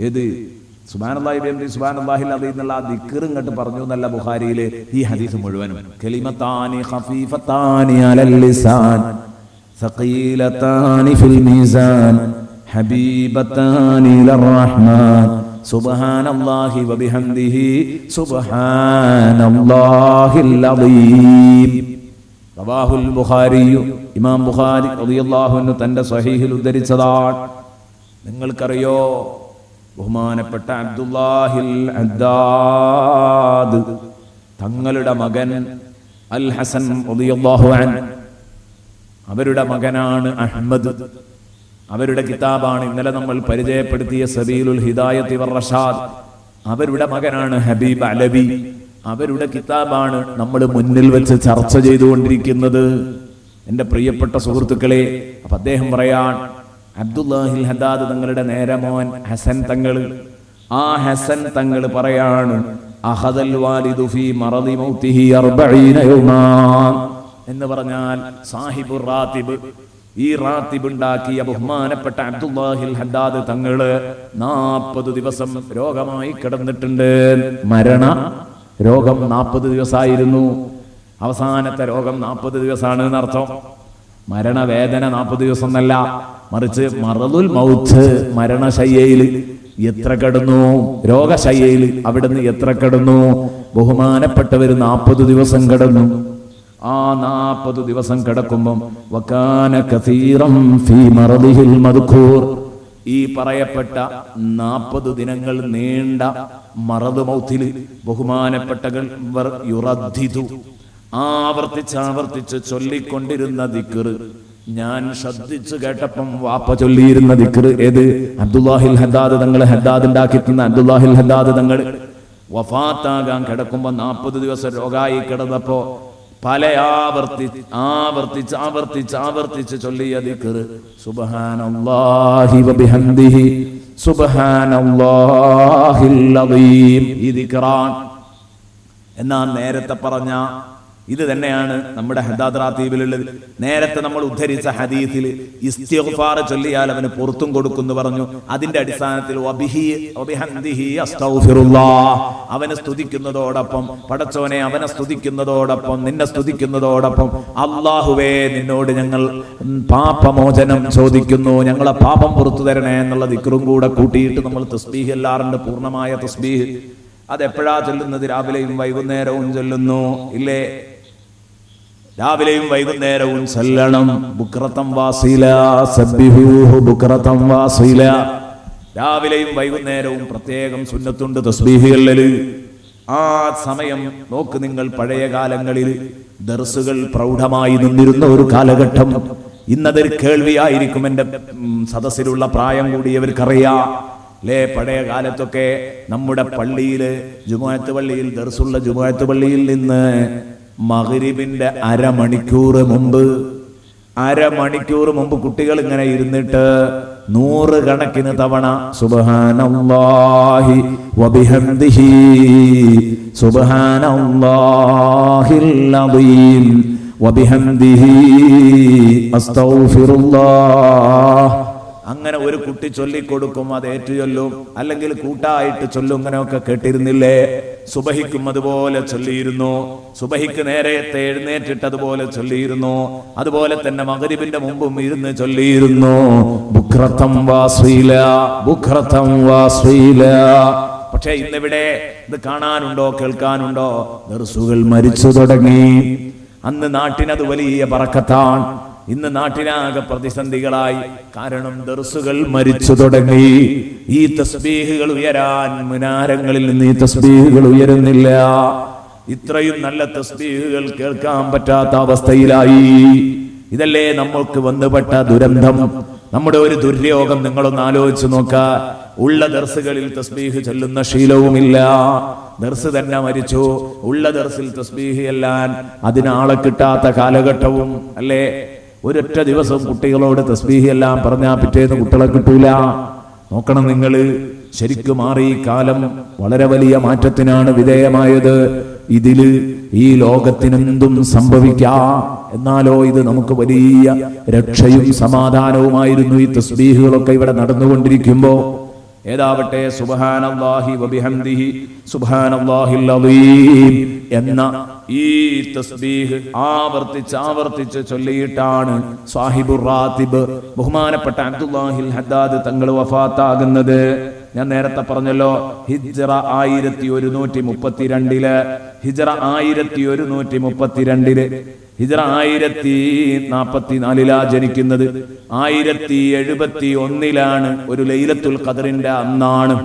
ഏത് സുബ്ഹാനല്ലാഹി ബിഹംദി സുബ്ഹാനല്ലാഹിൽ അദീം എന്നുള്ള ആ ദിക്ർ ഇങ്ങോട്ട് പറഞ്ഞു എന്നല്ല ബുഖാരിയിലെ ഈ ഹദീസ് മുഴുവനും. കലിമത്താനി ഖഫീഫത്താനി അലൽ ലിസാൻ സഖീലത്താനി ഫിൽ മീസാൻ ഹബീബത്താനി ഇലർ റഹ്മാൻ സുബ്ഹാനല്ലാഹി വബിഹംദിഹി സുബ്ഹാനല്ലാഹിൽ അദീം. റവാഹുൽ ബുഖാരി, ഇമാം ബുഖാരി റളിയല്ലാഹു അൻഹു തന്റെ സ്വഹീഹിൽ ഉദ്ധരിച്ചതാണ്. നിങ്ങൾക്കറിയോ ബഹുമാനപ്പെട്ട അബ്ദുല്ലാഹിൽ അദ്ദാദ് തങ്ങളുടെ മകൻ അൽ ഹസൻ റളിയല്ലാഹു അൻഹു, അവരുടെ മകനാണ് അഹ്മദ്. അവരുടെ കിതാബാണ് ഇന്നലെ നമ്മൾ പരിചയപ്പെടുത്തിയ സബീലുൽ ഹിദായത്തി വർ റഷാദ്. അവരുടെ മകനാണ് ഹബീബ് അലവി. അവരുടെ കിതാബാണ് നമ്മൾ മുന്നിൽ വെച്ച് ചർച്ച ചെയ്തുകൊണ്ടിരിക്കുന്നത് എൻ്റെ പ്രിയപ്പെട്ട സുഹൃത്തുക്കളെ. അപ്പൊ അദ്ദേഹം പറയാൻ അബ്ദുല്ലാഹിൽ ഹദ്ദാദ് തങ്ങളുടെ നേരമോൻ ഹസൻ തങ്ങൾ, ആ ഹസൻ തങ്ങൾ പറയാണ് അഖദൽ വാലിദു ഫീ മറദി മൗതിഹി 40 യൗമാ എന്ന് പറഞ്ഞാൽ സാഹിബുർ റാത്തിബ്, ഈ റാത്തിബ് ഉണ്ടാക്കിയ ബഹുമാനപ്പെട്ട അബ്ദുല്ലാഹിൽ ഹദ്ദാദ് തങ്ങള് 40 ദിവസം രോഗമായി കിടന്നിട്ടുണ്ട്. മരണ രോഗം 40 ദിവസമായിരുന്നു. അവസാനത്തെ രോഗം 40 ദിവസമാണ് എന്നർത്ഥം. മരണവേദന 40 ദിവസം എന്നല്ല, മറിച്ച് മറദുൽ മൗത്ത്, മരണശയ്യയിൽ എത്ര കിടന്നു, രോഗശയ്യയിൽ അവിടുന്ന് എത്ര കിടന്നു. ബഹുമാനപ്പെട്ടവർ 40 ദിവസം കിടന്നു. ആ 40 ദിവസം കിടക്കുമ്പം വകാന കസീറൻ ഫീ മറദിഹിൽ മദ്കൂർ, ഈ പറയപ്പെട്ട 40 ദിനങ്ങൾ നീണ്ട മറദ് മൗത്തിൽ ബഹുമാനപ്പെട്ടകൾ യുറദ്ദിദു, ആവർത്തിച്ച് ചൊല്ലിക്കൊണ്ടിരുന്ന ദിക്ർ. ഞാൻ ശ്രദ്ധിച്ചു കേട്ടപ്പം വാപ്പ ചൊല്ലിയിരുന്ന ദിക്ർ ഏത്? അബ്ദുല്ലാഹിൽ ഹദ്ദാദ് തങ്ങൾ, ഹദ്ദാദ് ഉണ്ടാക്കി തന്ന അബ്ദുല്ലാഹിൽ ഹദ്ദാദ് തങ്ങൾ വഫാത്താകാൻ കിടക്കുമ്പോ 40 ദിവസം രോഗമായി കിടന്നപ്പോ പല ആവർത്തിച്ച് ചൊല്ലിയ ദിക്ർ സുബ്ഹാനല്ലാഹി വബിഹംദിഹി സുബ്ഹാനല്ലാഹിൽ അദീം. ഈ ദിക്റാൻ എന്നാ നേരത്തെ പറഞ്ഞ ഇത് തന്നെയാണ് നമ്മുടെ ഹദ്ദാദ് റാത്തീബിലുള്ളത്. നേരത്തെ നമ്മൾ ഉദ്ധരിച്ച ഹദീസിൽ ഇസ്തിഗ്ഫാർ ചൊല്ലിയാൽ അവന് പുറത്തും കൊടുക്കുന്നു പറഞ്ഞു. അതിന്റെ അടിസ്ഥാനത്തിൽ അവനെ സ്തുതിക്കുന്നതോടൊപ്പം, പടച്ചോനെ അവനെ സ്തുതിക്കുന്നതോടൊപ്പം, നിന്നെ സ്തുതിക്കുന്നതോടൊപ്പം അല്ലാഹുവേ നിന്നോട് ഞങ്ങൾ പാപമോചനം ചോദിക്കുന്നു, ഞങ്ങളെ പാപം പുറത്തു തരണേ എന്നുള്ള ദിക്റും കൂടെ കൂട്ടിയിട്ട് നമ്മൾ തസ്ബീഹ് എല്ലാറുണ്ട്. പൂർണ്ണമായ തസ്ബീഹ് അതെപ്പോഴാ ചൊല്ലുന്നത്? രാവിലെയും വൈകുന്നേരവും ചൊല്ലുന്നു ഇല്ലേ? രാവിലെയും വൈകുന്നേരവും ചൊല്ലണം. ബുക്റതം വാസീല സബ്ബിഹൂഹു ബുക്റതം വാസീല. രാവിലെയും വൈകുന്നേരവും പ്രത്യേകം സുന്നത്തുണ്ട് തസ്ബീഹുകളിൽ. ആ സമയം നോക്ക് നിങ്ങൾ, പഴയ കാലങ്ങളിൽ ദർസുകൾ പ്രൗഢമായി നിന്നിരുന്ന ഒരു കാലഘട്ടം. ഇന്നതൊരു കേൾവിയായിരിക്കും എൻ്റെ സദസ്സിലുള്ള പ്രായം കൂടിയവർക്കറിയാം അല്ലേ? പഴയ കാലത്തൊക്കെ നമ്മുടെ പള്ളിയില് ജുമുഅത്ത് പള്ളിയിൽ ദർസുള്ള ജുമുഅത്ത് പള്ളിയിൽ നിന്ന് മഗ്രിബിന്റെ അരമണിക്കൂർ മുമ്പ് കുട്ടികൾ ഇങ്ങനെ ഇരുന്നിട്ട് 100 കണക്കിന് തവണ സുബ്ഹാനല്ലാഹി വബിഹംദിഹി സുബ്ഹാനല്ലാഹിൽ അദീം വബിഹംദിഹി അസ്തഗ്ഫിറുല്ലാഹ്. അങ്ങനെ ഒരു കുട്ടി ചൊല്ലിക്കൊടുക്കും, അത് ഏറ്റു ചൊല്ലും, അല്ലെങ്കിൽ കൂട്ടായിട്ട് ചൊല്ലും. ഇങ്ങനെയൊക്കെ കേട്ടിരുന്നില്ലേ? സുബഹിക്കും അതുപോലെ ചൊല്ലിയിരുന്നു. സുബഹിക്ക് നേരത്തെ എഴുന്നേറ്റിട്ടതുപോലെ ചൊല്ലിയിരുന്നു. അതുപോലെ തന്നെ മഗ്രിബിന്റെ മുമ്പും ഇരുന്ന് ചൊല്ലിയിരുന്നു. ബുക്റതം വാസീല ബുക്റതം വാസീല. പക്ഷെ ഇന്നിവിടെ ഇത് കാണാനുണ്ടോ, കേൾക്കാനുണ്ടോ? ദർസുകൾ മരിച്ചു തുടങ്ങി. അന്ന് നാട്ടിനത് വലിയ ബറക്കത്താണ്. ഇന്ന് നാട്ടിനാകെ പ്രതിസന്ധികളായി. കാരണം ദർസുകൾ മരിച്ചു തുടങ്ങി. ഈ തസ്ബീഹുകൾ ഉയരാൻ മുനാരങ്ങളിൽ നിന്ന് ഈ തസ്ബീഹുകൾ ഉയരുന്നില്ല. ഇത്രയും നല്ല തസ്ബീഹുകൾ കേൾക്കാൻ പറ്റാത്ത അവസ്ഥയിലായി. ഇതല്ലേ നമ്മൾക്ക് വന്നുപെട്ട ദുരന്തം, നമ്മുടെ ഒരു ദുര്യോഗം. നിങ്ങളൊന്ന് ആലോചിച്ച് നോക്ക. ഉള്ള ദർസുകളിൽ തസ്ബീഹ് ചൊല്ലുന്ന ശീലവുമില്ല. ദർസ് തന്നെ മരിച്ചു. ഉള്ള ദർസിൽ തസ്ബീഹ് ചെല്ലാൻ അതിനാളെ കിട്ടാത്ത കാലഘട്ടവും അല്ലേ? ഒരൊറ്റ ദിവസം കുട്ടികളോട് തസ്ബീഹ് എല്ലാം പറഞ്ഞാൽ പിറ്റേന്ന് കുട്ടികളെ കിട്ടൂല. നോക്കണം നിങ്ങൾ, ശരിക്കും മാറി. കാലം വളരെ വലിയ മാറ്റത്തിനാണ് വിധേയമായത്. ഇതില് ഈ ലോകത്തിനെന്തും സംഭവിക്കാം. എന്നാലോ ഇത് നമുക്ക് വലിയ രക്ഷയും സമാധാനവുമായിരുന്നു. ഈ തസ്ബീഹുകളൊക്കെ ഇവിടെ നടന്നുകൊണ്ടിരിക്കുമ്പോ ഏതാവട്ടെ സുബ്ഹാനല്ലാഹി വബിഹംദിഹി സുബ്ഹാനല്ലാഹിൽ അദീം എന്ന ഈ തസ്ബീഹ് ആവർത്തിച്ച് ചൊല്ലിയിട്ടാണ് സാഹിബുർ റാത്തിബ് ബഹുമാനപ്പെട്ട അബ്ദുല്ലാഹിൽ ഹദ്ദാദ് തങ്ങൾ വഫാത്താകുന്നത്. ഞാൻ നേരത്തെ പറഞ്ഞല്ലോ, ഹിജ്റ 1132 ഹിജ്റ 1132 ഹിജ്റ 1044 ജനിക്കുന്നത്. 1071 ഒരു ലൈലത്തുൽ ഖദറിന്റെ അന്നാണ്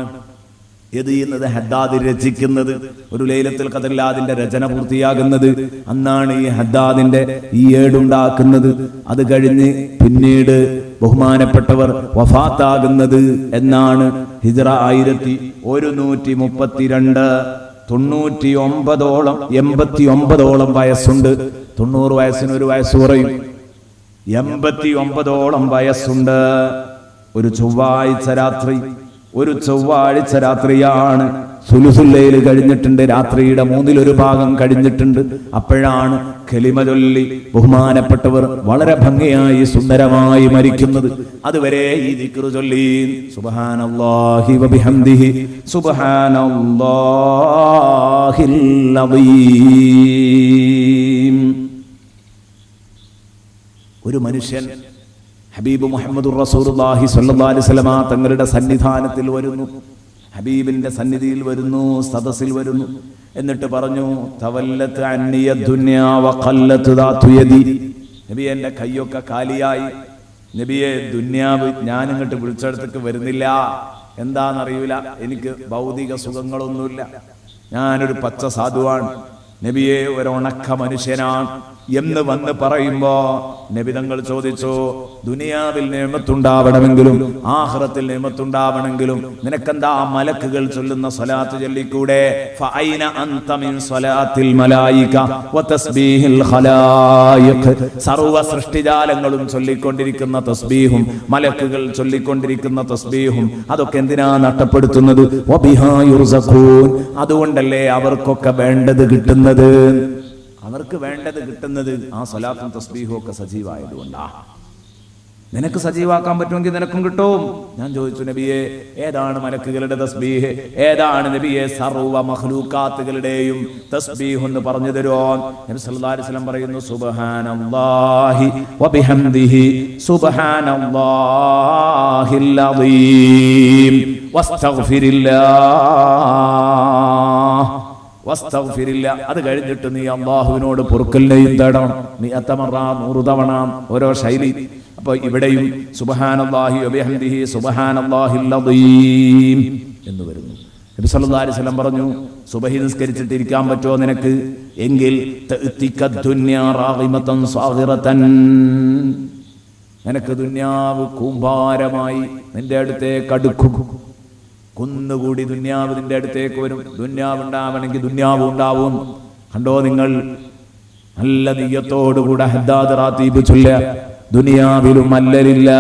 ഇത് ചെയ്യുന്നത്. ഹദ്ദാദ് രചിക്കുന്നത് ഒരു ലൈലത്തുൽ ഖദറിൽ അതിന്റെ രചന പൂർത്തിയാകുന്നത് അന്നാണ്. ഈ ഹദ്ദാദിന്റെ ഈ ഏടുണ്ടാക്കുന്നത്. അത് കഴിഞ്ഞ് പിന്നീട് ബഹുമാനപ്പെട്ടവർ വഫാത്താകുന്നത് എന്നാണ്. ഹിജ്റ 1132 89ഓളം വയസ്സുണ്ട്. 90 വയസ്സിന് ഒരു വയസ്സ് കുറയും. 89ഓളം വയസ്സുണ്ട്. ഒരു ചൊവ്വാഴ്ച രാത്രിയാണ്. സുലുസുൽ ലൈൽ കഴിഞ്ഞിട്ടുണ്ട്. രാത്രിയുടെ 1/3 ഭാഗം കഴിഞ്ഞിട്ടുണ്ട്. അപ്പോഴാണ് കലിമ ചൊല്ലി ബഹുമാനപ്പെട്ടവർ വളരെ ഭംഗിയായി സുന്ദരമായി മരിക്കുന്നത്. അതുവരെ ഈ ദിക്ർ ചൊല്ലി സുബ്ഹാനല്ലാഹി വബിഹംദിഹി സുബ്ഹാനല്ലാഹിൽ അദീം. ഒരു മനുഷ്യൻ ഹബീബ് മുഹമ്മദുർ റസൂലുള്ളാഹി സ്വല്ലല്ലാഹു അലൈഹി വസല്ലമ തങ്ങളുടെ സന്നിധാനത്തിൽ വരുന്നു, ഹബീബിന്റെ സന്നിധിയിൽ വരുന്നു, സദസ്സിൽ വരുന്നു. എന്നിട്ട് പറഞ്ഞു, തവല്ലത്ത് അന്നിയ ദുനിയാ വഖല്ലത്ത് ദാതു യദി. നബിയെ, എൻ്റെ കൈയൊക്കെ കാലിയായി. നബിയെ, ദുനിയാവ് ഞാൻ ഇങ്ങോട്ട് വിളിച്ചെടുത്തേക്ക് വരുന്നില്ല. എന്താണെന്നറിയില്ല, എനിക്ക് ഭൗതിക സുഖങ്ങളൊന്നുമില്ല, ഞാനൊരു പച്ച സാധുവാണ്. നബിയെ, ഒരു ഉണക്ക മനുഷ്യനാണ് എന്ന് വന്ന് പറയുമ്പോ നബി തങ്ങൾ ചോദിച്ചു, ദുനിയാവിൽ നിഅമത്തുണ്ടാവണമെങ്കിലും ആഖിറത്തിൽ നിഅമത്തുണ്ടാവണമെങ്കിലും നിനക്കെന്താ മലക്കുകൾ ചൊല്ലുന്ന സ്വലാത്ത് ചൊല്ലിക്കൂടെ? ഫഅൈന അൻത മിൻ സ്വലാത്തിൽ മലായിക വതസ്ബീഹിൽ ഖലായിഖ്. സർവ്വ സൃഷ്ടിജാലങ്ങളും ചൊല്ലിക്കൊണ്ടിരിക്കുന്ന തസ്ബീഹും മലക്കുകൾ ചൊല്ലിക്കൊണ്ടിരിക്കുന്ന തസ്ബീഹും അതൊക്കെ എന്തിനാ നഷ്ടപ്പെടുത്തുന്നത്? വബിഹാ യുർസഖൂൻ. അതുകൊണ്ടല്ലേ അവർക്കൊക്കെ വേണ്ടത് കിട്ടുന്നത്. അവർക്ക് വേണ്ടത് കിട്ടുന്നത് ആ സ്വലാത്തും തസ്ബീഹും ഒക്കെ സജീവായതുകൊണ്ടാ. നിനക്ക് സജീവാക്കാൻ പറ്റുമെങ്കിൽ നിനക്കും കിട്ടും. ഞാൻ ചോദിച്ചു, നബിയെ, ഏതാണ് മലക്കുകളുടെ തസ്ബീഹ്? ഏതാണ് നബിയെ സർവ്വ മഖ്ലൂഖാത്തുകളുടെയും തസ്ബീഹ് എന്ന് പറഞ്ഞു തരുമോ? നബി സല്ലല്ലാഹു അലൈഹി വസല്ലം പറയുന്നു, സുബ്ഹാനല്ലാഹി വബിഹംദിഹി സുബ്ഹാനല്ലാഹിൽ അദീം വസ്തഗ്ഫിരില്ല. അത് കഴിഞ്ഞിട്ട് നീ അല്ലാഹുവിനോട് പൊറുക്കലിനെയും തേടണം. 100 തവണ ഓരോ ശൈലി. അപ്പൊ ഇവിടെയും സുബ്ഹാനല്ലാഹി വബിഹംദിഹി സുബ്ഹാനല്ലാഹിൽ അദീം എന്ന് വരുന്നു. നബി സല്ലല്ലാഹു അലൈഹി വസല്ലം പറഞ്ഞു, സുബഹി നിസ്കരിച്ചിട്ട് ഇരിക്കാൻ പറ്റുമോ നിനക്ക്? എങ്കിൽ നിനക്ക് ദുന്യാവ് കൂമ്പാരമായി നിന്റെ അടുത്തേക്ക് അടുക്കും. കുന്നുകൂടി ദുന്യാവ് നിന്റെ അടുത്തേക്ക് വരും. ദുന്യാവ് ഉണ്ടാവണമെങ്കിൽ ദുന്യാവ് ഉണ്ടാവും. കണ്ടോ നിങ്ങൾ, നല്ല നിയ്യത്തോടുകൂടെ ഹദ്ദാദ് റാത്തീബ് ചൊല്ലുക. ദുനിയാവിലും അല്ലലില്ല,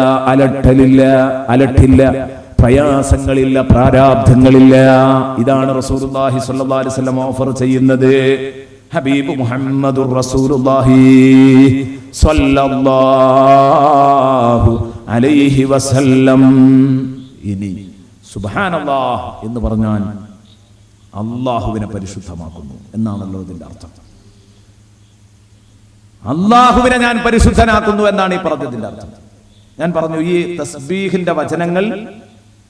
അലട്ടില്ല, പ്രയാസങ്ങളില്ല, പ്രാരാബ്ധങ്ങളില്ല. ഇതാണ് റസൂലുള്ളാഹി സ്വല്ലല്ലാഹു അലൈഹി വസല്ലം ഓഫർ ചെയ്യുന്നത്. ഹബീബ് മുഹമ്മദുർ റസൂലുള്ളാഹി സ്വല്ലല്ലാഹു അലൈഹി വസല്ലം. ഇനി സുബ്ഹാനല്ലാഹ് എന്ന് പറഞ്ഞാൽ അള്ളാഹുവിനെ പരിശുദ്ധമാക്കുന്നു എന്നാണല്ലോ ഇതിന്റെ അർത്ഥം. അള്ളാഹുവിനെ ഞാൻ പരിശുദ്ധനാക്കുന്നു എന്നാണ് ഈ പറഞ്ഞതിന്റെ അർത്ഥം. ഞാൻ പറഞ്ഞു, ഈ തസ്ബീഹിന്റെ വചനങ്ങൾ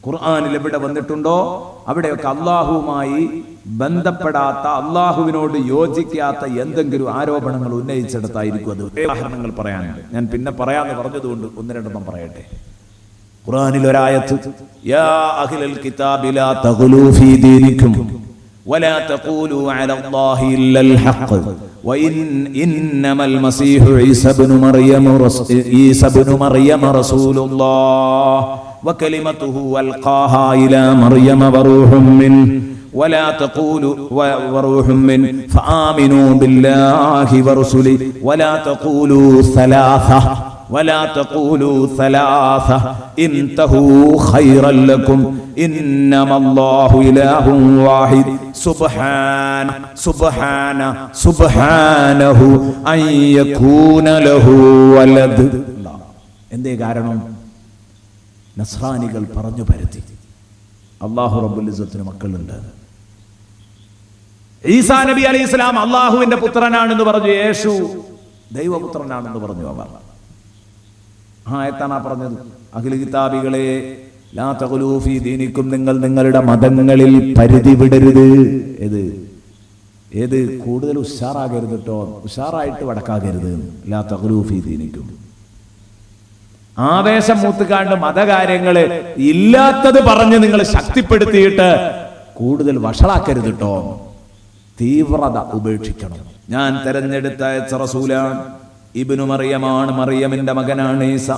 ഖുർആനിൽ എവിടെ വന്നിട്ടുണ്ടോ അവിടെയൊക്കെ അള്ളാഹുവുമായി ബന്ധപ്പെടാത്ത, അള്ളാഹുവിനോട് യോജിക്കാത്ത എന്തെങ്കിലും ആരോപണങ്ങൾ ഉന്നയിച്ചെടുത്തായിരിക്കും അത്. ഉദാഹരണങ്ങൾ പറയാനുണ്ട്, ഞാൻ പിന്നെ പറയാന്ന് പറഞ്ഞതുകൊണ്ട് 1-2 പറയട്ടെ. ഖുർആനിൽ ഒരായത്ത്, യാ അഹ്ലൽ കിതാബി ലാ തഗ്ലൂ ഫീ ദീനിക്കും വലാ തഖൂലൂ അലല്ലാഹി ഇല്ലൽ ഹഖ് വഇന്നമൽ മസീഹു ഈസ ഇബ്നു മറിയം റസൂലുള്ളാഹ് വകലിമതുഹു അൽഖാഹാ ഇലാ മറിയം വറൂഹും മിൻ ولا تقولوا وروح من فآمنوا بالله ورسله ولا تقولوا ثلاثة انتهوا خيرا لكم إنما الله إله واحد سبحانه أن يكون له ولد. എന്തേ കാരണം? നസ്രാനികൾ പറഞ്ഞു പരത്തി. അല്ലാഹു റബ്ബുൽ ഇസ്സത്തിന് മക്കളുണ്ട്. ഈസാ നബി അലൈഹി സ്വലാം അള്ളാഹുവിന്റെ പുത്രനാണെന്ന് പറഞ്ഞു, യേശു ദൈവപുത്രനാണെന്ന് പറഞ്ഞു. അവർ ആയത്താണ് പറഞ്ഞത്, അഹ്ലു കിതാബികളെ ലാ തഖുലൂ ഫീ ദീനിക്കും, നിങ്ങൾ നിങ്ങളുടെ മതങ്ങളിൽ പരിധി വിടരുത്. ഏത് കൂടുതൽ ഉഷാറാകരുത് കേട്ടോ, ഉഷാറായിട്ട് വടക്കാകരുത്. ലാ തഖുലൂ ഫീ ദീനിക്കും, ആവേശം മൂത്തുകാണ്ട് മതകാര്യങ്ങള് ഇല്ലാത്തത് പറഞ്ഞ് നിങ്ങൾ ശക്തിപ്പെടുത്തിയിട്ട് കൂടുതൽ വഷളാക്കരുത് കേട്ടോ. തീവ്രത ഉപേക്ഷിക്കണം. ഞാൻ തെരഞ്ഞെടുത്ത റസൂലാണ്, ഇബ്നു മറിയമാണ്, മറിയമിന്റെ മകനാണ് ഈസ,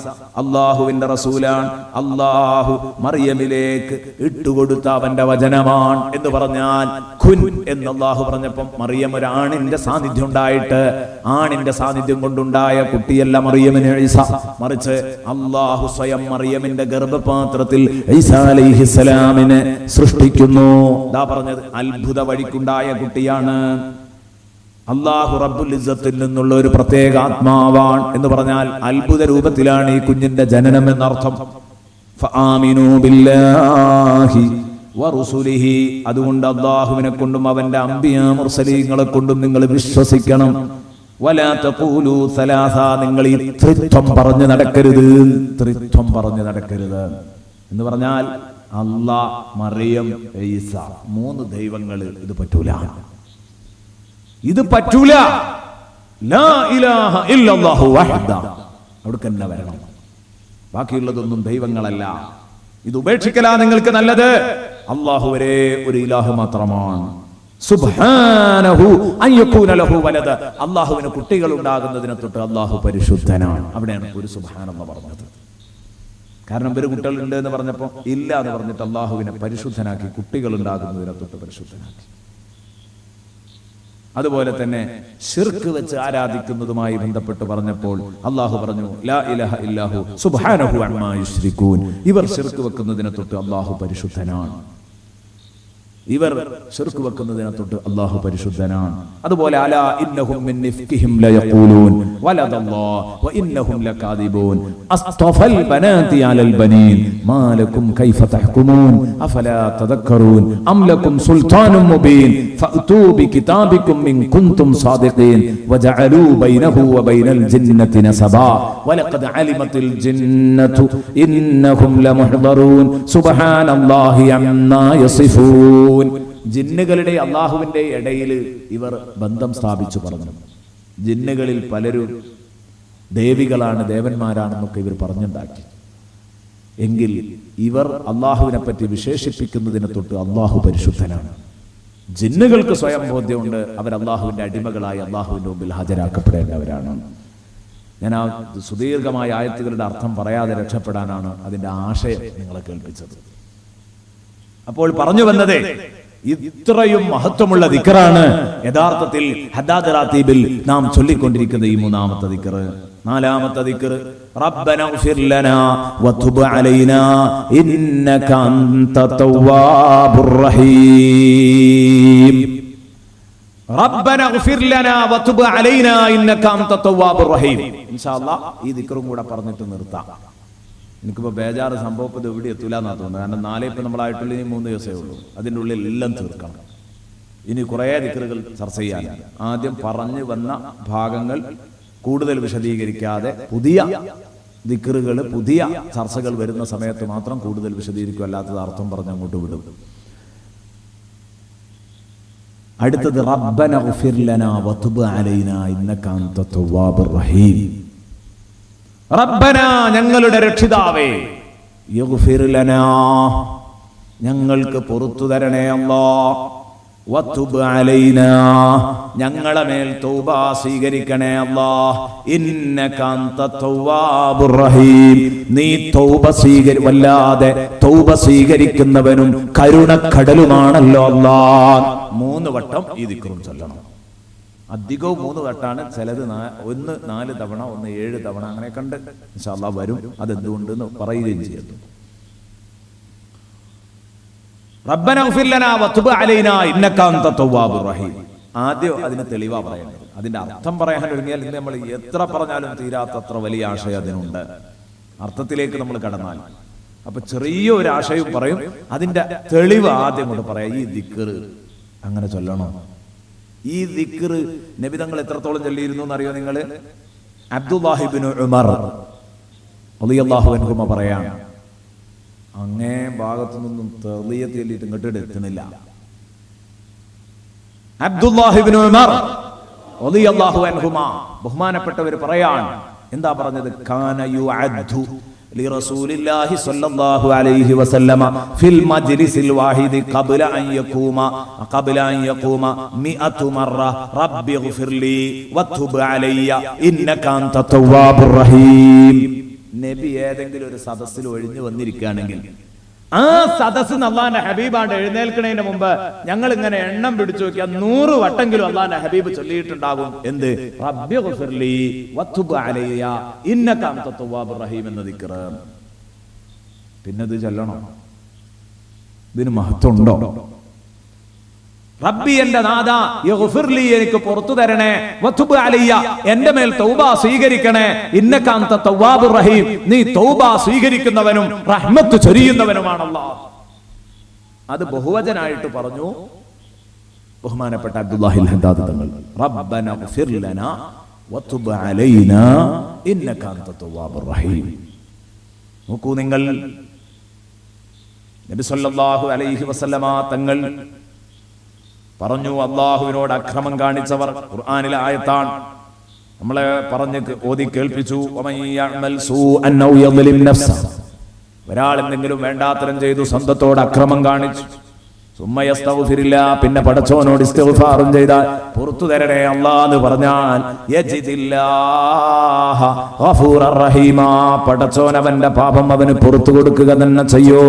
അള്ളാഹുവിന്റെ റസൂലാണ്, അള്ളാഹു മറിയമിലേക്ക് ഇട്ടുകൊടുത്ത അവന്റെ വചനമാണ് എന്ന് പറഞ്ഞാൽ ഖുൻ എന്ന് അള്ളാഹു പറഞ്ഞപ്പം മറിയം ഒരാണിന്റെ സാന്നിധ്യം ഉണ്ടായിട്ട്, ആണിന്റെ സാന്നിധ്യം കൊണ്ടുണ്ടായ കുട്ടിയല്ല മറിയമിന് ഈസ, മറിച്ച് അള്ളാഹു സ്വയം മറിയമിന്റെ ഗർഭപാത്രത്തിൽ ഈസാ അലൈഹിസ്സലാമിനെ സൃഷ്ടിക്കുന്നു. ഇതാ പറഞ്ഞത്, അത്ഭുത വഴിക്കുണ്ടായ കുട്ടിയാണ്. അല്ലാഹു റബ്ബുൽ ഇസ്സത്തിൽ നിന്നുള്ള ഒരു പ്രത്യേക ആത്മാവാണ് എന്ന് പറഞ്ഞാൽ അത്ഭുത രൂപത്തിലാണ് ഈ കുഞ്ഞിന്റെ ജനനം എന്നർത്ഥം. ഫആമിനൂ ബില്ലാഹി വറുസുലിഹി, അതുകൊണ്ട് അല്ലാഹുവിനെ കൊണ്ടും അവന്റെ അംബിയാ മുർസലീങ്ങളെ കൊണ്ടും നിങ്ങൾ വിശ്വസിക്കണം. വലാ തഖൂലൂ സലാസ, നിങ്ങൾ ഈ ത്രിത്വം പറഞ്ഞു നടക്കരുത്. ത്രിത്വം പറഞ്ഞു നടക്കരുത് എന്ന് പറഞ്ഞാൽ അല്ലാഹ്, മറിയം, ഈസ, മൂന്ന് ദൈവങ്ങൾ. ഇത് പറ്റൂല, ഇത് പറ്റൂല. ലാ ഇലാഹ ഇല്ലല്ലാഹു വഹ്ദ, അവിടേക്ക് തന്നെ വരണം. ബാക്കിയുള്ളതൊന്നും ദൈവങ്ങളല്ല. ഇത് ഉപേക്ഷിക്കലാ നിങ്ങൾക്ക് നല്ലത്. അല്ലാഹു ഒരേ ഒരു ഇലാഹു മാത്രമാണ്. സുബ്ഹാനഹു അൻ യകൂന ലഹു വലദ, അല്ലാഹുവിന് കുട്ടികൾ ഉണ്ടാകുന്നതിനെ തൊട്ട് അല്ലാഹു പരിശുദ്ധനാണ്. അവിടെയാണ് ഒരു സുബ്ഹാനല്ലാഹ് പറഞ്ഞത്. കാരണം ഇവര് കുട്ടികളുണ്ട് എന്ന് പറഞ്ഞപ്പോൾ ഇല്ല എന്ന് പറഞ്ഞിട്ട് അല്ലാഹുവിനെ പരിശുദ്ധനാക്കി, കുട്ടികൾ ഉണ്ടാകുന്നതിനെ തൊട്ട് പരിശുദ്ധനാക്കി. അതുപോലെ തന്നെ ശിർക്ക് വെച്ച് ആരാധിക്കുന്നതുമായി ബന്ധപ്പെട്ട് പറഞ്ഞപ്പോൾ അല്ലാഹു പറഞ്ഞു, ലാ ഇലാഹ ഇല്ലാഹു സുബ്ഹാനഹു അമ്മാ യുശ്രികൂൻ, ഇവർ ശിർക്ക് വെക്കുന്നതിനെ തൊട്ട് അല്ലാഹു പരിശുദ്ധനാണ്. ഇവർ ശിർക്ക് വെക്കുന്നതിനെ തൊട്ട് അല്ലാഹു പരിശുദ്ധനാണ്. അതുപോലെ അലാ ഇന്നഹും മിൻ ഇഫ്കിഹിം ലയഖൂലൂൻ വലദല്ലാഹ് വഇന്നഹും ലകാദിബൂൻ അസ്തഫൽ ബനാതി അലൽ ബനീൻ മാ ലക്കും കൈഫ തഹ്കുമൂൻ അഫലാ തദക്കറൂൻ അം ലക്കും സുൽത്താനും മുബീൻ ഫഅതൂ ബികിതാബികും ഇൻ കുൻതും സാദിഖീൻ വജഅലൂ ബൈനഹു വബൈനൽ ജിന്നതി നസബാ വലഖദ് അലിമത്തിൽ ജിന്നതു ഇന്നഹും ലമുഹ്ദറൂൻ സുബ്ഹാനല്ലാഹി അമ്മാ യസിഫൂൻ. ജിന്നുകളുടെ അള്ളാഹുവിന്റെ ഇടയിൽ ഇവർ ബന്ധം സ്ഥാപിച്ചു പറഞ്ഞു. ജിന്നുകളിൽ പലരും ദേവികളാണ്, ദേവന്മാരാണെന്നൊക്കെ ഇവർ പറഞ്ഞുണ്ടാക്കി. എങ്കിൽ ഇവർ അള്ളാഹുവിനെ പറ്റി വിശേഷിപ്പിക്കുന്നതിനെ തൊട്ട് അള്ളാഹു പരിശുദ്ധനാണ്. ജിന്നുകൾക്ക് സ്വയം ബോധ്യമുണ്ട്, അവർ അള്ളാഹുവിന്റെ അടിമകളായി അള്ളാഹുവിന്റെ മുമ്പിൽ ഹാജരാക്കപ്പെടേണ്ടവരാണ്. ഞാൻ ആ സുദീർഘമായ ആയത്തുകളുടെ അർത്ഥം പറയാതെ രക്ഷപ്പെടാനാണ് അതിന്റെ ആശയം നിങ്ങളെ കേൾപ്പിച്ചത്. അപ്പോൾ പറഞ്ഞു വന്നത്, ഇത്രയും മഹത്വമുള്ള ദിക്റാണ് യഥാർത്ഥത്തിൽ ഹദ്ദാദ് റാത്തീബിൽ നാം ചൊല്ലിക്കൊണ്ടിരിക്കുന്ന ഈ മൂന്നാമത്തെ ദിക്ർ. നാലാമത്തെ ദിക്ർ റബ്ബനഗ്ഫിർ ലനാ വതുബ് അലൈനാ ഇന്നക അൻത തവ്വാബുർ റഹീം. റബ്ബനഗ്ഫിർ ലനാ വതുബ് അലൈനാ ഇന്നക അൻത തവ്വാബുർ റഹീം. ഇൻഷാ അല്ലാഹ് ഈ ദിക്റും കൂടെ പറഞ്ഞിട്ട് നിർത്താം. എനിക്കിപ്പോൾ ബേജാറ് സംഭവം എവിടെ എത്തൂലെന്നാ തോന്നുന്നത്. കാരണം നാളെ ഇപ്പം നമ്മളായിട്ടുള്ള 3 ദിവസമേ ഉള്ളൂ. അതിൻ്റെ ഉള്ളിൽ എല്ലാം തീർക്കണം. ഇനി കുറേ ദിക്റുകൾ ചർച്ച ചെയ്യാനാണ്. ആദ്യം പറഞ്ഞു വന്ന ഭാഗങ്ങൾ കൂടുതൽ വിശദീകരിക്കാതെ പുതിയ ദിക്റുകൾ, പുതിയ ചർച്ചകൾ വരുന്ന സമയത്ത് മാത്രം കൂടുതൽ വിശദീകരിക്കും, അല്ലാത്തത് അർത്ഥം പറഞ്ഞ് അങ്ങോട്ട് വിടും. അടുത്തത് റബ്ബനഗ്ഫിർ ലനാ വതുബ് അലൈനാ ഇന്നക അൻത തവ്വാബുർ റഹീം. റബ്ബന, ഞങ്ങളുടെ രക്ഷിതാവേ, യഗ്ഫിർ ലനാ, ഞങ്ങൾക്ക് പുറത്തു തരണേ അല്ലാഹ്, വതുബ് അലൈനാ, ഞങ്ങളെ മേൽ തൗബ സ്വീകരിക്കണേ അല്ലാഹ്, ഇന്നക അൻത തവ്വാബുർ റഹീം, നീ തൗബ വല്ലാതെ തൗബ സ്വീകരിക്കുന്നവനും കരുണക്കടലുമാണല്ലോ അല്ലാഹ്. 3 വട്ടം ഈ ദിക്റും ചൊല്ലണം. അധികവും 3 വട്ടാണ്, ചിലത് 1 4 തവണ, 1 7 തവണ, അങ്ങനെ കണ്ട് ഇൻഷാ അല്ലാഹ് വരും. അതെന്തുകൊണ്ടെന്ന് പറയുകയും ചെയ്യുന്നു. റബ്ബന ഗ്ഫിർ ലനാ വതുബ് അലൈനാ ഇന്നക അൻത തവ്വാബുർ റഹീം. ആദ്യം അതിന് തെളിവാ പറയേണ്ടത്. അതിന്റെ അർത്ഥം പറയാൻ ഒരുങ്ങിയാൽ ഇന്ന് നമ്മൾ എത്ര പറഞ്ഞാലും തീരാത്തത്ര വലിയ ആശയം അതിനുണ്ട്. അർത്ഥത്തിലേക്ക് നമ്മൾ കടന്നാൽ അപ്പൊ ചെറിയ ഒരു ആശയം പറയും, അതിന്റെ തെളിവ് ആദ്യം കൊണ്ട് പറയാം. ഈ ദിക്ർ അങ്ങനെ ചൊല്ലണോ? ഈ ദിക്ർ നബി തങ്ങൾ എത്രത്തോളം ചൊല്ലിയിരുന്നു എന്നറിയോ നിങ്ങൾ? അബ്ദുല്ലാഹി ഇബ്നു ഉമർ റളിയല്ലാഹു അൻഹുമ പറയാണ്, അങ്ങേ ഭാഗത്തു നിന്നും തെളിയത്ത് ചൊല്ലിയിട്ട് ഇങ്ങോട്ട് എത്തുന്നില്ല. അബ്ദുല്ലാഹി ഇബ്നു ഉമർ റളിയല്ലാഹു അൻഹുമ ബഹുമാനപ്പെട്ടവർ പറയാണ്, എന്താ പറഞ്ഞത്? കാന യുഅദ്ദു لرسول صلى الله عليه وسلم في المجلس الواحد قبل أن يقوم 100 مرة رب اغفر لي وتب علي إنك أنت التواب الرحيم. നബി ഏതെങ്കിലും ഒരു സദസ്സിൽ ഒഴിഞ്ഞു വന്നിരിക്കുകയാണെങ്കിൽ ആ സദസ്സ് അല്ലാഹുവിന്റെ ഹബീബാണ്ട് എഴുന്നേൽക്കുന്നതിന് മുമ്പ് ഞങ്ങൾ ഇങ്ങനെ എണ്ണം പിടിച്ചു നോക്കിയാൽ 100 വട്ടെങ്കിലും അല്ലാഹുവിന്റെ ഹബീബ് ചൊല്ലിയിട്ടുണ്ടാകും. എന്ത്? റബ്ബി ഗഫിർലി വതുബ് അലയ്യ ഇന്നക അൻത തവ്വാബുർ റഹീം എന്ന ദിക്ർ. പിന്നെ ഇത് ചൊല്ലണം. ഇതിന് മഹത്വം ഉണ്ടോ? റബ്ബി എന്റെ നാഥ യഗ്ഫിർലി എനിക്ക് പുറത്തു തരണേ, വതുബ് അലയ്യ എന്റെ മേൽ തൗബ സ്വീകരിക്കണേ, ഇന്നക അൻത തവ്വാബുർ റഹീം നീ തൗബ സ്വീകരിക്കുന്നവനും റഹ്മത്ത് ചൊരിയുന്നവനുമാണ് അല്ലാഹ്. അത് ബഹുവചനായിട്ട് പറഞ്ഞു ബഹുമാനപ്പെട്ട അബ്ദുല്ലാഹിൽ ഹദ്ദാദ് തങ്ങൾ. റബ്ബന ഗ്ഫിർ ലനാ വതുബ് അലൈനാ ഇന്നക അൻത തവ്വാബുർ റഹീം. നോക്കൂ നിങ്ങൾ, നബി സല്ലല്ലാഹു അലൈഹി വസല്ലമ തങ്ങൾ പറഞ്ഞു, അള്ളാഹുവിനോട് അക്രമം കാണിച്ചവർ. ഖുർആനിലെ ആയത്താണ്, നമ്മളെ പറഞ്ഞ് ഓതി കേൾപ്പിച്ചു. ഒരാൾ എന്തെങ്കിലും വേണ്ടാത്തരം ചെയ്തു, സ്വന്തത്തോട് അക്രമം കാണിച്ചു, സുമ്മയസ്തഗ്ഫിരില്ല പിന്നെ പടച്ചോനോട് ഇസ്തിഗ്ഫാറും ചെയ്താൽ പുറത്തു തരണേ അല്ലാഹ് എന്ന് പറഞ്ഞാൽ യജിദില്ലാഹ ഗഫൂറർ റഹീമ പടച്ചോൻ അവന്റെ പാപം അവന് പുറത്തു കൊടുക്കുക തന്നെ ചെയ്യോ.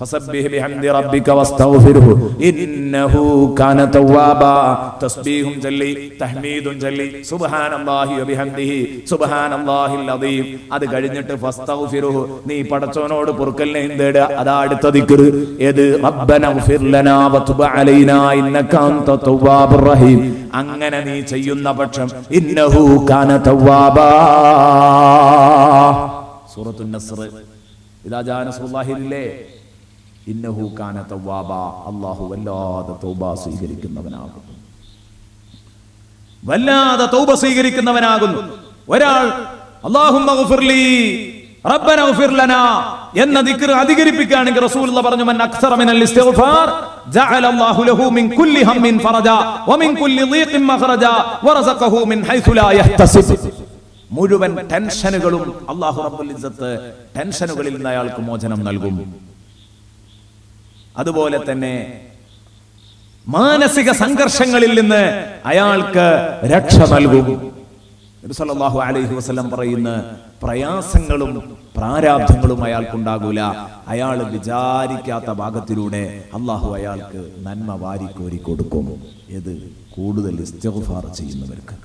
ഫസബ്ബിഹ് ബിഹംദി റബ്ബിക വസ്തഗ്ഫിർഹു ഇന്നഹു കാന തവ്വാബാ. തസ്ബീഹും ചൊല്ലി തഹ്മീദും ചൊല്ലി സുബ്ഹാനല്ലാഹി വബിഹംദിഹി സുബ്ഹാനല്ലാഹിൽ അദീം. അത് കഴിഞ്ഞിട്ട് ഫസ്തഗ്ഫിർഹു നീ പടച്ചോനോട് പൊറുക്കലിനെ തേടുക. അതാ അടുത്ത ദിക്ർ. ഏത്? റബ്ബന ഗ്ഫിർ ലനാ വതുബ് അലൈനാ ഇന്നക അൻത തവ്വാബുർ റഹീം. അങ്ങനെ നീ ചെയ്യുന്ന പക്ഷം ഇന്നഹു കാന തവ്വാബാ. സൂറത്തുൻ നസ്ർ ഇദാ ജാ നസ്റുല്ലാഹില്ലേ ഇന്നഹു കാന തവ്വാബാ. അല്ലാഹു വല്ലാതെ തൗബ സ്വീകരിക്കുന്നവനാകുന്നു, വല്ലാതെ തൗബ സ്വീകരിക്കുന്നവനാകുന്നു. ഒരാൾ അല്ലാഹുമ്മ ഗ്ഫിർലി റബ്ബന ഗ്ഫിർ ലനാ എന്ന ദിക്ർ അധികരിപ്പിക്കുകയാണെങ്കിൽ റസൂലുള്ളാഹി പറഞ്ഞു, മൻ അക്സറ മിനൽ ഇസ്തിഗ്ഫാർ ജഅല അല്ലാഹു ലഹു മിൻ കുല്ലി ഹമ്മിൻ ഫറജാ വമിൻ കുല്ലി ളീഖിൻ മഖറജാ വറസഖഹു മിൻ ഹൈസു ലാ യഹ്തസിബ്. മുഴുവൻ ടെൻഷനുകളും അല്ലാഹു റബ്ബുൽ ഇസ്സത്ത് ടെൻഷനുകളിൽ നിന്ന് അയാൾക്ക് മോചനം നൽകും. അതുപോലെ തന്നെ മാനസിക സംഘർഷങ്ങളിൽ നിന്ന് അയാൾക്ക് രക്ഷ നൽകും. നബി സല്ലല്ലാഹു അലൈഹി വസല്ലം പറയുന്ന പ്രയാസങ്ങളും പ്രാരാബ്ധങ്ങളും അയാൾക്കുണ്ടാകൂല. അയാൾ വിചാരിക്കാത്ത ഭാഗത്തിലൂടെ അള്ളാഹു അയാൾക്ക് നന്മ വാരിക്കോരി കൊടുക്കും. ഏത്? കൂടുതൽ ഇസ്തിഗ്ഫാർ ചെയ്യുന്നവർക്ക്.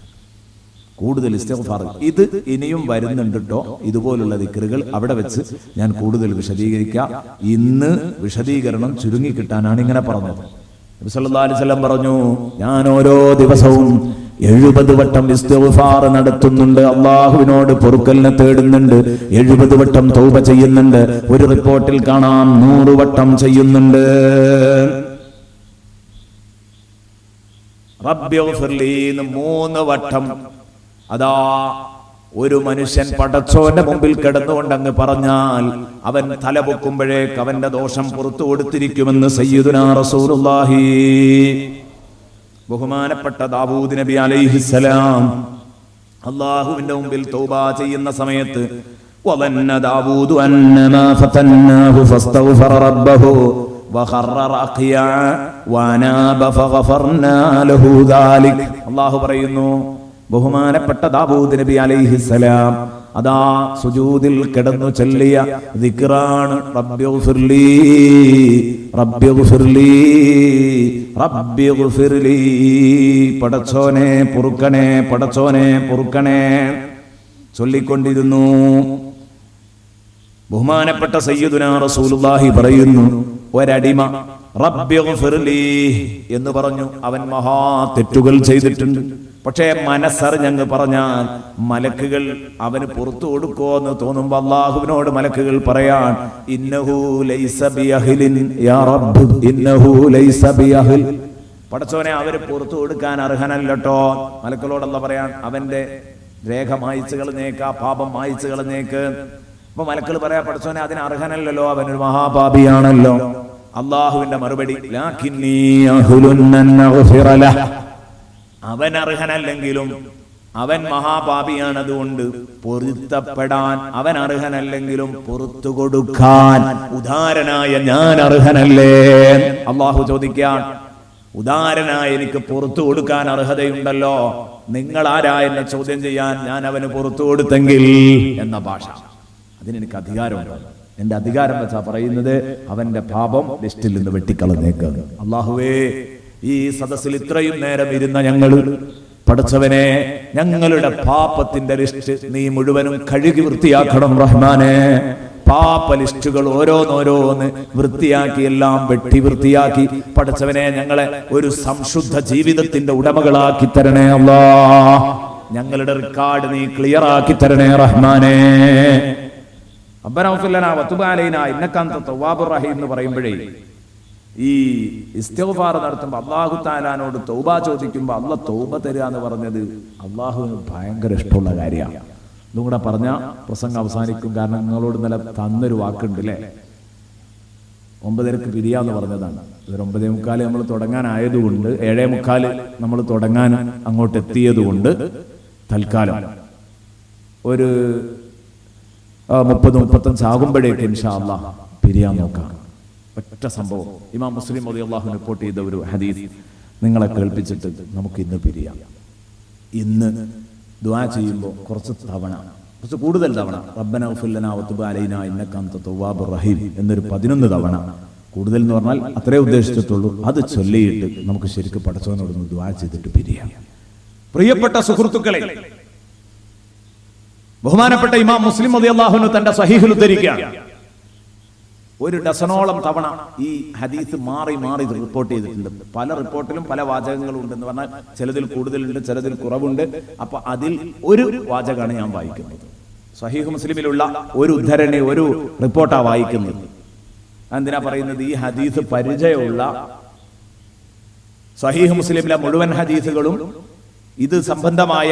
കൂടുതൽ ഇസ്തിഗ്ഫാർ. ഇത് ഇനിയും വരുന്നുണ്ട് കേട്ടോ, ഇതുപോലുള്ള ദിക്റുകൾ. അവിടെ വെച്ച് ഞാൻ കൂടുതൽ വിശദീകരിക്കാം. ഇന്ന് വിശദീകരണം ചുരുങ്ങി കിട്ടാനാണ് ഇങ്ങനെ പറഞ്ഞത്. നബി സല്ലല്ലാഹു അലൈഹി വസല്ലം പറഞ്ഞു, ഞാൻ ഓരോ ദിവസവും 70 വട്ടം ഇസ്തിഗ്ഫാർ നടത്തുന്നുണ്ട്, അള്ളാഹുവിനോട് പൊറുക്കലിനെ തേടുന്നുണ്ട്, 70 വട്ടം തൗബ ചെയ്യുന്നുണ്ട്. ഒരു റിപ്പോർട്ടിൽ കാണാം 100 വട്ടം ചെയ്യുന്നുണ്ട്. റബ്ബി ഗ്ഫിർലി 3 വട്ടം. അതാ ഒരു മനുഷ്യൻ പടച്ചോന്റെ മുമ്പിൽ കിടന്നുകൊണ്ട് അങ്ങ് പറഞ്ഞാൽ അവൻ തലപൊക്കുമ്പോഴേക്ക് അവന്റെ ദോഷം പുറത്തു കൊടുത്തിരിക്കുമെന്ന് സയ്യിദുനാ റസൂലുള്ളാഹി. ബഹുമാനപ്പെട്ട ദാവൂദ് നബി അലൈഹിസ്സലാം അല്ലാഹുവിന്റെ മുമ്പിൽ തൗബ ചെയ്യുന്ന സമയത്ത് വദന്ന ദാവൂദ് അന്നമാ ഫതന്നാഹു ഫസ്തഗ്ഫറ റബ്ബഹു വഖറ റഖിയാ വനാബ ഫഗഫർനാ ലഹു ദാലിക്. അല്ലാഹു പറയുന്നു, ബഹുമാനപ്പെട്ട ദാവൂദ് നബി അലൈഹിസ്സലാം അതാ സുജൂദിൽ കിടന്നു ചൊല്ലിയ ദിക്റാണ് റബ്ബി ഗ്ഫിർലി റബ്ബി ഗ്ഫിർലി റബ്ബി ഗ്ഫിർലി. പടച്ചോനെ പൊറുക്കണേ, പടച്ചോനെ പൊറുക്കണേ ചൊല്ലിക്കൊണ്ടിരുന്നു. ബഹുമാനപ്പെട്ട സയ്യിദുനാ റസൂലുള്ളാഹി പറയുന്നു, ഒരടിമ റബ്ബി ഗ്ഫിർലി എന്ന് പറഞ്ഞു. അവൻ മഹാ തെറ്റുകൾ ചെയ്തിട്ടുണ്ട്, പക്ഷേ മനസ്സറിഞ്ഞങ്ങ് പറഞ്ഞാൽ മലക്കുകൾ അവന് പുറത്തു കൊടുക്കോ എന്ന് തോന്നുമ്പോ അള്ളാഹുവിനോട് മലക്കുകൾ പറയാൻ, ഇന്നഹു ലൈസ ബിഅഹ്ലിൻ യാ റബ്ബ്, ഇന്നഹു ലൈസ ബിഅഹ്ൽ. പടച്ചോനെ അവര് പുറത്തു കൊടുക്കാൻ അർഹനല്ലോ. മലക്കുകളോട് അല്ലാഹു പറയാൻ, അവന്റെ രേഖ മായിച്ചു കളഞ്ഞേക്ക്, ആ പാപം മായിച്ചു കളഞ്ഞേക്ക്. അപ്പൊ മലക്കുകൾ പറയാ, പടച്ചോനെ അതിന് അർഹനല്ലോ, അവനൊരു മഹാപാപിയാണല്ലോ. അള്ളാഹുവിന്റെ മറുപടി, ലാകിന്നീ അഹ്ലുൻ അൻ അഗ്ഫിറ ലഹ്. അവൻ അർഹനല്ലെങ്കിലും അവൻ മഹാപാപിയാണ്, അതുകൊണ്ട് പൊരുത്തപ്പെടാൻ അവൻ അർഹനല്ലെങ്കിലും പുറത്തു കൊടുക്കാൻ ഉദാരനായ ഞാൻ അർഹനല്ലേ? അള്ളാഹു ചോദിക്കാൻ, ഉദാരനായ എനിക്ക് പുറത്തു കൊടുക്കാൻ അർഹതയുണ്ടല്ലോ, നിങ്ങൾ ആരാ എന്നെ ചോദ്യം ചെയ്യാൻ ഞാൻ അവന് പുറത്തു കൊടുത്തെങ്കിൽ എന്ന ഭാഷ. അതിനെനിക്ക് അധികാരമുണ്ട്. എന്റെ അധികാരം വെച്ചാ പറയുന്നത്, അവന്റെ പാപം ലിസ്റ്റിൽ നിന്ന് വെട്ടിക്കളഞ്ഞേക്ക്. അള്ളാഹുവേ, ഈ സദസ്സിൽ ഇത്രയും നേരം ഇരുന്ന ഞങ്ങൾ, പടച്ചവനെ, ഞങ്ങളുടെ പാപത്തിന്റെ ലിസ്റ്റ് നീ മുഴുവനും കഴുകി വൃത്തിയാക്കണം റഹ്മാനെ. പാപ ലിസ്റ്റുകൾ ഓരോന്നോരോന്ന് വൃത്തിയാക്കി, എല്ലാം വെട്ടി വൃത്തിയാക്കി പടച്ചവനെ ഞങ്ങളെ ഒരു സംശുദ്ധ ജീവിതത്തിന്റെ ഉടമകളാക്കി തരണേ അല്ലാഹ്. ഞങ്ങളുടെ റെക്കോർഡ് നീ ക്ലിയർ ആക്കി തരണേ റഹ്മാനെ. റബ്ബനാ ഗ്ഫിർ ലനാ വതുബ് അലൈനാ ഇന്നക അൻത തവ്വാബുർ റഹീം എന്ന് പറയുമ്പോഴേ, ഈ ഇസ്തിഗ്ഫാർ നടത്തുമ്പോൾ അല്ലാഹു തആലാനോട് തൗബ ചോദിക്കുമ്പോൾ അല്ലാഹ് തൗബ തരിക എന്ന് പറഞ്ഞത് അല്ലാഹുവിന് ഭയങ്കര ഇഷ്ടമുള്ള കാര്യമാണ്. ഇതും കൂടെ പറഞ്ഞ പ്രസംഗം അവസാനിക്കും. കാരണം നിങ്ങളോട് ഇന്നലെ തന്നൊരു വാക്കുണ്ട് അല്ലേ, 9:30 പിരിയാന്ന് പറഞ്ഞതാണ്. ഒരു 9:45 നമ്മൾ തുടങ്ങാനായതുകൊണ്ട്, 7:45 നമ്മൾ തുടങ്ങാൻ അങ്ങോട്ട് എത്തിയതുകൊണ്ട് തൽക്കാലം ഒരു 30-35 ആകുമ്പോഴേക്ക് ഇൻഷാ അല്ലാഹ് പിരിയാൻ നോക്കാം. ഒറ്റ സംഭവം, ഇമാം മുസ്ലിം റളിയല്ലാഹു അൻഹു റിപ്പോർട്ട് ചെയ്ത ഒരു ഹദീസ് നിങ്ങളെ കേൾപ്പിച്ചിട്ട് നമുക്ക് ഇന്ന് പിരിയാം. ഇന്ന് ദുആ ചെയ്യുമ്പോൾ കുറച്ച് കൂടുതൽ തവണ റബ്ബനാ ഗ്ഫിർ ലനാ വതുബ് അലൈനാ ഇന്നക അൻത തവ്വാബുർ റഹീം എന്നൊരു 11 തവണ, കൂടുതൽ എന്ന് പറഞ്ഞാൽ അത്രേ ഉദ്ദേശിച്ചിട്ടുള്ളൂ, അത് ചൊല്ലിയിട്ട് നമുക്ക് ശരിക്കും പടച്ചവനോട് ദുആ ചെയ്തിട്ട് പിരിയാം. പ്രിയപ്പെട്ട സുഹൃത്തുക്കളെ, ബഹുമാനപ്പെട്ട ഇമാം മുസ്ലിം റളിയല്ലാഹു അൻഹു തന്റെ സ്വഹീഹിൽ ഉദ്ധരിക്കുകയാണ്, ഒരു ഡസനോളം തവണ ഈ ഹദീസ് മാറി മാറി റിപ്പോർട്ട് ചെയ്തിട്ടുണ്ട്. പല റിപ്പോർട്ടിലും പല വാചകങ്ങളും ഉണ്ടെന്ന് പറഞ്ഞാൽ ചിലതിൽ കൂടുതലുണ്ട്, ചിലതിൽ കുറവുണ്ട്. അപ്പൊ അതിൽ ഒരു വാചകമാണ് ഞാൻ വായിക്കുന്നത്. സ്വഹീഹ് മുസ്ലിമിലുള്ള ഒരു ഉദ്ധരണി, ഒരു റിപ്പോർട്ടാ വായിക്കുന്നത്. എന്തിനാ പറയുന്നത്? ഈ ഹദീസ് പരിചയമുള്ള സ്വഹീഹ് മുസ്ലിമിലെ മുഴുവൻ ഹദീസുകളും ഇത് സംബന്ധമായ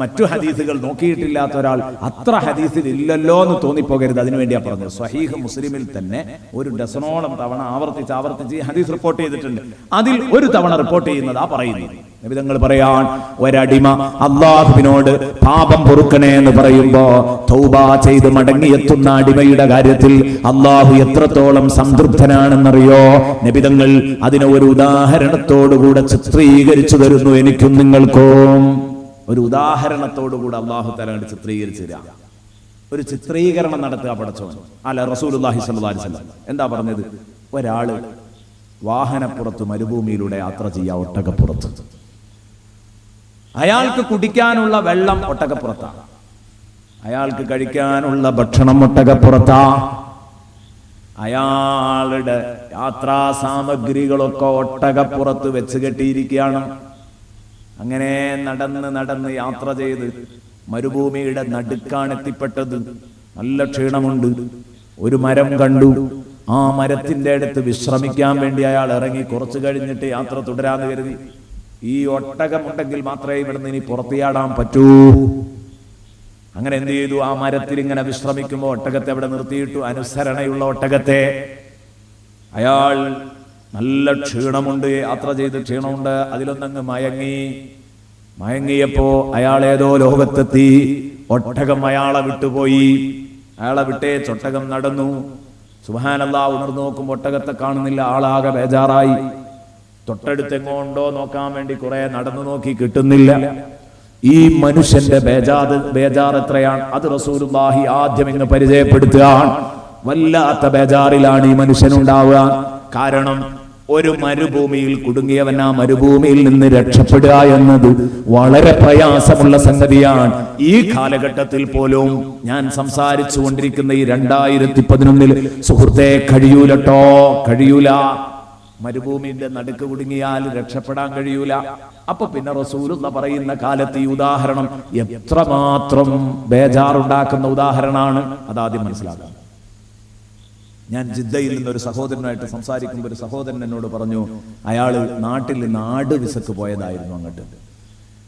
മറ്റു ഹദീസുകൾ നോക്കിയിട്ടില്ലാത്ത ഒരാൾ അത്ര ഹദീസിൽ ഇല്ലല്ലോ എന്ന് തോന്നിപ്പോകരുത്. അതിനുവേണ്ടിയാ പറഞ്ഞത്. സ്വഹീഹ് മുസ്ലിമിൽ തന്നെ ഒരു ഡസനോളം തവണ ആവർത്തിച്ച് ഈ ഹദീസ് റിപ്പോർട്ട് ചെയ്തിട്ടുണ്ട്. അതിൽ ഒരു തവണ റിപ്പോർട്ട് ചെയ്യുന്നത് പറയുന്നത് നബി തങ്ങൾ പറയാൻ, ഒരടിമ അള്ളാഹുവിനോട് പാപം പൊറുക്കണേ എന്ന് പറയുമ്പോ തൗബ ചെയ്ത് മടങ്ങിയെത്തുന്ന അടിമയുടെ കാര്യത്തിൽ അള്ളാഹു എത്രത്തോളം സംതൃപ്തനാണെന്നറിയോ? നബി തങ്ങൾ അതിനെ ഒരു ഉദാഹരണത്തോടുകൂടെ ചിത്രീകരിച്ചു തരുന്നു. എനിക്കും നിങ്ങൾക്കും ഒരു ഉദാഹരണത്തോടുകൂടെ അള്ളാഹു തആല ചിത്രീകരിച്ചു തരാം. ഒരു ചിത്രീകരണം നടത്തുക പടച്ചവൻ. അല്ല, റസൂലുള്ളാഹി സ്വല്ലല്ലാഹു അലൈഹി വസല്ലം എന്താ പറഞ്ഞത്? ഒരാള് വാഹനപ്പുറത്ത് മരുഭൂമിയിലൂടെ യാത്ര ചെയ്യുക, ഒട്ടകപ്പുറത്ത്. അയാൾക്ക് കുടിക്കാനുള്ള വെള്ളം ഒട്ടകപ്പുറത്താണ്, അയാൾക്ക് കഴിക്കാനുള്ള ഭക്ഷണം ഒട്ടകപ്പുറത്താ, അയാളുടെ യാത്രാ സാമഗ്രികളൊക്കെ ഒട്ടകപ്പുറത്ത് വെച്ച് കെട്ടിയിരിക്കുകയാണ്. അങ്ങനെ നടന്ന് യാത്ര ചെയ്ത് മരുഭൂമിയുടെ നടുക്കാണ് എത്തിപ്പെട്ടത്. നല്ല ക്ഷീണമുണ്ട്. ഒരു മരം കണ്ടു. ആ മരത്തിന്റെ അടുത്ത് വിശ്രമിക്കാൻ വേണ്ടി അയാൾ ഇറങ്ങി. കുറച്ചു കഴിഞ്ഞിട്ട് യാത്ര തുടരാന്ന് കരുതി. ഈ ഒട്ടകമുണ്ടെങ്കിൽ മാത്രമേ ഇവിടുന്ന് ഇനി പുറത്തിയാടാൻ പറ്റൂ. അങ്ങനെ എന്ത് ചെയ്തു? ആ മരത്തിൽ ഇങ്ങനെ വിശ്രമിക്കുമ്പോൾ ഒട്ടകത്തെ അവിടെ നിർത്തിയിട്ടു. അനുസരണയുള്ള ഒട്ടകത്തെ. അയാൾ നല്ല ക്ഷീണമുണ്ട്, യാത്ര ചെയ്ത് ക്ഷീണമുണ്ട്. അതിലൊന്നങ്ങ് മയങ്ങിയപ്പോ അയാൾ ഏതോ ലോകത്തെത്തി. ഒട്ടകം അയാളെ വിട്ടുപോയി. അയാളെ വിട്ടേ ഒട്ടകം നടന്നു. സുബ്ഹാനല്ലാഹ്, ഉണർന്നു നോക്കുമ്പോൾ ഒട്ടകത്തെ കാണുന്നില്ല. ആളാകെ ബേജാറായി. തൊട്ടടുത്തെങ്ങോണ്ടോ നോക്കാൻ വേണ്ടി കുറെ നടന്നു നോക്കി, കിട്ടുന്നില്ല. ഈ മനുഷ്യന്റെ ബേജാർ എത്രയാണ്? അത് റസൂലുള്ളാഹി ആദ്യം ഇങ്ങ് പരിചയപ്പെടുത്തുകയാണ്. വല്ലാത്ത ബേജാറിലാണ് ഈ മനുഷ്യനുണ്ടാവുക. കാരണം ഒരു മരുഭൂമിയിൽ കുടുങ്ങിയവൻ ആ മരുഭൂമിയിൽ നിന്ന് രക്ഷപ്പെടുക എന്നത് വളരെ പ്രയാസമുള്ള സംഗതിയാണ്. ഈ കാലഘട്ടത്തിൽ പോലും ഞാൻ സംസാരിച്ചു കൊണ്ടിരിക്കുന്ന ഈ 2011 സുഹൃത്തെ, കഴിയൂല. മരുഭൂമിയുടെ നടുക്ക് കുടുങ്ങിയാൽ രക്ഷപ്പെടാൻ കഴിയൂല. അപ്പൊ പിന്നെ റസൂലുള്ള പറയുന്ന കാലത്ത് ഈ ഉദാഹരണം എത്രമാത്രം ബേജാറുണ്ടാക്കുന്ന ഉദാഹരണമാണ്, അതാദ്യം മനസ്സിലാക്കാം. ഞാൻ ജിദ്ദയിൽ നിന്നൊരു സഹോദരനായിട്ട് സംസാരിക്കുമ്പോൾ ഒരു സഹോദരൻ എന്നോട് പറഞ്ഞു, അയാള് നാട്ടിൽ നിന്ന് ആട് വിസക്ക് പോയതായിരുന്നു. അങ്ങോട്ട്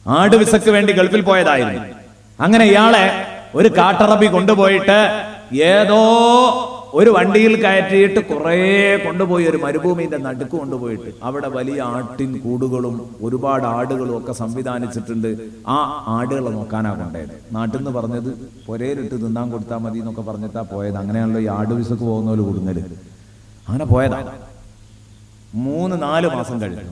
ആട് വിസക്ക് വേണ്ടി ഗൾഫിൽ പോയതായിരുന്നു. അങ്ങനെ ഇയാളെ ഒരു കാട്ടറബി കൊണ്ടുപോയിട്ട് ഏതോ ഒരു വണ്ടിയിൽ കയറ്റിയിട്ട് കുറെ കൊണ്ടുപോയി ഒരു മരുഭൂമിന്റെ നടുക്ക് കൊണ്ടുപോയിട്ട് അവിടെ വലിയ ആട്ടിൻ കൂടുകളും ഒരുപാട് ആടുകളും ഒക്കെ സംവിധാനിച്ചിട്ടുണ്ട്. ആ ആടുകളെ നോക്കാനാ കൊണ്ടത്. നാട്ടിൽ നിന്ന് പറഞ്ഞത് പൊരയിലിട്ട് തിന്നാൻ കൊടുത്താൽ മതി എന്നൊക്കെ പറഞ്ഞിട്ടാ പോയത്. അങ്ങനെയാണല്ലോ ഈ ആട് വിസക്ക് പോകുന്നവര് കൊടുങ്ങല്. അങ്ങനെ പോയതാ. 3-4 മാസം കഴിഞ്ഞു.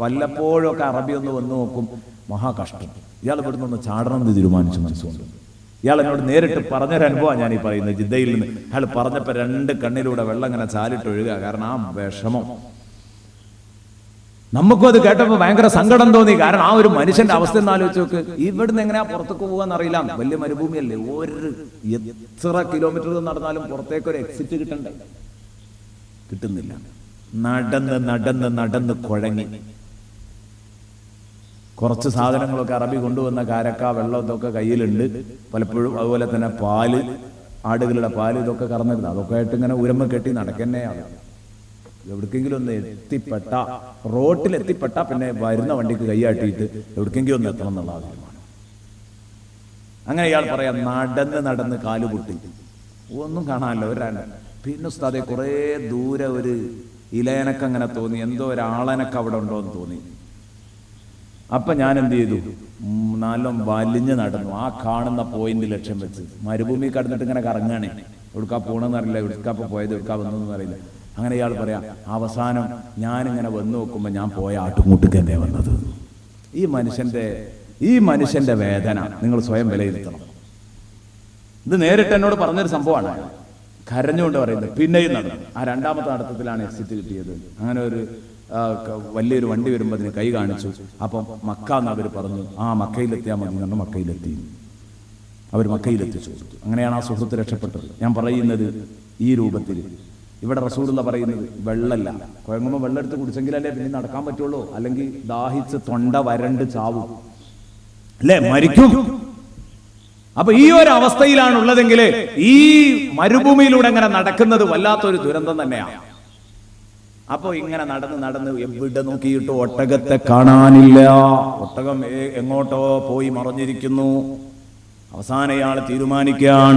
വല്ലപ്പോഴും ഒക്കെ അറബി ഒന്ന് വന്നു നോക്കും, മഹാകഷ്ടം. ഇയാൾ ഇവിടുന്ന് ഒന്ന് ചാടണം എന്ന് തീരുമാനിച്ചു മനസ്സുകൊണ്ട്. ഇയാൾ എന്നോട് നേരിട്ട് പറഞ്ഞൊരനുഭവമാണ് ഞാൻ ഈ പറയുന്നത്. ജിദ്ദയിൽ നിന്ന് അയാൾ പറഞ്ഞപ്പോ 2 കണ്ണിലൂടെ വെള്ളം ഇങ്ങനെ ചാലിട്ട് ഒഴുകുക. കാരണം ആ വിഷമം നമുക്കും അത് കേട്ടപ്പോ ഭയങ്കര സങ്കടം തോന്നി. കാരണം ആ ഒരു മനുഷ്യന്റെ അവസ്ഥ എന്ന് ആലോചിച്ച് നോക്ക്. ഇവിടുന്ന് എങ്ങനെയാ പുറത്തേക്ക് പോകാന്ന് അറിയില്ല. വലിയ മരുഭൂമിയല്ലേ, എത്ര കിലോമീറ്റർ നടന്നാലും പുറത്തേക്ക് ഒരു എക്സിറ്റ് കിട്ടണ്ടേ, കിട്ടുന്നില്ല. നടന്ന് നടന്ന് നടന്ന് കുഴങ്ങി. കുറച്ച് സാധനങ്ങളൊക്കെ അറബി കൊണ്ടുവന്ന കാരക്ക, വെള്ളം ഇതൊക്കെ കയ്യിലുണ്ട് പലപ്പോഴും. അതുപോലെ തന്നെ പാല്, ആടുകളുടെ പാല് ഇതൊക്കെ കറന്നിരുന്നു. അതൊക്കെ ആയിട്ട് ഇങ്ങനെ ഉരമ്മ കെട്ടി നടക്കുന്നതാണ്. എവിടേക്കെങ്കിലും ഒന്ന് എത്തിപ്പെട്ട, റോട്ടിലെത്തിപ്പെട്ട പിന്നെ വരുന്ന വണ്ടിക്ക് കൈയാട്ടിയിട്ട് എവിടേക്കെങ്കിലും ഒന്ന് എത്തണം എന്നുള്ള ആഗ്രഹമാണ്. അങ്ങനെ ഇയാൾ പറയാം, നടന്ന് നടന്ന് കാലുപൊട്ടി, ഒന്നും കാണാനല്ലോ ഒരാൾ. പിന്നെ ഉസ്താദെ കുറെ ദൂരെ ഒരു ഇലയനക്കം അങ്ങനെ തോന്നി, എന്തോ ഒരാളനക്കം അവിടെ ഉണ്ടോ എന്ന് തോന്നി. അപ്പൊ ഞാൻ എന്ത് ചെയ്തു, നല്ല വലിഞ്ഞ് നടന്നു. ആ കാണുന്ന പോയിന്റ് ലക്ഷ്യം വെച്ച് മരുഭൂമി കടന്നിട്ട് ഇങ്ങനെ കറങ്ങാണ്. എവിടുക്കാ പോണെന്ന് അറിയില്ല, എവിടുക്കാ പോയത്, എവിടുക്കാ വന്നതെന്ന് അറിയില്ല. അങ്ങനെ ഇയാൾ പറയാം, അവസാനം ഞാനിങ്ങനെ വന്നു നോക്കുമ്പോ ഞാൻ പോയ ആട്ടുമുട്ടുക്ക് തന്നെ വന്നത്. ഈ മനുഷ്യന്റെ വേദന നിങ്ങൾ സ്വയം വിലയിരുത്തണം. ഇത് നേരിട്ട് എന്നോട് പറഞ്ഞൊരു സംഭവമാണ്. കരഞ്ഞുകൊണ്ട് പറയുന്നത്. പിന്നെയും നടന്നു. ആ 2ാമത്തെ നടത്തത്തിലാണ് എക്സിറ്റ് കിട്ടിയത്. അങ്ങനെ ഒരു വലിയൊരു വണ്ടി വരുമ്പോൾ അതിന് കൈ കാണിച്ചു. അപ്പം മക്ക എന്ന് അവർ പറഞ്ഞു. ആ മക്കയിലെത്തിയാൽ മതി എന്ന് മക്കയിലെത്തി. അവർ മക്കയിലെത്തിച്ചു കൊടുത്തു. അങ്ങനെയാണ് ആ സുഹൃത്ത് രക്ഷപ്പെട്ടത്. ഞാൻ പറയുന്നത് ഈ രൂപത്തിൽ. ഇവിടെ റസൂലുള്ള പറയുന്നത് വെള്ളമല്ല, കുഴങ്ങുമ്പോൾ വെള്ളം എടുത്ത് കുടിച്ചെങ്കിലല്ലേ പിന്നെ നടക്കാൻ പറ്റുള്ളൂ. അല്ലെങ്കിൽ ദാഹിച്ച് തൊണ്ട വരണ്ട് ചാവും, അല്ലേ, മരിക്കും. അപ്പൊ ഈ ഒരു അവസ്ഥയിലാണ് ഉള്ളതെങ്കിൽ ഈ മരുഭൂമിയിലൂടെ ഇങ്ങനെ നടക്കുന്നത് വല്ലാത്തൊരു ദുരന്തം തന്നെയാണ്. അപ്പൊ ഇങ്ങനെ നടന്ന് നടന്ന് എവിടെ നോക്കിയിട്ട് ഒട്ടകത്തെ കാണാനില്ല. ഒട്ടകം എങ്ങോട്ടോ പോയി മറഞ്ഞിരിക്കുന്നു. അവസാനം ഇയാൾ തീരുമാനിക്കാൻ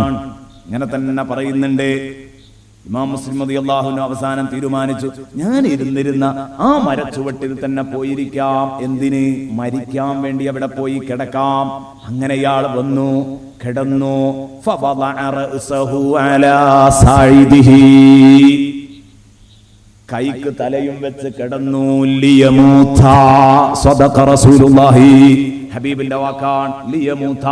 ഇങ്ങനെ തന്നെ പറയുന്നുണ്ട്. ഇമാം മുസ്ലിം റളിയല്ലാഹു അൻഹു അവസാനം തീരുമാനിച്ചു, ഞാൻ ഇരുന്നിരുന്ന ആ മരച്ചുവട്ടിൽ തന്നെ പോയിരിക്കാം. എന്തിന്? മരിക്കാൻ വേണ്ടി അവിടെ പോയി കിടക്കാം. അങ്ങനെ ഇയാൾ വന്നു, കിടന്നു. ഫവദഅ റഅസഹു അലാ സായിദിഹി, കൈക്ക് തലയും വെച്ച് കിടന്നു. ലിയമൂത, സദഖ റസൂലുള്ളാഹി, ഹബീബിന്റെ വാക്കാണ് ലിയമൂത.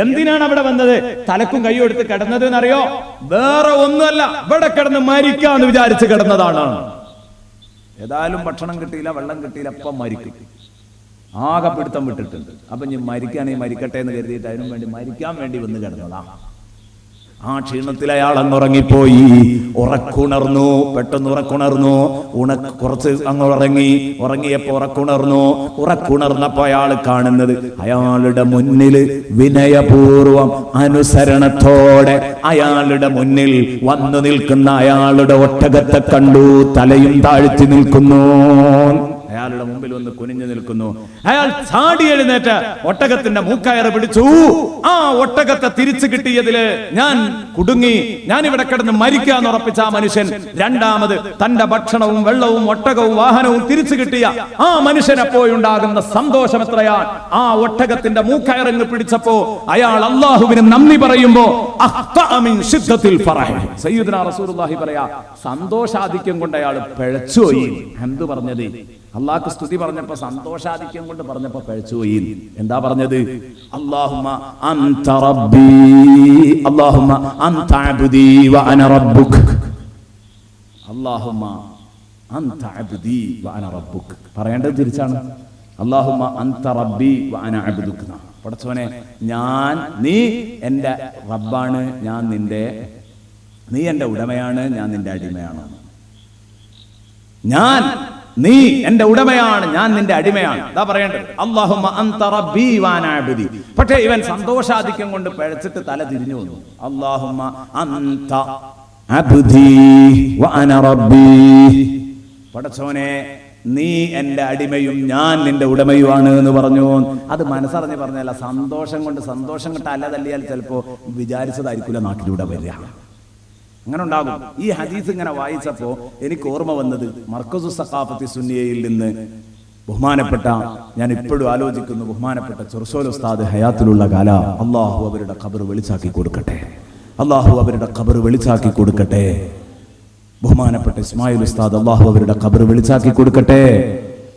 എന്തിനാണ് അവിടെ വന്നത്? തലക്കും കൈയും എടുത്ത് കിടന്നത് എന്നറിയോ? വേറെ ഒന്നുമല്ല, ഇവിടെ കിടന്ന് മരിക്കാന്ന് വിചാരിച്ച് കിടന്നതാണ്. ഏതായാലും ഭക്ഷണം കിട്ടിയില്ല, വെള്ളം കിട്ടിയില്ല, അപ്പം മരിക്കും. ആകെ പിടുത്തം വിട്ടിട്ടുണ്ട്. അപ്പൊ ഇനി മരിക്കുകയാണെങ്കിൽ മരിക്കട്ടെ എന്ന് കരുതിയിട്ട് അതിനു വേണ്ടി മരിക്കാൻ വേണ്ടി വന്ന് കിടന്നതാ. ആ ക്ഷീണത്തിൽ അയാൾ അങ്ങുറങ്ങിപ്പോയി. ഉറക്കുണർന്നു, പെട്ടെന്ന് ഉറക്കുണർന്നു. കുറച്ച് അങ്ങ് ഉറങ്ങിയപ്പോ ഉറക്കുണർന്നപ്പോ അയാൾ കാണുന്നത്, അയാളുടെ മുന്നിൽ വിനയപൂർവം അനുസരണത്തോടെ അയാളുടെ മുന്നിൽ വന്നു നിൽക്കുന്ന അയാളുടെ ഒട്ടകത്തെ കണ്ടു. തലയും താഴ്ത്തി നിൽക്കുന്നു. അയാളുടെ മുമ്പിൽ വന്ന് കുനിഞ്ഞു നിൽക്കുന്നു. അയാൾ ചാടി എഴുന്നേറ്റ് ഒട്ടകത്തിന്റെ മൂക്കയറ് പിടിച്ചു. ആ ഒട്ടകത്തെ തിരിച്ചു കിട്ടിയതില് ഞാൻ കുടുങ്ങി, ഞാൻ ഇവിടെ കിടന്ന് മരിക്കാന്ന് ഉറപ്പിച്ച ആ മനുഷ്യൻ രണ്ടാമത് തന്റെ ഭക്ഷണവും വെള്ളവും ഒട്ടകവും വാഹനവും തിരിച്ചു കിട്ടിയ ആ മനുഷ്യനെപ്പോഴുണ്ടാകുന്ന സന്തോഷം എത്രയാണ്. ആ ഒട്ടകത്തിന്റെ മൂക്കയറങ്ങ് പിടിച്ചപ്പോ അയാൾ അള്ളാഹുവിന് നന്ദി പറയുമ്പോ സയ്യിദുനാ റസൂലുള്ളാഹി പറയാ, സന്തോഷാധിക്യം കൊണ്ട് അയാൾ പിഴച്ചുപോയി. എന്ത് പറഞ്ഞത്? അള്ളാഹ്ക്ക് സ്തുതി പറഞ്ഞപ്പോ സന്തോഷാധിക്യം കൊണ്ട് പറഞ്ഞപ്പോ കഴിച്ചുപോയി. എന്താ പറഞ്ഞത്? അല്ലാഹുമ്മ അൻത റബ്ബി, അല്ലാഹുമ്മ അൻത അബ്ദി വ അന റബ്ബുക, അല്ലാഹുമ്മ അൻത അബ്ദി വ അന റബ്ബുക. പറയേണ്ടത് തിരിച്ചാണ്. അല്ലാഹുമ്മ അൻത റബ്ബി വ അന അബ്ദുക. പടച്ചോനെ, നീ എന്റെ റബ്ബാണ്, നീ എന്റെ ഉടമയാണ്, ഞാൻ നിന്റെ അടിമയാണ്. 3 നീ എന്റെ ഉടമയാണ്, ഞാൻ നിന്റെ അടിമയാണ്. നീ എന്റെ ഉടമയാണ്, ഞാൻ നിന്റെ അടിമയാണ്. അതാ പറയേണ്ടത്. അല്ലാഹുമ്മ അൻത റബ്ബി വഅന അബ്ദി. പക്ഷേ ഇവൻ സന്തോഷാധിക്യം കൊണ്ട് പിഴച്ചിട്ട് തല തിരിഞ്ഞു വന്നു. അല്ലാഹുമ്മ അൻത അബ്ദി വഅന റബ്ബി. പടച്ചോനെ, നീ എന്റെ അടിമയും ഞാൻ നിന്റെ ഉടമയുമാണ് എന്ന് പറഞ്ഞു. അത് മനസ്സറിഞ്ഞ് പറഞ്ഞല്ല, സന്തോഷം കൊണ്ട്. സന്തോഷം കൊണ്ട് അല്ല തല്ലിയാൽ ചിലപ്പോ വിചാരിച്ചതായിരിക്കില്ല നാട്ടിലൂടെ വരിക. അങ്ങനെ ഉണ്ടാകും. ഈ ഹദീസ് ഇങ്ങനെ വായിച്ചപ്പോ എനിക്ക് ഓർമ്മ വന്നത് മർക്കസു സഖാഫത്തി സുന്നിയയിൽ നിന്ന് ബഹുമാനപ്പെട്ട, ഞാൻ ഇപ്പോഴും ആലോചിക്കുന്നു, ബഹുമാനപ്പെട്ട ചെറുസോൽ ഉസ്താദ് ഹയാത്തിലുള്ള കാല, അള്ളാഹു അവരുടെ ഖബർ വെളിച്ചാക്കി കൊടുക്കട്ടെ, അള്ളാഹു അവരുടെ ഖബർ വെളിച്ചാക്കി കൊടുക്കട്ടെ. ബഹുമാനപ്പെട്ട ഇസ്മായിൽ ഉസ്താദ്, അള്ളാഹു അവരുടെ ഖബർ വെളിച്ചാക്കി കൊടുക്കട്ടെ.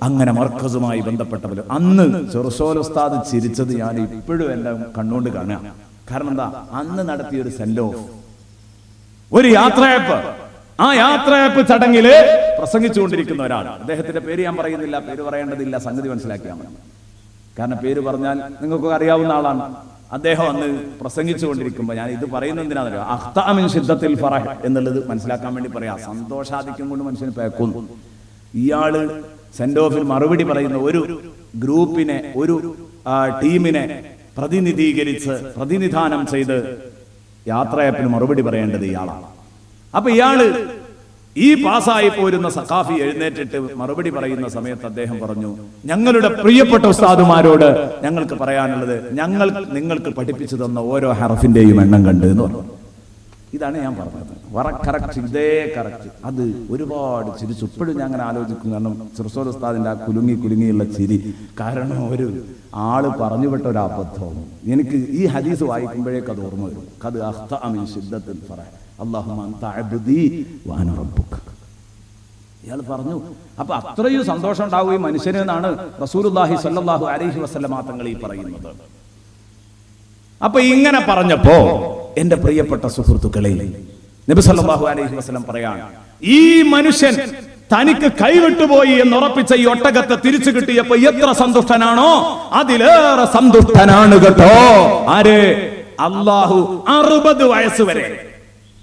അങ്ങനെ മർക്കസുമായി ബന്ധപ്പെട്ടവർ അന്ന് ചെറുസോൽ ഉസ്താദ് ചിരിച്ചത് ഞാൻ ഇപ്പോഴും എന്റെ കണ്ണുകൊണ്ട് കാണുക. കാരണം എന്താ, അന്ന് നടത്തിയൊരു സെൻഡ് ഓഫ്, ഒരു യാത്രയപ്പ്. ആ യാത്രയപ്പ് ചടങ്ങില് പ്രസംഗിച്ചുകൊണ്ടിരിക്കുന്ന ഒരാൾ, അദ്ദേഹത്തിന്റെ പേര് ഞാൻ പറയുന്നില്ല, പേര് പറയേണ്ടതില്ല, സംഗതി മനസ്സിലാക്കിയാൽ മതി. കാരണം പേര് പറഞ്ഞാൽ നിങ്ങൾക്കൊക്കെ അറിയാവുന്ന ആളാണ്. അദ്ദേഹം അന്ന് പ്രസംഗിച്ചുകൊണ്ടിരിക്കുമ്പോൾ, ഞാൻ ഇത് പറയുന്നത് എന്തിനാണെന്നറിയോ, അഖ്താ മിൻ ശിദ്ദത്തിൽ ഫറഹ് എന്നുള്ളത് മനസ്സിലാക്കാൻ വേണ്ടി പറയാം. സന്തോഷാധിക്യം കൊണ്ട് മനുഷ്യന് പേക്കുന്നു. ഇയാള് സെൻഡ് ഓഫിൽ മറുപടി പറയുന്ന ഒരു ഗ്രൂപ്പിനെ, ഒരു ടീമിനെ പ്രതിനിധാനം ചെയ്ത് യാത്രയപ്പിന് മറുപടി പറയേണ്ടത് ഇയാളാണ്. അപ്പൊ ഇയാള് ഈ പാസ്സായി പോരുന്ന സഖാഫി എഴുന്നേറ്റിട്ട് മറുപടി പറയുന്ന സമയത്ത് അദ്ദേഹം പറഞ്ഞു, ഞങ്ങളുടെ പ്രിയപ്പെട്ട ഉസ്താദുമാരോട് ഞങ്ങൾക്ക് പറയാനുള്ളത്, ഞങ്ങൾ നിങ്ങൾക്ക് പഠിപ്പിച്ചു തന്ന ഓരോ ഹർഫിന്റെയും എണ്ണം കണ്ട് എന്ന് പറഞ്ഞു. ഇതാണ് ഞാൻ പറഞ്ഞത്. കറക്റ്റ്, ഇതേ കറക്റ്റ്. അത് ഒരുപാട് ചിരിച്ചു. ഇപ്പോഴും ഞാൻ അങ്ങനെ ആലോചിക്കും. കാരണം ചെറുസോൽ ഉസ്താദിന്റെ ആ കുലുങ്ങിയുള്ള ചിരി കാരണം ഒരു ആള് പറഞ്ഞു വിട്ട ഒരു അബദ്ധവും. എനിക്ക് ഈ ഹദീസ് വായിക്കുമ്പോഴേക്ക് അത് ഓർമ്മ വരും. ഖദ് അഖ്തഅ മിൻ ശിദ്ദത്തിൽ ഫറഹ് അല്ലാഹുമ്മ അൻത അബ്ദി വഅന റബ്ബുക. ഇയാൾ പറഞ്ഞു. അപ്പൊ അത്രയും സന്തോഷം ഉണ്ടാവുകയും മനുഷ്യന് എന്നാണ് റസൂലുള്ളാഹി സ്വല്ലല്ലാഹു അലൈഹി വസല്ലമ തങ്ങൾ ഈ പറയുന്നത്. അപ്പൊ ഇങ്ങനെ പറഞ്ഞപ്പോ എന്റെ പ്രിയപ്പെട്ട സുഹൃത്തുക്കളെ, നബി സല്ലല്ലാഹു അലൈഹി വസല്ലം പറയാണ്, ഈ മനുഷ്യൻ തനിക്ക് കൈവിട്ടുപോയി എന്നുറപ്പിച്ച ഈ ഒട്ടകത്തെ തിരിച്ചു കിട്ടിയപ്പോ എത്ര സന്തുഷ്ടനാണോ അതിലേറെ സന്തുഷ്ടനാണ് കേട്ടോ ആര്? അല്ലാഹു 60 വയസ്സ് വരെ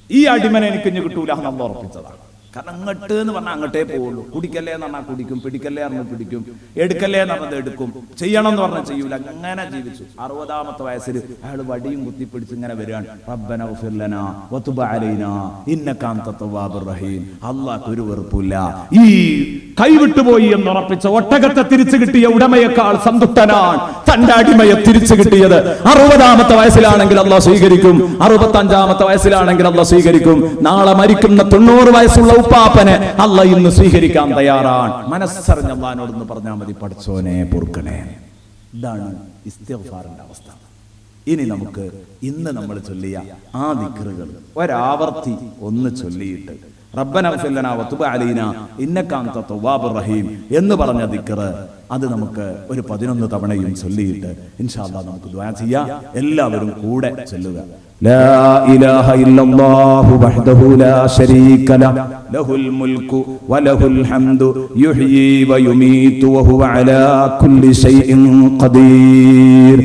ഈ അടിമനെ എനിക്ക് ഇനി കിട്ടൂല എന്ന് ഉറപ്പിച്ചതാണ്. കാരണം അങ്ങോട്ട് എന്ന് പറഞ്ഞാൽ അങ്ങോട്ടേ പോവുള്ളൂ. കുടിക്കല്ലേ എന്ന് പറഞ്ഞാൽ കുടിക്കും, പിടിക്കല്ലേ പറഞ്ഞാൽ പിടിക്കും, എടുക്കല്ലേ എന്ന് പറഞ്ഞത് എടുക്കും, ചെയ്യണം എന്ന് പറഞ്ഞാൽ ചെയ്യൂല. അങ്ങനെ ജീവിച്ചു. 60ാമത്തെ വയസ്സിൽ അയാൾ വടിയും കുത്തിപ്പിടിച്ച് ഇങ്ങനെ വരികയാണ്. റബ്ബന ഗ്ഫിർ ലനാ വതുബ് അലൈനാ ഇന്നക അൻത തവ്വാബുർ റഹീം. അല്ലാഹു ഒരു വെറുപ്പില്ല. ഈ കൈവിട്ടുപോയി എന്നുറപ്പിച്ച ഒട്ടകത്തെ തിരിച്ചു കിട്ടിയ ഉടമയേക്കാൾ സന്തുഷ്ടനാണ് തന്റെ അടിമയെ തിരിച്ചു കിട്ടിയത്. 60ാമത്തെ വയസ്സിലാണെങ്കിൽ അല്ലാഹു സ്വീകരിക്കും, 65ാമത്തെ വയസ്സിലാണെങ്കിൽ അല്ലാഹു സ്വീകരിക്കും. നാളെ മരിക്കുന്ന 90 വയസ്സുള്ള ഉപ്പാപ്പനെ അല്ലാഹു ഇന്ന് സ്വീകരിക്കാൻ തയ്യാറാണ്. മനസ്സറിഞ്ഞ അല്ലാഹുവിനോടൊന്ന് പറഞ്ഞാൽ മതി, പഠിച്ചോനെ പൊറുക്കണേ. ഇതാണ് ഇസ്തിഗ്ഫാറിന്റെ അവസ്ഥ. ഇനി നമുക്ക് ഇന്ന് നമ്മൾ ചൊല്ലിയ ആ ദിക്റുകൾ ഒരാവർത്തി ഒന്ന് ചൊല്ലിയിട്ട് റബ്ബന ഗ്ഫിർ ലനാ വതുബ് അലൈനാ ഇന്നക അൻത തവ്വാബുർ റഹീം എന്ന് പറഞ്ഞ ദിക്ർ അത് നമുക്ക് ഒരു 11 തവണയും ചൊല്ലിയിട്ട് ഇൻഷാ അല്ലാഹ് നമുക്ക് ദുആ ചെയ്യാം. എല്ലാവരും കൂടെ ചൊല്ലുക. ലാ ഇലാഹ ഇല്ലല്ലാഹു വഹ്ദഹു ലാ ശരീക ലഹു ലഹുൽ മുൽക്കു വലഹുൽ ഹംദു യുഹ്യീ വയുമീതു വഹുവ അലാ കുല്ലി ശൈഇൻ ഖദീർ.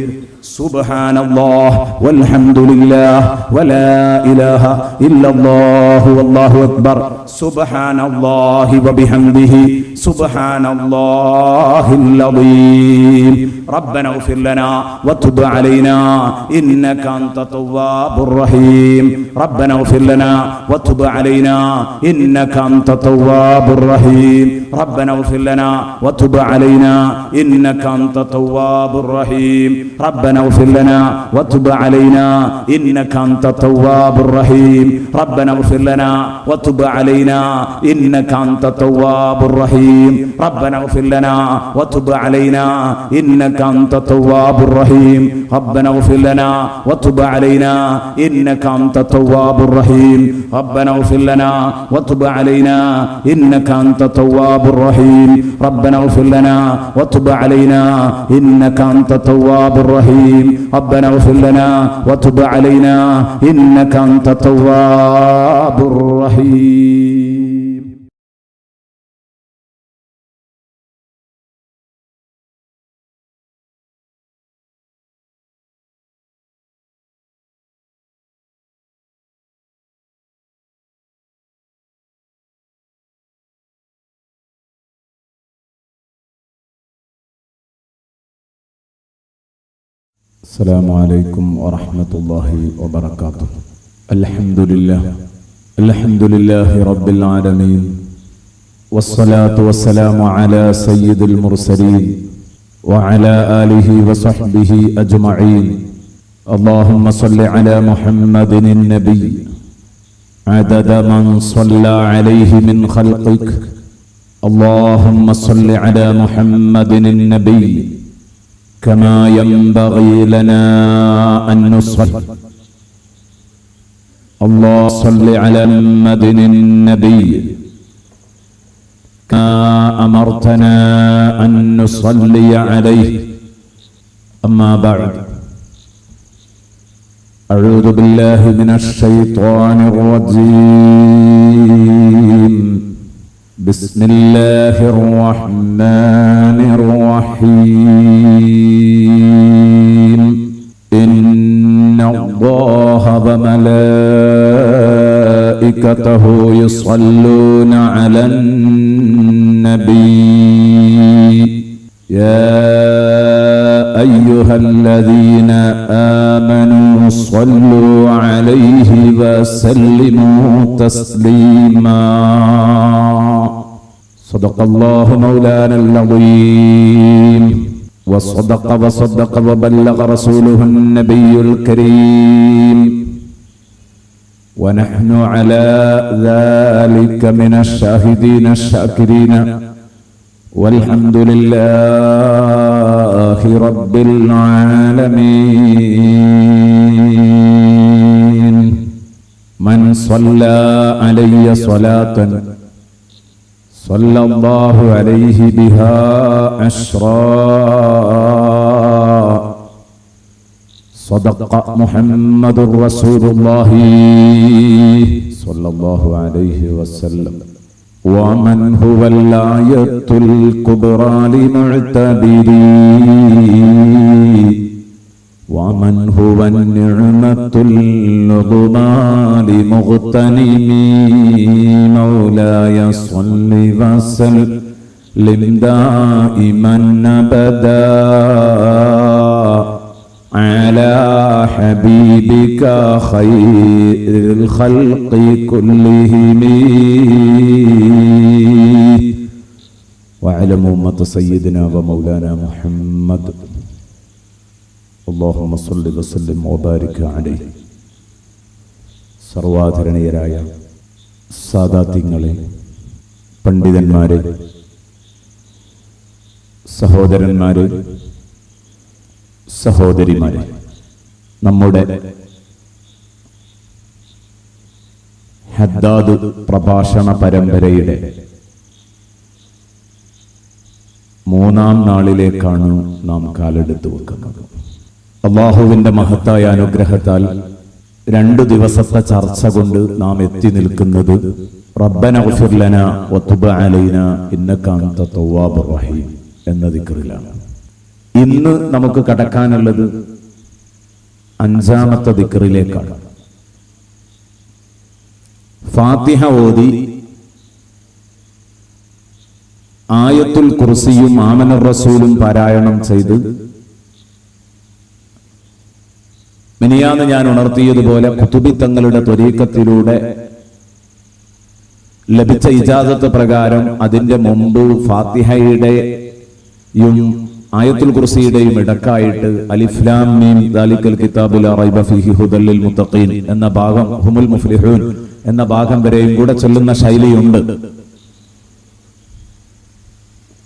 സുബ്ഹാനല്ലാഹ് വൽഹംദുലില്ലാഹ് വലാ ഇലാഹ ഇല്ലല്ലാഹു വല്ലാഹു അക്ബർ. സുബ്ഹാനല്ലാഹി വബിഹംദിഹി സുബ്ഹാനല്ലാഹിൽ അദീം. റബ്ബന ഗ്ഫിർ ലനാ വതുബ് അലൈനാ ഇന്നക അൻത തവ്വാബുർ റഹീം. റബ്ബന ഗ്ഫിർ ലനാ വതുബ് അലൈനാ ഇന്നക അൻത തവ്വാബുർ റഹീം. റബ്ബന ഗ്ഫിർ ലനാ വതുബ് അലൈനാ ഇന്നക അൻത തവ്വാബുർ റഹീം. റബ്ബന اغفر لنا وتب علينا إنك أنت التواب الرحيم. ربنا اغفر لنا وتب علينا إنك أنت التواب الرحيم. ربنا اغفر لنا وتب علينا إنك أنت التواب الرحيم. ربنا اغفر لنا وتب علينا إنك أنت التواب الرحيم. ربنا اغفر لنا وتب علينا إنك أنت التواب الرحيم. ربنا اغفر لنا وتب علينا إنك أنت التواب الرحيم. ربنا اغفر لنا وتب علينا إنك أنت التواب الرحيم. السلام عليكم ورحمة الله وبركاته. الحمد لله رب العالمين، والصلاة والسلام على سيد المرسلين وعلى آله وصحبه أجمعين. اللهم صل على محمد النبي عدد من صلى عليه من خلقك. اللهم صل على محمد النبي كما ينبغي لنا أن نصلي. اللهم صل على محمد النبي كما أمرتنا أن نصلي عليه. أما بعد، أعوذ بالله من الشيطان الرجيم. بسم الله الرحمن الرحيم. إن الله وملائكته يصلون على النبي يا أيها الذين آمنوا صلوا عليه وسلموا تسليما. صدق الله مولانا العظيم، وصدق وبلغ رسوله النبي الكريم، ونحن على ذلك من الشاهدين الشاكرين، والحمد لله رب العالمين. من صلى علي صلاة صلى الله عليه بها عشرا. صدق محمد رسول الله صلى الله عليه وسلم. ومن هو الآية الكبرى لمعتبري، ومن هو النعمة العظمى لمغتنمي. مولاي صل وسلم دائما أبدا على حبيبك خير الخلق كلهم وعلى أمة سيدنا ومولانا محمد. اللهم صل وسلم وبارك عليه. സർവാധരണീയരായ സാദാത്യങ്ങളെ, പണ്ഡിതന്മാരെ, സഹോദരന്മാരെ, സഹോദരിമാരെ, നമ്മുടെ ഹദ്ദാദ് പ്രഭാഷണ പരമ്പരയുടെ 3-ാം നാളിലേക്കാണ് നാം കാലെടുത്തു വെക്കുന്നത്. അല്ലാഹുവിന്റെ മഹത്തായ അനുഗ്രഹത്താൽ 2 ദിവസത്തെ ചർച്ച കൊണ്ട് നാം എത്തി നിൽക്കുന്നത് റബ്ബന ഗ്ഫിർ ലനാ വതുബ് അലൈനാ ഇന്നക അൻത തവ്വാബുർ റഹീം എന്ന ദിക്റിലാണ്. ഇന്ന് നമുക്ക് കടക്കാനുള്ളത് 5-ാമത്തെ ദിക്റിലേക്കാണ്. ഫാത്തിഹ ഓതി ആയത്തുൽ കുർസിയും ആമനർ റസൂലും പാരായണം ചെയ്ത് മിനിയാന്ന് ഞാൻ ഉണർത്തിയതുപോലെ ഖുതുബി തങ്ങളുടെ ത്വരീഖത്തിലൂടെ ലഭിച്ച ഇജാസത്ത് പ്രകാരം അതിന്റെ മുമ്പ് ഫാത്തിഹയുടെയും ആയത്തുൽ കുർസിയുടെയും ഇടക്കായിട്ട് അലിഫ് ലാം മീം ദാലിക്കൽ കിതാബു ലാ റൈബ ഫീഹി ഹുദൽ ലിൽ മുത്തഖീൻ എന്ന ഭാഗം, ഹുമുൽ മുഫ്ലിഹൂൻ എന്ന ഭാഗം വരെയും കൂടെ ചൊല്ലുന്ന ശൈലിയുണ്ട്.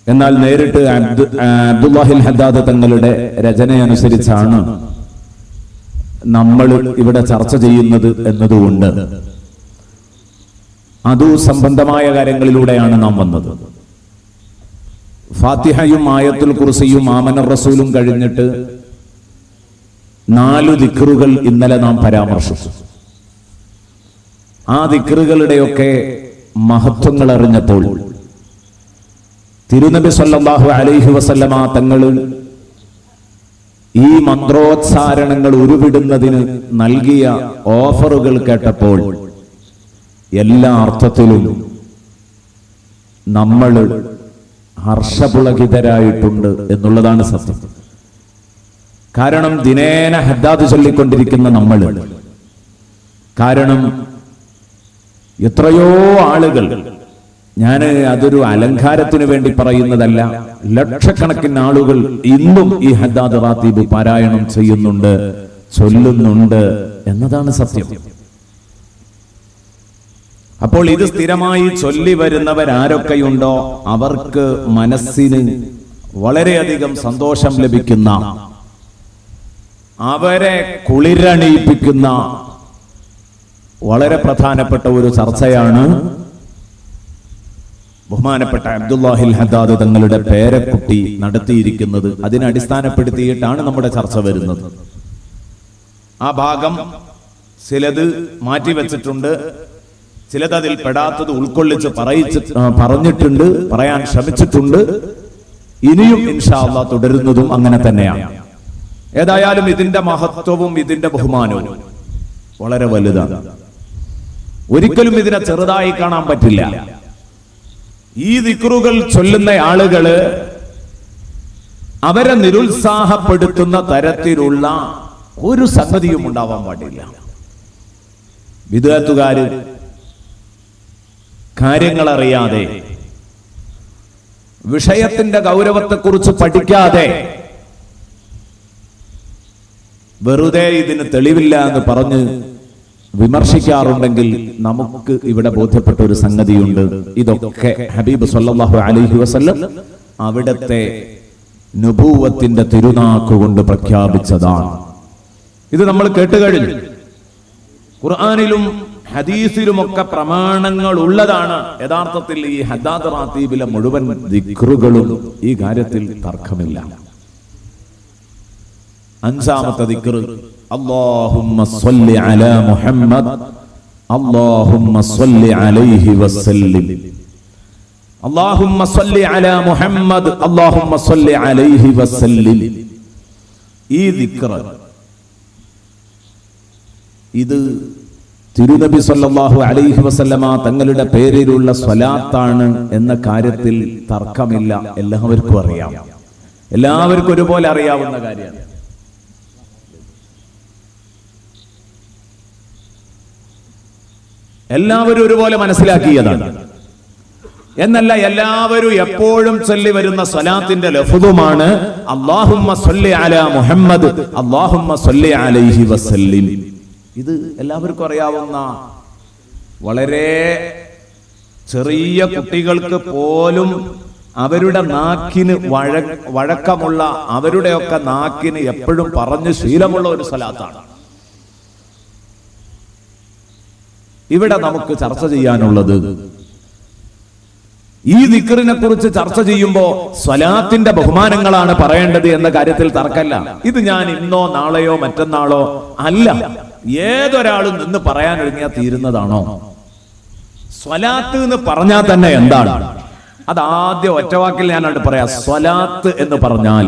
എന്നാൽ നേരിട്ട് അബ്ദുല്ലാഹിൽ ഹദ്ദാദ് തങ്ങളുടെ രചനയനുസരിച്ചാണ് നമ്മൾ ഇവിടെ ചർച്ച ചെയ്യുന്നത് എന്നതുകൊണ്ട് അതു സംബന്ധമായ കാര്യങ്ങളിലൂടെയാണ് നാം വന്നത്. ഫാത്തിഹയും ആയത്തുൽ കുർസിയും ആമനർ റസൂലും കഴിഞ്ഞിട്ട് 4 ദിക്റുകൾ ഇന്നലെ നാം പരാമർശിച്ചു. ആ ദിക്റുകളുടെയൊക്കെ മഹത്വങ്ങൾ അറിഞ്ഞപ്പോൾ തിരുനബി സല്ലല്ലാഹു അലൈഹി വസല്ലമ തങ്ങൾ ഈ മന്ത്രോച്ചാരണങ്ങൾ ഉരുവിടുന്നതിന് നൽകിയ ഓഫറുകൾ കേട്ടപ്പോൾ എല്ലാ അർത്ഥത്തിലും നമ്മൾ ഹർഷപുളകിതരായിട്ടുണ്ട് എന്നുള്ളതാണ് സത്യം. കാരണം ദിനേന ഹദ്ദാദ് ചൊല്ലിക്കൊണ്ടിരിക്കുന്ന നമ്മൾ, കാരണം എത്രയോ ആളുകൾ, ഞാൻ അതൊരു അലങ്കാരത്തിന് വേണ്ടി പറയുന്നതല്ല, ലക്ഷക്കണക്കിന് ആളുകൾ ഇന്നും ഈ ഹദ്ദാദ് റാത്തീബ് പാരായണം ചെയ്യുന്നുണ്ട്, ചൊല്ലുന്നുണ്ട് എന്നതാണ് സത്യം. അപ്പോൾ ഇത് സ്ഥിരമായി ചൊല്ലി വരുന്നവരാരൊക്കെയുണ്ടോ അവർക്ക് മനസ്സിന് വളരെയധികം സന്തോഷം ലഭിക്കുന്ന, അവരെ കുളിരണിയിപ്പിക്കുന്ന വളരെ പ്രധാനപ്പെട്ട ഒരു ചർച്ചയാണ് ബഹുമാനപ്പെട്ട അബ്ദുല്ലാഹിൽ ഹദ്ദാദ് തങ്ങളുടെ പേരക്കുട്ടി നടത്തിയിരിക്കുന്നത്. അതിനെ അടിസ്ഥാനപ്പെടുത്തിയിട്ടാണ് നമ്മുടെ ചർച്ച വരുന്നത്. ആ ഭാഗം ചിലത് മാറ്റിവെച്ചിട്ടുണ്ട്, ചിലത് അതിൽ പെടാത്തത് ഉൾക്കൊള്ളിച്ച് പറഞ്ഞിട്ടുണ്ട്, പറയാൻ ശ്രമിച്ചിട്ടുണ്ട്. ഇനിയും ഇൻഷാ അല്ലാഹ് തുടരുന്നതും അങ്ങനെ തന്നെയാണ്. ഏതായാലും ഇതിന്റെ മഹത്വവും ഇതിന്റെ ബഹുമാനവും വളരെ വലുതാണ്. ഒരിക്കലും ഇതിനെ ചെറുതായി കാണാൻ പറ്റില്ല. ഈ ദിക്റുകൾ ചൊല്ലുന്ന ആളുകള് അവരെ നിരുത്സാഹപ്പെടുത്തുന്ന തരത്തിലുള്ള ഒരു സംഗതിയും ഉണ്ടാവാൻ പാടില്ല. വിദ്യാർത്ഥുകാര് കാര്യങ്ങൾ അറിയാതെ, വിഷയത്തിന്റെ ഗൗരവത്തെക്കുറിച്ച് പഠിക്കാതെ, വെറുതെ ഇതിന് തെളിവില്ല എന്ന് പറഞ്ഞ് വിമർശിക്കാറുണ്ടെങ്കിൽ നമുക്ക് ഇവിടെ ബോധ്യപ്പെട്ട ഒരു സംഗതിയുണ്ട്. ഇതൊക്കെ ഹബീബ് സല്ലല്ലാഹു അലൈഹി വസല്ലം അവിടത്തെ നുബൂവത്തിന്റെ തിരുനാക്കുകൊണ്ട് പ്രഖ്യാപിച്ചതാണ്. ഇത് നമ്മൾ കേട്ടുകഴിഞ്ഞു. ഖുർആനിലും ഹദീസിലുമൊക്കെ പ്രമാണങ്ങൾ ഉള്ളതാണ്. യഥാർത്ഥത്തിൽ ഈ ഹദ്ദാദ് റാത്തീബിലെ മുഴുവൻ ദിക്റുകളും ഈ കാര്യത്തിൽ തർക്കമില്ല. അഞ്ചാമത്തെ ദിക്ർ അല്ലാഹുമ്മ സ്വല്ലി അലാ മുഹമ്മദ് അല്ലാഹുമ്മ സ്വല്ലി അലൈഹി വസല്ലം. അല്ലാഹുമ്മ സ്വല്ലി അലാ മുഹമ്മദ് അല്ലാഹുമ്മ സ്വല്ലി അലൈഹി വസല്ലം. ഈ ദിക്ർ ഇത് തിരുനബി സല്ലല്ലാഹു അലൈഹി വസല്ലമ തങ്ങളുടെ പേരിലുള്ള സ്വലാത്താണ് എന്ന കാര്യത്തിൽ തർക്കമില്ല. എല്ലാവർക്കും അറിയാം, എല്ലാവർക്കും ഒരുപോലെ അറിയാവുന്ന കാര്യമാണ്. എല്ലാവരും ഒരുപോലെ മനസ്സിലാക്കിയതാണ്. എന്നല്ല, എല്ലാവരും എപ്പോഴും ചൊല്ലി വരുന്ന സ്വലാത്തിന്റെ ലഫ്ദുമാണ് അല്ലാഹുമ്മ സ്വല്ലി അലാ മുഹമ്മദ് അല്ലാഹുമ്മ സ്വല്ലി അലൈഹി വസല്ലം. ഇത് എല്ലാവർക്കും അറിയാവുന്ന, വളരെ ചെറിയ കുട്ടികൾക്ക് പോലും അവരുടെ നാക്കിന് വഴക്കമുള്ള, അവരുടെയൊക്കെ നാക്കിന് എപ്പോഴും പറഞ്ഞു ശീലമുള്ള ഒരു സ്വലാത്താണ്. ഇവിടെ നമുക്ക് ചർച്ച ചെയ്യാനുള്ളത്, ഈ ദിക്റിനെ കുറിച്ച് ചർച്ച ചെയ്യുമ്പോ സ്വലാത്തിന്റെ ബഹുമാനങ്ങളാണ് പറയേണ്ടത് എന്ന കാര്യത്തിൽ തർക്കമല്ല. ഇത് ഞാൻ ഇന്നോ നാളെയോ മറ്റന്നാളോ അല്ല, ഏതൊരാളും നിന്ന് പറയാൻ ഒരുങ്ങിയാൽ തീരുന്നതാണോ? സ്വലാത്ത് എന്ന് പറഞ്ഞാൽ തന്നെ എന്താണ്? അത് ആദ്യം ഒറ്റവാക്കിൽ ഞാനായിട്ട് പറയാം. സ്വലാത്ത് എന്ന് പറഞ്ഞാൽ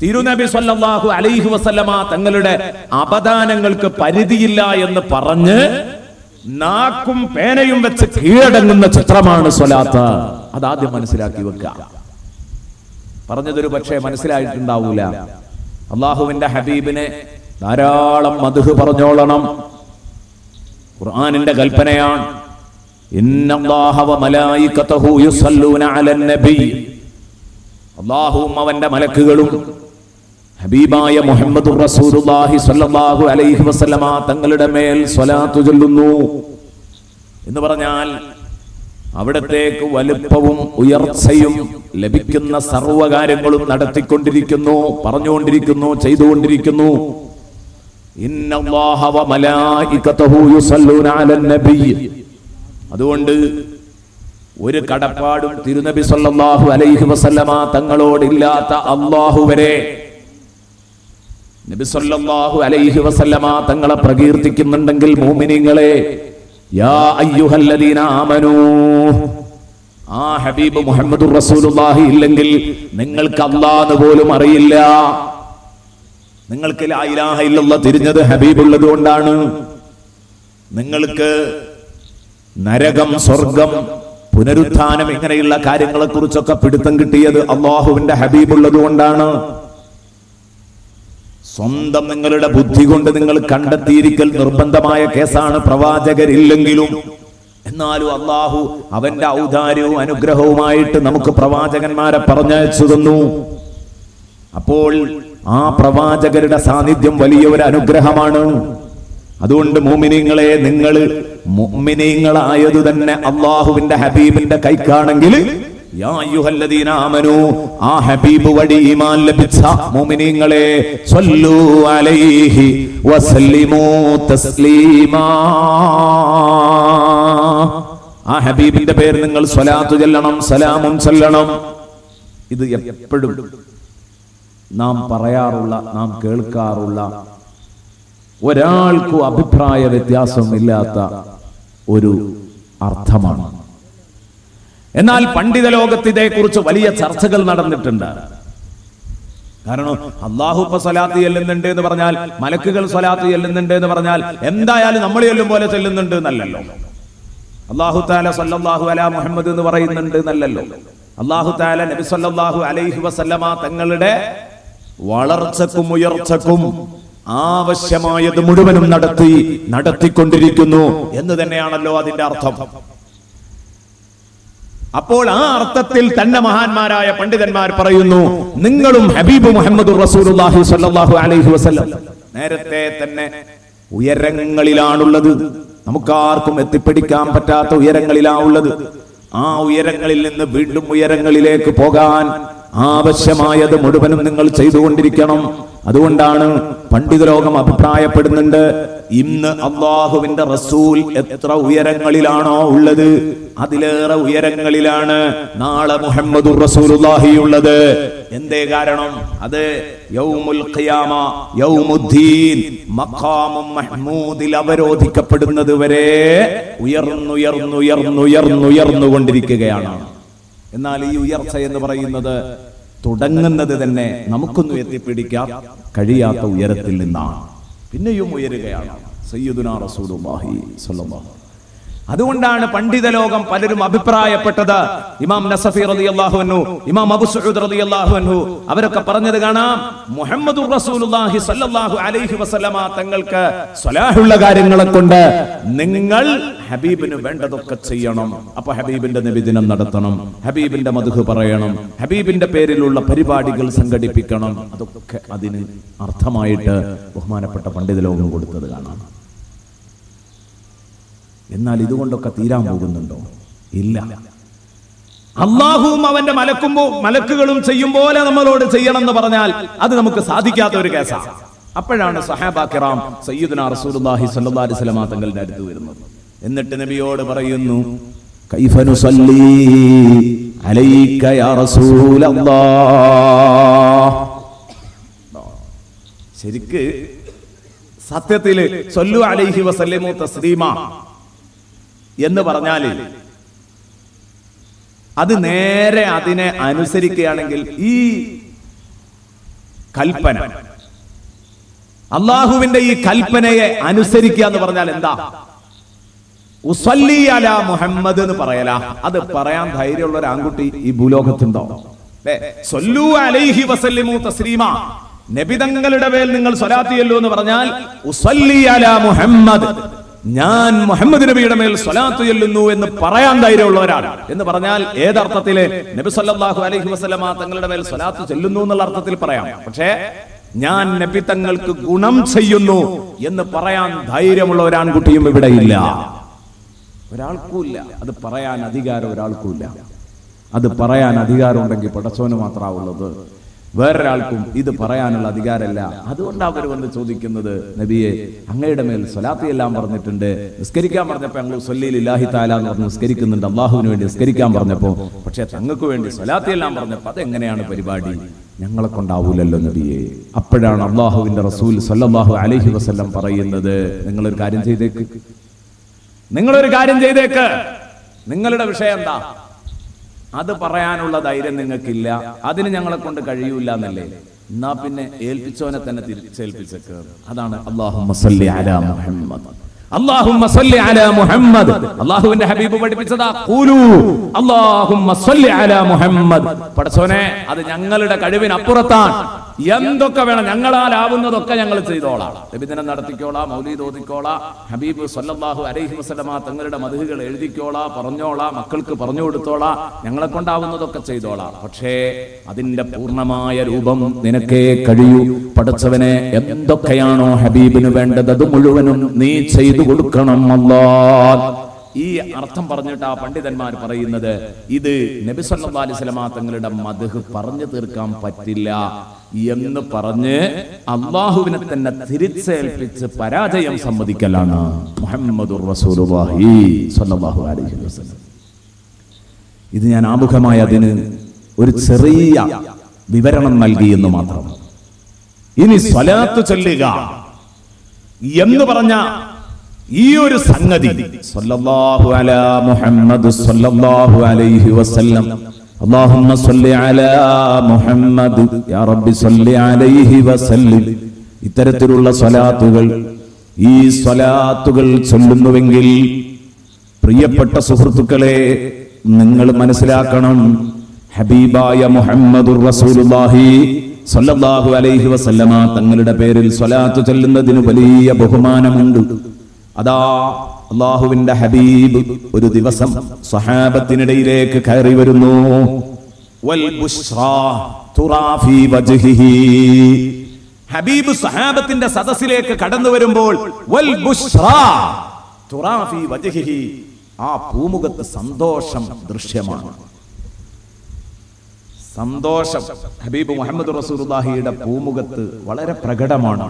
തിരുനബി സല്ലല്ലാഹു അലൈഹി വസല്ലമ തങ്ങളുടെ അപദാനങ്ങൾക്ക് പരിധിയില്ല എന്ന് പറഞ്ഞ് നാക്കും പേനയും വെച്ച് കീഴടങ്ങുന്ന ചിത്രമാണ് സ്വലാത്ത്. അതാദ്യം മനസ്സിലാക്കി വെക്കുക. പറഞ്ഞതൊരു പക്ഷേ മനസ്സിലായിട്ടുണ്ടാവൂല. അള്ളാഹുവിന്റെ ഹബീബിനെ ധാരാളം മദ്ഹ് പറഞ്ഞോളണം. ഖുർആനിന്റെ കൽപ്പനയാണ്, ഇന്നല്ലാഹ വ മലായികതഹു യുസല്ലൂന അലൻ നബി. അല്ലാഹുവും അവന്റെ മലക്കുകളും ഹബീബായ മുഹമ്മദുർ റസൂലുള്ളാഹി സ്വല്ലല്ലാഹു അലൈഹി വസല്ലമ തങ്ങളുടെ മേൽ സ്വലാത്ത് ചൊല്ലുന്നു എന്ന് പറഞ്ഞാൽ അവിടത്തേക്ക് വലുപ്പവും ഉയർച്ചയും ലഭിക്കുന്ന സർവ്വകാര്യങ്ങളും നടത്തിക്കൊണ്ടിരിക്കുന്നു, പറഞ്ഞുകൊണ്ടിരിക്കുന്നു, ചെയ്തുകൊണ്ടിരിക്കുന്നു. ഇന്നല്ലാഹ വ മലായികതഹു യുസല്ലൂന അലൻ നബി. അതുകൊണ്ട് ഒരു കടപ്പാടും തിരുനബി സല്ലല്ലാഹു അലൈഹി വസല്ലമ തങ്ങളോടില്ലാത്ത അല്ലാഹു വരെ നബി സല്ലല്ലാഹു അലൈഹി വസല്ലമ തങ്ങളെ പ്രകീർത്തിക്കുന്നുണ്ടെങ്കിൽ മുഅ്മിനീങ്ങളെ, യാ അയ്യുഹല്ലദീന ആമനൂ, ആ ഹബീബ് മുഹമ്മദുർ റസൂലുള്ളാഹി ഇല്ലെങ്കിൽ നിങ്ങൾക്ക് അല്ലാഹു പോലും അറിയില്ല. നിങ്ങൾക്ക് ലാ ഇലാഹ ഇല്ലല്ലാഹ് തിരിഞ്ഞത് ഹബീബ് ഉള്ളത് കൊണ്ടാണ്. നിങ്ങൾക്ക് നരകം, സ്വർഗം, പുനരുത്ഥാനം ഇങ്ങനെയുള്ള കാര്യങ്ങളെ കുറിച്ചൊക്കെ പിടുത്തം കിട്ടിയത് അല്ലാഹുവിന്റെ ഹബീബ് ഉള്ളത് കൊണ്ടാണ്. സ്വന്തം നിങ്ങളുടെ ബുദ്ധി കൊണ്ട് നിങ്ങൾ കണ്ടെത്തിയിരിക്കൽ നിർബന്ധമായ കേസാണ് പ്രവാചകരില്ലെങ്കിലും. എന്നാലും അള്ളാഹു അവന്റെ ഔദാര്യവും അനുഗ്രഹവുമായിട്ട് നമുക്ക് പ്രവാചകന്മാരെ പറഞ്ഞയച്ചു തന്നു. അപ്പോൾ ആ പ്രവാചകരുടെ സാന്നിധ്യം വലിയ ഒരു അനുഗ്രഹമാണ്. അതുകൊണ്ട് മുഅ്മിനീങ്ങളെ, നിങ്ങൾ മുഅ്മിനീങ്ങളായതു തന്നെ അള്ളാഹുവിന്റെ ഹബീബിന്റെ കൈക്കാണെങ്കിൽ യാ അയ്യുഹല്ലദീന ആമനൂ, ആ ഹബീബ് വഴി ഈമാൻ ലഭിച്ച മുഅ്മിനീങ്ങളെ, സ്വല്ലൂ അലൈഹി വസല്ലിമൂ തസ്ലീമാ, ആ ഹബീബിന്റെ പേര് നിങ്ങൾ സ്വലാത്ത് ചൊല്ലണം, സലാമും ചൊല്ലണം. ഇത് എപ്പോഴും നാം പറയാറുള്ള, നാം കേൾക്കാറുള്ള, ഒരാൾക്കും അഭിപ്രായ വ്യത്യാസമില്ലാത്ത ഒരു അർത്ഥമാണ്. എന്നാൽ പണ്ഡിത ലോകത്ത് ഇതേക്കുറിച്ച് വലിയ ചർച്ചകൾ നടന്നിട്ടുണ്ട്. കാരണം അള്ളാഹു ഇപ്പൊ സ്വലാത്ത് ചെല്ലുന്നുണ്ട് എന്ന് പറഞ്ഞാൽ, മലക്കുകൾ സ്വലാത്ത് ചെല്ലുന്നുണ്ട് എന്ന് പറഞ്ഞാൽ എന്തായാലും നമ്മൾ ചെല്ലും പോലെ ചെല്ലുന്നുണ്ട് എന്നല്ലല്ലോ. അല്ലാഹു തആല സല്ലല്ലാഹു അലാ മുഹമ്മദ് എന്ന് പറയുന്നുണ്ട് എന്നല്ലല്ലോ. അല്ലാഹു തആല നബി സല്ലല്ലാഹു അലൈഹി വസല്ലമ തങ്ങളുടെ വളർച്ചക്കും ഉയർച്ചക്കും ആവശ്യമായത് മുഴുവനും നടത്തിക്കൊണ്ടിരിക്കുന്നു എന്ന് തന്നെയാണല്ലോ അതിന്റെ അർത്ഥം. അപ്പോൾ ആ അർത്ഥത്തിൽ തന്നെ മഹാന്മാരായ പണ്ഡിതന്മാർ പറയുന്നു, നിങ്ങളും ഹബീബ് മുഹമ്മദ് റസൂലുള്ളാഹി സ്വല്ലല്ലാഹു അലൈഹി വസല്ലം നേരത്തെ തന്നെ ഉയരങ്ങളിലാണുള്ളത്. നമുക്കാർക്കും എത്തിപ്പിടിക്കാൻ പറ്റാത്ത ഉയരങ്ങളിലാണുള്ളത്. ആ ഉയരങ്ങളിൽ നിന്ന് വീണ്ടും ഉയരങ്ങളിലേക്ക് പോകാൻ ആവശ്യമായത് മുഴുവനും നിങ്ങൾ ചെയ്തുകൊണ്ടിരിക്കണം. അതുകൊണ്ടാണ് പണ്ഡിത ലോകം അഭിപ്രായപ്പെടുന്നുണ്ട്, ഇന്ന് അല്ലാഹുവിന്റെ റസൂൽ എത്ര ഉയരങ്ങളിലാണോ ഉള്ളത്, അതിലേറെ ഉയരങ്ങളിലാണ് നാളെ മുഹമ്മദുർ റസൂലുള്ളാഹി ഉള്ളത്. എന്തേ കാരണം? അത് യൗമുൽ ഖിയാമ, യൗമുദ്ദീൻ, മഖാമും മഹ്മൂദിൽ അവരോധിക്കപ്പെടുന്നത് വരെ ഉയർന്നുകൊണ്ടിരിക്കുകയാണ്. എന്നാൽ ഈ ഉയർച്ച എന്ന് പറയുന്നത് തുടങ്ങുന്നത് തന്നെ നമുക്കൊന്നും എത്തിപ്പിടിക്കാൻ കഴിയാത്ത ഉയരത്തിൽ നിന്നാണ്. പിന്നെയും ഉയരുകയാണ് സയ്യിദുനാ റസൂലുള്ളാഹി സ്വല്ലല്ലാഹു. അതുകൊണ്ടാണ് പണ്ഡിത ലോകം പലരും അഭിപ്രായപ്പെട്ടത്. ഇമാം നസഫി റളിയല്ലാഹു അൻഹു, ഇമാം അബൂ സഊദ് റളിയല്ലാഹു അൻഹു അവരൊക്കെ പറഞ്ഞത് കാണാം, മുഹമ്മദുർ റസൂലുള്ളാഹി സ്വല്ലല്ലാഹു അലൈഹി വസല്ലമ തങ്ങൾക്ക് സ്വലാഹുള്ള കാര്യങ്ങളെ കൊണ്ട് നിങ്ങൾ ഹബീബിന് വേണ്ടതൊക്കെ ചെയ്യണം. അപ്പൊ ഹബീബിന്റെ നബിദിനം നടത്തണം, ഹബീബിന്റെ മദ്ഹ് പറയണം, ഹബീബിന്റെ പേരിലുള്ള പരിപാടികൾ സംഘടിപ്പിക്കണം. അതൊക്കെ അതിന് അർത്ഥമായിട്ട് ബഹുമാനപ്പെട്ട പണ്ഡിത ലോകം കൊടുത്തത് കാണാം. എന്നാൽ ഇതുകൊണ്ടൊക്കെ തീരാൻ പോകുന്നുണ്ടോ? ഇല്ല. അള്ളാഹുവും അവന്റെ മലക്കുകളും ചെയ്യും പോലെ നമ്മളോട് ചെയ്യണം എന്ന് പറഞ്ഞാൽ അത് നമുക്ക് സാധിക്കാത്ത ഒരു കേസാണ്. അപ്പോഴാണ് സഹാബാ കിറാം സയ്യിദുനാ റസൂലുള്ളാഹി സ്വല്ലല്ലാഹു അലൈഹി വസല്ലം തങ്ങളുടെ അടുത്ത് വരുന്നത്. എന്നിട്ട് നബിയോട് പറയുന്നു, കൈഫ നുസല്ലി അലൈക യാ റസൂലല്ലാഹ്. ശരിക്ക് സത്യത്തില് സല്ലു അലൈഹി വസല്ലമു തസ്ലീമ എന്ന് പറഞ്ഞാൽ അത് നേരെ അതിനെ അനുസരിക്കുകയാണെങ്കിൽ ഈ കൽപ്പന, അള്ളാഹുവിന്റെ ഈ കൽപ്പനയെ അനുസരിക്കുക എന്ന് പറഞ്ഞാൽ എന്താ? ഉസല്ലി അലാ മുഹമ്മദ് എന്ന് പറയല. അത് പറയാൻ ധൈര്യമുള്ള ഒരു ആൺകുട്ടി ഈ ഭൂലോകത്തുണ്ടോ? സല്ലു അലൈഹി വസല്ലിമു തസ്ലീമ, നബി തങ്ങളുടെ മേൽ നിങ്ങൾ സ്വലാത്ത് ചൊല്ലൂ എന്ന് പറഞ്ഞാൽ ഉസല്ലി അലാ മുഹമ്മദ്, ഞാൻ മുഹമ്മദ് നബിയുടെ മേൽ സ്വലാത്ത് ചൊല്ലുന്നു എന്ന് പറയാൻ ധൈര്യമുള്ള ഒരാൾ എന്ന് പറഞ്ഞാൽ ഏതർത്ഥത്തില്? നബി സല്ലല്ലാഹു അലൈഹി വസല്ലമ തങ്ങളുടെ മേൽ സ്വലാത്ത് ചൊല്ലുന്നു എന്നുള്ള അർത്ഥത്തിൽ പറയാം. പക്ഷേ ഞാൻ നബി തങ്ങൾക്ക് ഗുണം ചെയ്യുന്നു എന്ന് പറയാൻ ധൈര്യമുള്ള ഒരാൺകുട്ടിയും ഇവിടെ ഇല്ല, ഒരാൾക്കുമില്ല. അത് പറയാൻ അധികാരം ഒരാൾക്കുമില്ല. അത് പറയാൻ അധികാരം ഉണ്ടെങ്കിൽ പടച്ചോന് മാത്രമാവുള്ളത്, വേറൊരാൾക്കും ഇത് പറയാനുള്ള അധികാരമല്ല. അതുകൊണ്ട് അവർ വന്ന് ചോദിക്കുന്നത്, നബിയെ അങ്ങയുടെ മേൽ സ്വലാത്ത് എല്ലാം പറഞ്ഞിട്ടുണ്ട്, നിസ്കരിക്കാൻ പറഞ്ഞപ്പോ ഞങ്ങൾ സ്വല്ലീലില്ലാഹി തആല എന്ന് പറഞ്ഞ് നിസ്കരിക്കുന്നുണ്ട്, അള്ളാഹുവിന് വേണ്ടി നിസ്കരിക്കാൻ പറഞ്ഞപ്പോ, പക്ഷെ തങ്ങൾക്ക് വേണ്ടി സ്വലാത്ത് എല്ലാം പറഞ്ഞപ്പോ അതെങ്ങനെയാണ് പരിപാടി? ഞങ്ങളെ കൊണ്ടാവൂലല്ലോ നബിയെ. അപ്പോഴാണ് അള്ളാഹുവിന്റെ റസൂൽ സല്ലല്ലാഹു അലൈഹി വസല്ലം പറയുന്നത്, നിങ്ങളൊരു കാര്യം ചെയ്തേക്ക്, നിങ്ങളുടെ വിഷയം എന്താ? അത് പറയാനുള്ള ധൈര്യം നിങ്ങൾക്കില്ല, അതിന് ഞങ്ങളെ കൊണ്ട് കഴിയൂല എന്നല്ലേ? എന്നാ പിന്നെ ഏൽപ്പിച്ചവനെ തന്നെ തിരിച്ചേൽപ്പിച്ചേക്ക്. അതാണ് അല്ലാഹുമ്മ സല്ലി അലാ മുഹമ്മദ്, അല്ലാഹുമ്മ സല്ലി അലാ മുഹമ്മദ്. അല്ലാഹുവിന്റെ ഹബീബ് പഠിപ്പിച്ചതാ, ഖൂലു അല്ലാഹുമ്മ സല്ലി അലാ മുഹമ്മദ്. പടച്ചോനെ, അത് ഞങ്ങളുടെ കഴിവിനപ്പുറത്താണ്. എന്തൊക്കെ വേണം, ഞങ്ങളാലാവുന്നതൊക്കെ ഞങ്ങൾ ചെയ്തോളാം. നബിദിനം നടത്തിക്കോളാം, മൗലീദ് ഓതിക്കോളാം, ഹബീബ് സല്ലല്ലാഹു അലൈഹി വസല്ലമ തങ്ങളുടെ മദ്ഹുകൾ എഴുതിക്കോളാം, പറഞ്ഞോളാം, മക്കൾക്ക് പറഞ്ഞു കൊടുത്തോളാം, ഞങ്ങളെ കൊണ്ടാവുന്നതൊക്കെ ചെയ്തോളാം. പക്ഷേ അതിന്റെ പൂർണ്ണമായ രൂപം നിനക്കേ കഴിയൂ. പടച്ചവനെ, എന്തൊക്കെയാണോ ഹബീബിന് വേണ്ടത് അത് മുഴുവനും നീ ചെയ്തു കൊടുക്കണം അല്ലാഹ്. ഈ അർത്ഥം പറഞ്ഞിട്ട് ആ പണ്ഡിതന്മാർ പറയുന്നത്, ഇത് നബി സല്ലല്ലാഹു അലൈഹി വസല്ലമ തങ്ങളുടെ മദ്ഹ് പറഞ്ഞു തീർക്കാൻ പറ്റില്ല എന്ന് പറഞ്ഞ് അള്ളാഹുവിനെ തന്നെ തിരിച്ചേൽപ്പിച്ച് പരാജയം സമ്മതിക്കലാണ് മുഹമ്മദുർ റസൂലുള്ളാഹി സ്വല്ലല്ലാഹു അലൈഹി വസല്ലം. ഇത് ഞാൻ ആമുഖമായി അതിന് ഒരു ചെറിയ വിവരണം നൽകി എന്ന് മാത്രം. ഇനി സ്വലാത്ത് ചൊല്ലുക എന്ന് പറഞ്ഞ ഈ ഒരു സംഗതി, സല്ലല്ലാഹു അലാ മുഹമ്മദ് സല്ലല്ലാഹു അലൈഹി വസല്ലം, അല്ലാഹുമ്മ സ്വല്ലി അലാ മുഹമ്മദ് യാ റബ്ബി സ്വല്ലി അലൈഹി വസല്ലം, ഇത്തരത്തിലുള്ള സ്വലാത്തുകൾ, ഈ സ്വലാത്തുകൾ ചൊല്ലുന്നുവെങ്കിൽ പ്രിയപ്പെട്ട സുഹൃത്തുക്കളെ, നിങ്ങൾ മനസ്സിലാക്കണം, ഹബീബായ മുഹമ്മദുർ റസൂലുള്ളാഹി സ്വല്ലല്ലാഹു അലൈഹി വസല്ലമ തങ്ങളുടെ പേരിൽ സ്വലാത്ത് ചൊല്ലുന്നതിന് വലിയ ബഹുമാനമുണ്ട്. അതാ അല്ലാഹുവിന്റെ ഹബീബ് ഒരു ദിവസം സ്വഹാബത്തിനിടയിലേക്ക് കയറി വരുന്നു. വൽ ബുശ്റാ തുറാ ഫീ വജ്ഹിഹി, ഹബീബ് സ്വഹാബത്തിന്റെ സദസ്സിലേക്ക് കടന്നു വരുമ്പോൾ വൽ ബുശ്റാ തുറാ ഫീ വജ്ഹിഹി, ആ പൂമുഖത്ത് സന്തോഷം ദൃശ്യമാണ്. സന്തോഷം ഹബീബ് മുഹമ്മദ് റസൂലുള്ളാഹിയുടെ പൂമുഖത്ത് വളരെ പ്രകടമാണ്.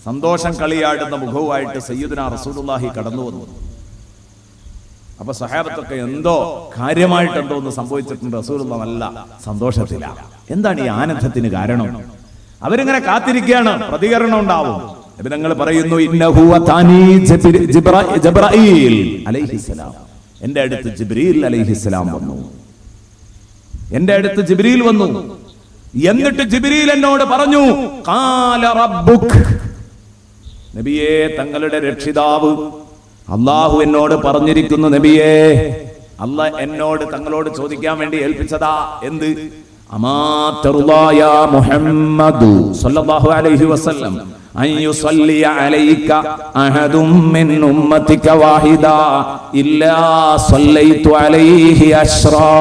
സന്തോഷം കളിയാടുന്ന മുഖവുമായിട്ട് സയ്യിദുനാ റസൂലുള്ളാഹി കടന്നു വന്നു. അപ്പൊ സഹാബത്തൊക്കെ എന്തോ കാര്യമായിട്ട് എന്തോ ഒന്ന് സംഭവിച്ചിട്ടുണ്ട്, റസൂലുള്ളാഹി നല്ല സന്തോഷത്തിലാണ്. എന്താണ് ഈ ആനന്ദത്തിന് കാരണം? അവരിങ്ങനെ കാത്തിരിക്കുകയാണ്, പ്രതികരണം ഉണ്ടാവും. നബി പറയുന്നു, ഇന്നഹു അതാനി ജിബ്രീൽ അലൈഹിസ്സലാം, എന്റെ അടുത്ത് ജിബ്രീൽ അലൈഹിസ്സലാം വന്നു, എന്റെ അടുത്ത് ജിബ്രീൽ വന്നു. എന്നിട്ട് ജിബ്രീൽ എന്നോട് പറഞ്ഞു, ഖാല റബ്ബുക്, നബിയേ തങ്ങളുടെ രക്ഷിതാവ് അല്ലാഹു എന്നോട് പറഞ്ഞിരിക്കുന്നു, നബിയേ അല്ലാഹ് എന്നോട് തങ്ങളോട് ചോദിക്കാൻ വേണ്ടി ഏൽപ്പിച്ചതാ. എന്ത്? അമാ തർദാ യാ മുഹമ്മദു സല്ലല്ലാഹു അലൈഹി വസല്ലം അൻ യുസല്ലി അലൈക അഹദും മിൻ ഉമ്മതിക വാഹിദാ ഇല്ലാ സല്ലൈതു അലൈഹി അശ്റാ.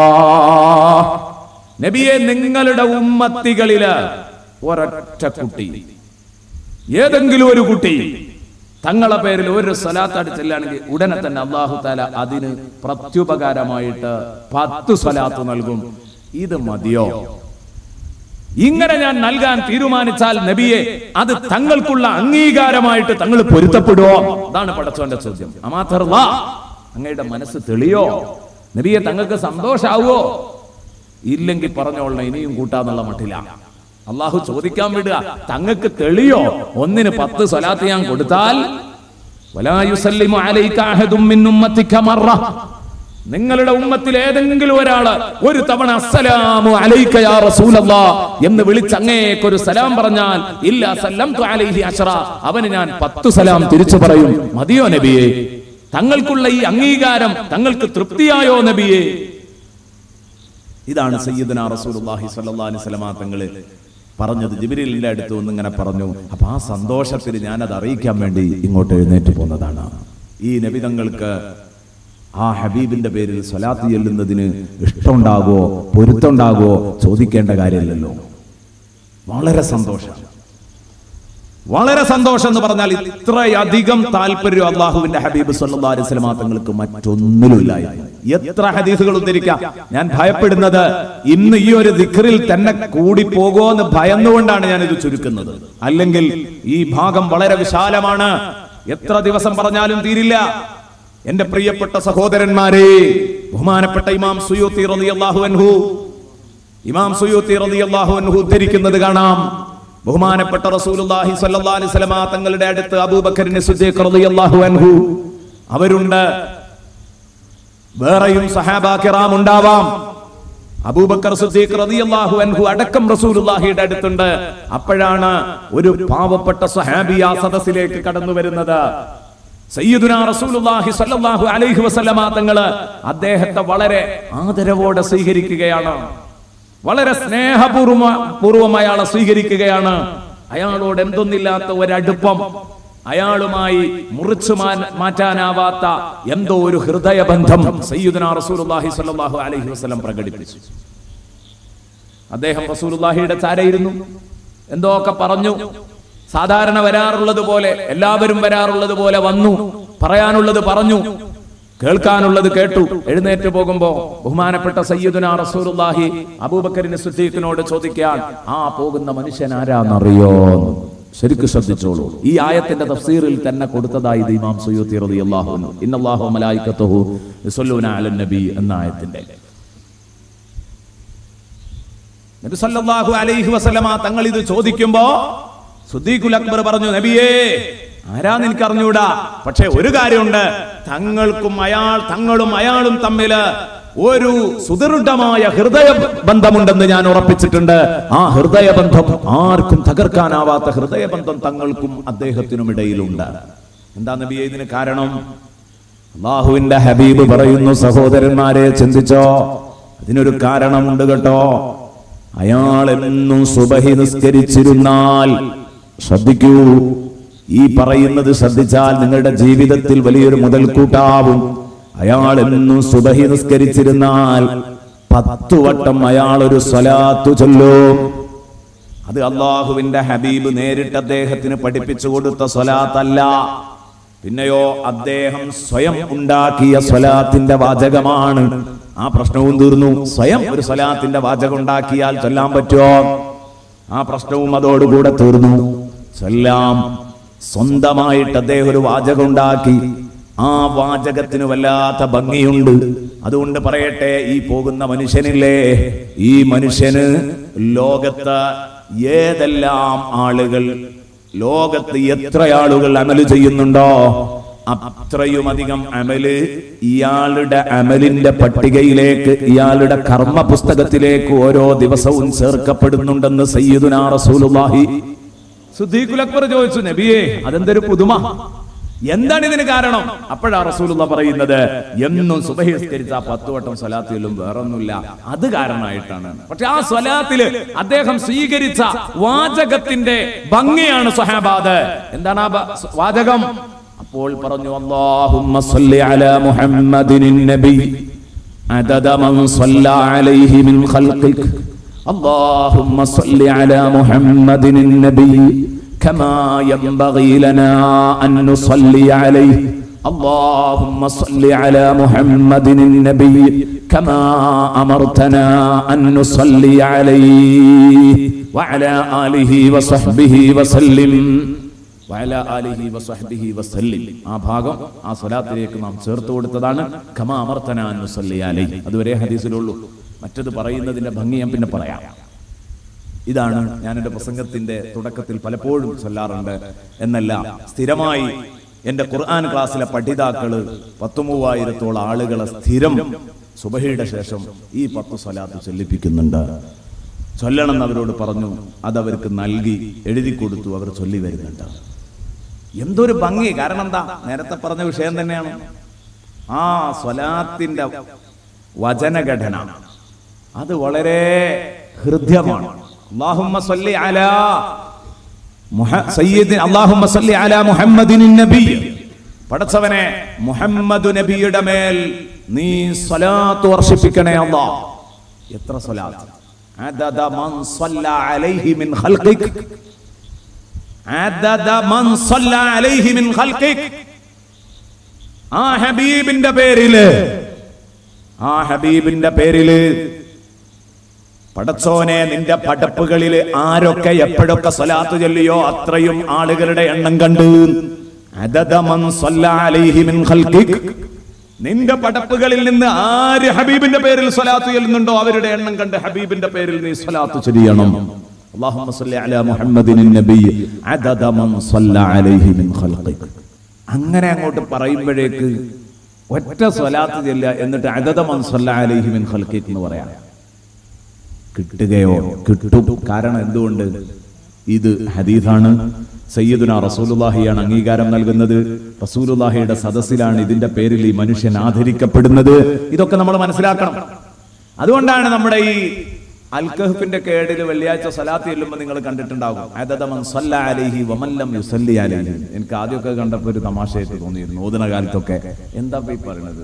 നബിയെ, നിങ്ങളുടെ ഉമ്മത്തികളില് ഒരൊറ്റ കുട്ടി, ഏതെങ്കിലും ഒരു കുട്ടി തങ്ങളെ പേരിൽ ഒരു സ്വലാത്ത് അടിച്ചില്ലാണെങ്കിൽ ഉടനെ തന്നെ അല്ലാഹു തആല അതിന് പ്രത്യുപകാരമായിട്ട് 10 സ്വലാത്ത് നൽകും. ഇത് മതിയോ? ഇങ്ങനെ ഞാൻ നൽകാൻ തീരുമാനിച്ചാൽ നബിയെ, അത് തങ്ങൾക്കുള്ള അംഗീകാരമായിട്ട് തങ്ങൾ പൊരുത്തപ്പെടുവോ? അതാണ് പടച്ചോന്റെ ചോദ്യം. അമാതർല്ലാ, അങ്ങയുടെ മനസ്സ് തെളിയോ? നബിയെ, തങ്ങൾക്ക് സന്തോഷാവോ? ഇല്ലെങ്കിൽ പറഞ്ഞോളണം, ഇനിയും കൂട്ടാന്നുള്ള മട്ടില്ല. അള്ളാഹു ചോദിക്കാൻ വിടുക, തങ്ങൾക്ക് തെളിയോ? ഒന്നിന് 10 സ്വലാത്ത് ഞാൻ കൊടുത്താൽ, വലാ യുസല്ലിമു അലൈക അഹദും മിൻ ഉമ്മതിക മറ, നിങ്ങളുടെ ഉമ്മത്തിൽ ഏതെങ്കിലും ഒരാള് ഒരു തവണ അസ്സലാമു അലൈക യാ റസൂലല്ലാഹ് എന്ന് വിളിച്ച് അങ്ങേക്കൊരു സലാം പറഞ്ഞാൽ, ഇല്ലാ സല്ലംതു അലൈഹി അശ്റ, അവന് ഞാൻ 10 സലാം തിരിച്ചു പറയും. മതിയോ നബിയെ? തങ്ങൾക്കുള്ള ഈ അംഗീകാരം തങ്ങൾക്ക് തൃപ്തിയായോ നബിയെ? ഇതാണ് സയ്യിദുനാ റസൂലുള്ളാഹി സ്വല്ലല്ലാഹു അലൈഹി വസല്ലമ തങ്ങൾ പറഞ്ഞത്. ജിബ്രീലിന്റെ അടുത്ത് ഒന്നിങ്ങനെ പറഞ്ഞു. അപ്പൊ ആ സന്തോഷത്തിൽ ഞാനത് അറിയിക്കാൻ വേണ്ടി ഇങ്ങോട്ട് എഴുന്നേറ്റ് പോന്നതാണ്. ഈ നബി തങ്ങൾക്ക് ആ ഹബീബിന്റെ പേരിൽ സ്വലാത്ത് ചൊല്ലുന്നതിന് ഇഷ്ടമുണ്ടാകുമോ, പൊരുത്തമുണ്ടാകുമോ ചോദിക്കേണ്ട കാര്യമില്ലല്ലോ. വളരെ സന്തോഷം, വളരെ സന്തോഷം എന്ന് പറഞ്ഞാൽ ഇത്രയധികം താല്പര്യം അള്ളാഹുവിന്റെ ഹബീബ് സല്ലല്ലാഹു അലൈഹി വസല്ലം തങ്ങൾക്ക് മറ്റൊന്നിലുമില്ലായിരുന്നു. എത്ര ഹദീസുകൾ ഉദ്ധരിക്കാം. ഞാൻ ഭയപ്പെടുന്നത് ഇന്ന് ഈ ഒരു ദിക്റിൽ തന്നെ കൂടി പോകുമോന്ന് ഭയന്നുകൊണ്ടാണ് ഞാൻ ഇത് ചുരുക്കുന്നത്. അല്ലെങ്കിൽ ഈ ഭാഗം വളരെ വിശാലമാണ്, എത്ര ദിവസം പറഞ്ഞാലും തീരില്ല. എന്റെ പ്രിയപ്പെട്ട സഹോദരന്മാരെ, ബഹുമാനപ്പെട്ട ഇമാം സുയൂത്തി റളിയല്ലാഹു അൻഹു ഉദ്ധരിക്കുന്നത് കാണാം. ബഹുമാനപ്പെട്ട റസൂലുള്ളാഹി സ്വല്ലല്ലാഹു അലൈഹി വസല്ലം തങ്ങളുടെ അടുത്ത് അബൂബക്കറിന് സിദ്ദീഖ് റളിയല്ലാഹു അൻഹു അവരുണ്ട്. വേറെയും സഹാബാ കിറാം ഉണ്ടാവാം. അബൂബക്കർ സിദ്ദീഖ് റളിയല്ലാഹു അൻഹു അടക്കം റസൂലുള്ളാഹിയുടെ അടുത്തുണ്ട്. അപ്പോഴാണ് ഒരു പാവപ്പെട്ട സ്വഹാബിയ സദസ്സിലേക്ക് കടന്നു വരുന്നത്. സയ്യിദുനാ റസൂലുള്ളാഹി സ്വല്ലല്ലാഹു അലൈഹി വസല്ലം തങ്ങൾ അദ്ദേഹത്തെ വളരെ ആദരവോടെ സ്വീകരിക്കുകയാണ്. വളരെ സ്നേഹപൂർവം അയാളെ സ്വീകരിക്കുകയാണ്. അയാളോട് എന്തൊന്നില്ലാത്ത ഒരടുപ്പം, അയാളുമായി മുറിച്ചു മാറ്റാനാവാത്ത എന്തോ ഒരു ഹൃദയബന്ധം സയ്യിദുനാ റസൂലുള്ളാഹി സ്വല്ലല്ലാഹു അലൈഹി വസല്ലം പ്രകടിപ്പിച്ചു. അദ്ദേഹം റസൂലുള്ളാഹിയുടെ ചാരയിരുന്നു, എന്തോ ഒക്കെ പറഞ്ഞു. സാധാരണ വരാറുള്ളത് പോലെ, എല്ലാവരും വരാറുള്ളത് പോലെ വന്നു, പറയാനുള്ളത് പറഞ്ഞു, കേൾക്കാനുള്ളത് കേട്ടു. എഴുന്നേറ്റ് പോകുമ്പോ ബഹുമാനപ്പെട്ട സയ്യിദുനാ റസൂലുള്ളാഹി അബൂബക്കറിന് സിദ്ദീഖിനോട് ചോദിക്കാൻ, ആ പോകുന്ന മനുഷ്യൻ ആരാന്നറിയോ? ശരിക്ക് ശ്രദ്ധിച്ചോളൂ. ഈ ആയത്തിന്റെ തഫ്സീറിൽ തന്നെ കൊടുത്തതായി ഇമാം സുയൂത്തി റളിയല്ലാഹു അൻഹു, ഇന്നല്ലാഹു വമലായികത്തുഹു യുസല്ലൂന അലൻ നബി എന്ന ആയത്തിന്റെ നബി സല്ലല്ലാഹു അലൈഹി വസല്ലമ തങ്ങൾ ഇത് ചോദിക്കുമ്പോ സിദ്ദീഖുൽ അക്ബർ പറഞ്ഞു, നബിയേ, ആരാന്ന് എനിക്ക് അറിഞ്ഞൂടാ, പക്ഷെ ഒരു കാര്യമുണ്ട്, തങ്ങളും അയാളും തമ്മില് ഒരു സുദൃഢമായ ഹൃദയ ബന്ധമുണ്ടെന്ന് ഞാൻ ഉറപ്പിച്ചിട്ടുണ്ട്. ആ ഹൃദയബന്ധം ആർക്കും തകർക്കാനാവാത്ത ഹൃദയബന്ധം തങ്ങൾക്കും അദ്ദേഹത്തിനും ഇടയിലുണ്ട്. എന്താ നബിയെ ഇതിന് കാരണം? അല്ലാഹുവിന്റെ ഹബീബ് പറയുന്നു, സഹോദരന്മാരെ ചിന്തിച്ചോ, അതിനൊരു കാരണമുണ്ട് കേട്ടോ. അയാൾ എന്നും സുബഹി നിസ്കരിച്ചിരുന്നാൽ, ശ്രദ്ധിക്കൂ, ഈ പറയുന്നത് ശ്രദ്ധിച്ചാൽ നിങ്ങളുടെ ജീവിതത്തിൽ വലിയൊരു മുതൽക്കൂട്ടാവും. അയാൾ എന്നും സുബഹി നിസ്കരിച്ചിരുന്നാൽ 10 വട്ടം അയാൾ ഒരു സ്വലാത്തു ചൊല്ലും. അത് അല്ലാഹുവിന്റെ ഹബീബ് നേരിട്ട് അദ്ദേഹത്തിന് പഠിപ്പിച്ചു കൊടുത്ത സ്വലാത്തല്ല, പിന്നെയോ അദ്ദേഹം സ്വയം ഉണ്ടാക്കിയ സ്വലാത്തിന്റെ വാചകമാണ്. ആ പ്രശ്നവും തീർന്നു. സ്വയം ഒരു സ്വലാത്തിന്റെ വാചകം ഉണ്ടാക്കിയാൽ ചൊല്ലാൻ പറ്റുമോ? ആ പ്രശ്നവും അതോടുകൂടെ തീർന്നു. ചൊല്ലാം. സ്വന്തമായിട്ട് അദ്ദേഹം ഒരു വാചകം ഉണ്ടാക്കി. ആ വാചകത്തിന് വല്ലാത്ത ഭംഗിയുണ്ട്. അതുകൊണ്ട് പറയട്ടെ, ഈ പോകുന്ന മനുഷ്യനില്ലേ, ഈ മനുഷ്യന് ലോകത്ത് ഏതെല്ലാം ആളുകൾ, ലോകത്ത് എത്ര ആളുകൾ അമല് ചെയ്യുന്നുണ്ടോ അത്രയും അധികം അമല് ഇയാളുടെ അമലിന്റെ പട്ടികയിലേക്ക്, ഇയാളുടെ കർമ്മ പുസ്തകത്തിലേക്ക് ഓരോ ദിവസവും ചേർക്കപ്പെടുന്നുണ്ടെന്ന് സയ്യിദുനാ റസൂലുള്ളാഹി. സിദ്ദീഖുൽ അക്ബർ ചോദിച്ചു, നബിയേ, അതെന്തൊരു പുതുമ, എന്താണ് ഇതിന് കാരണം? അപ്പോഴാ റസൂലുള്ളാഹി പറയുന്നത്, എന്നും സുബഹി നിസ്കരിച്ച 10 വട്ടം സ്വലാത്ത് ചൊല്ലും, വേറൊന്നുമില്ല, അത് കാരണമായിട്ടാണ്. പക്ഷെ ആ സ്വലാത്തില് അദ്ദേഹം സ്വീകരിച്ച വാചകത്തിന്റെ ഭംഗിയാണ് സ്വഹാബാത്. എന്താണ് ആ വാചകം? അപ്പോൾ പറഞ്ഞു, അല്ലാഹുമ്മ സ്വല്ലി അലാ മുഹമ്മദിൻ നബി അദദ മൻ സ്വല്ലാ അലൈഹി മിൻ ഖൽഖിക്. اللهم صل على محمد النبي كما ينبغي لنا أن نصلي عليه. اللهم صل على محمد النبي كما أمرتنا أن نصلي عليه وعلى آله وصحبه وسلم وعلى آله وصحبه وسلم. ആ ഭാഗം ആ സ്വലാത്തിലേക്ക് നാം ചേർത്ത് കൊടുത്തതാണ്. കമാ അമർതനാ അൻ നുസല്ലി അലൈഹി. അതുവരെ ഹദീസിലുള്ളൂ. മറ്റത് പറയുന്നതിന്റെ ഭംഗി ഞാൻ പിന്നെ പറയാം. ഇതാണ് ഞാൻ എൻ്റെ പ്രസംഗത്തിന്റെ തുടക്കത്തിൽ പലപ്പോഴും ചൊല്ലാറുണ്ട് എന്നല്ല, സ്ഥിരമായി എൻ്റെ ഖുർആൻ ക്ലാസ്സിലെ പഠിതാക്കള് 13000-ഓളം ആളുകളെ സ്ഥിരം സുബഹിയുടെ ശേഷം ഈ 10 സ്വലാത്ത് ചൊല്ലിപ്പിക്കുന്നുണ്ട്. ചൊല്ലണമെന്ന് അവരോട് പറഞ്ഞു, അതവർക്ക് നൽകി എഴുതി കൊടുത്തു, അവർ ചൊല്ലി വരുന്നുണ്ട്. എന്തൊരു ഭംഗി! കാരണം എന്താ, നേരത്തെ പറഞ്ഞ വിഷയം തന്നെയാണ്. ആ സ്വലാത്തിന്റെ വചനഘടന അത് വളരെ ഹൃദ്യമാണ്. അല്ലാഹുമ്മ സ്വല്ലി അലാ സയ്യിദിന അല്ലാഹുമ്മ സ്വല്ലി അലാ മുഹമ്മദിൻ നബി. പടച്ചവനെ, മുഹമ്മദ് നബിയുടെ മേൽ നീ സ്വലാത്ത് വർഷിപ്പിക്കണേ അല്ലാഹ്. എത്ര സ്വലാത്ത്! അദദ മൻ സ്വല്ലാ അലൈഹി മിൻ ഖൽഖിക്. അദദ മൻ സ്വല്ലാ അലൈഹി മിൻ ഖൽഖിക്. ആ ഹബീബിന്റെ പേരില്, ആ ഹബീബിന്റെ പേരില് പടച്ചോനെ, നിന്റെ പടപ്പുകളിൽ ആരൊക്കെ എപ്പോഴൊക്കെ സ്വലാത്ത് ചൊല്ലിയോ അത്രയും ആളുകളുടെ എണ്ണം കണ്ട്. അദദ മൻ സ്വല്ലാ അലൈഹി മിൻ ഖൽഖിക്. നിന്റെ പടപ്പുകളിൽ നിന്ന് ആര് ഹബീബിന്റെ പേരിൽ സ്വലാത്ത് ചൊല്ലുന്നുണ്ടോ അവരുടെ എണ്ണം കണ്ട് ഹബീബിന്റെ പേരിൽ നീ സ്വലാത്ത് ചൊല്ലണം. അല്ലാഹുമ്മ സ്വല്ലി അലാ മുഹമ്മദിൻ നബി അദദ മൻ സ്വല്ലാ അലൈഹി മിൻ ഖൽഖിക്. അങ്ങനെ അങ്ങോട്ട് പറയുമ്പോഴേക്ക് ഒറ്റ സ്വലാത്ത് ചൊല്ലുക, എന്നിട്ട് അദദ മൻ സ്വല്ലാ അലൈഹി മിൻ ഖൽഖിക് എന്ന് പറയാം. കിട്ടുകയോ? കിട്ടും. കാരണം എന്തുകൊണ്ട്? ഇത് ഹദീസാണ്. സയ്യിദുനാ റസൂലുള്ളാഹിയാണ് അംഗീകാരം നൽകുന്നത്. റസൂലുള്ളാഹിയുടെ സദസ്സിലാണ് ഇതിന്റെ പേരിൽ ഈ മനുഷ്യൻ ആദരിക്കപ്പെടുന്നത്. ഇതൊക്കെ നമ്മൾ മനസ്സിലാക്കണം. അതുകൊണ്ടാണ് നമ്മുടെ ഈ അൽ-കഹ്ഫിന്റെ കേടിൽ വെള്ളിയാഴ്ച സ്വലാത്ത് ചെല്ലുമ്പോൾ നിങ്ങൾ കണ്ടിട്ടുണ്ടാകും, അദദ മൻ സല്ല അലൈഹി വമൻ ലം യുസല്ലി അലൈഹി. എനിക്ക് ആദ്യമൊക്കെ കണ്ടപ്പോൾ ഒരു തമാശയായിട്ട് തോന്നിയിരുന്നു, ഓതുന്ന കാലത്തൊക്കെ. എന്താ ഈ പറയുന്നത്?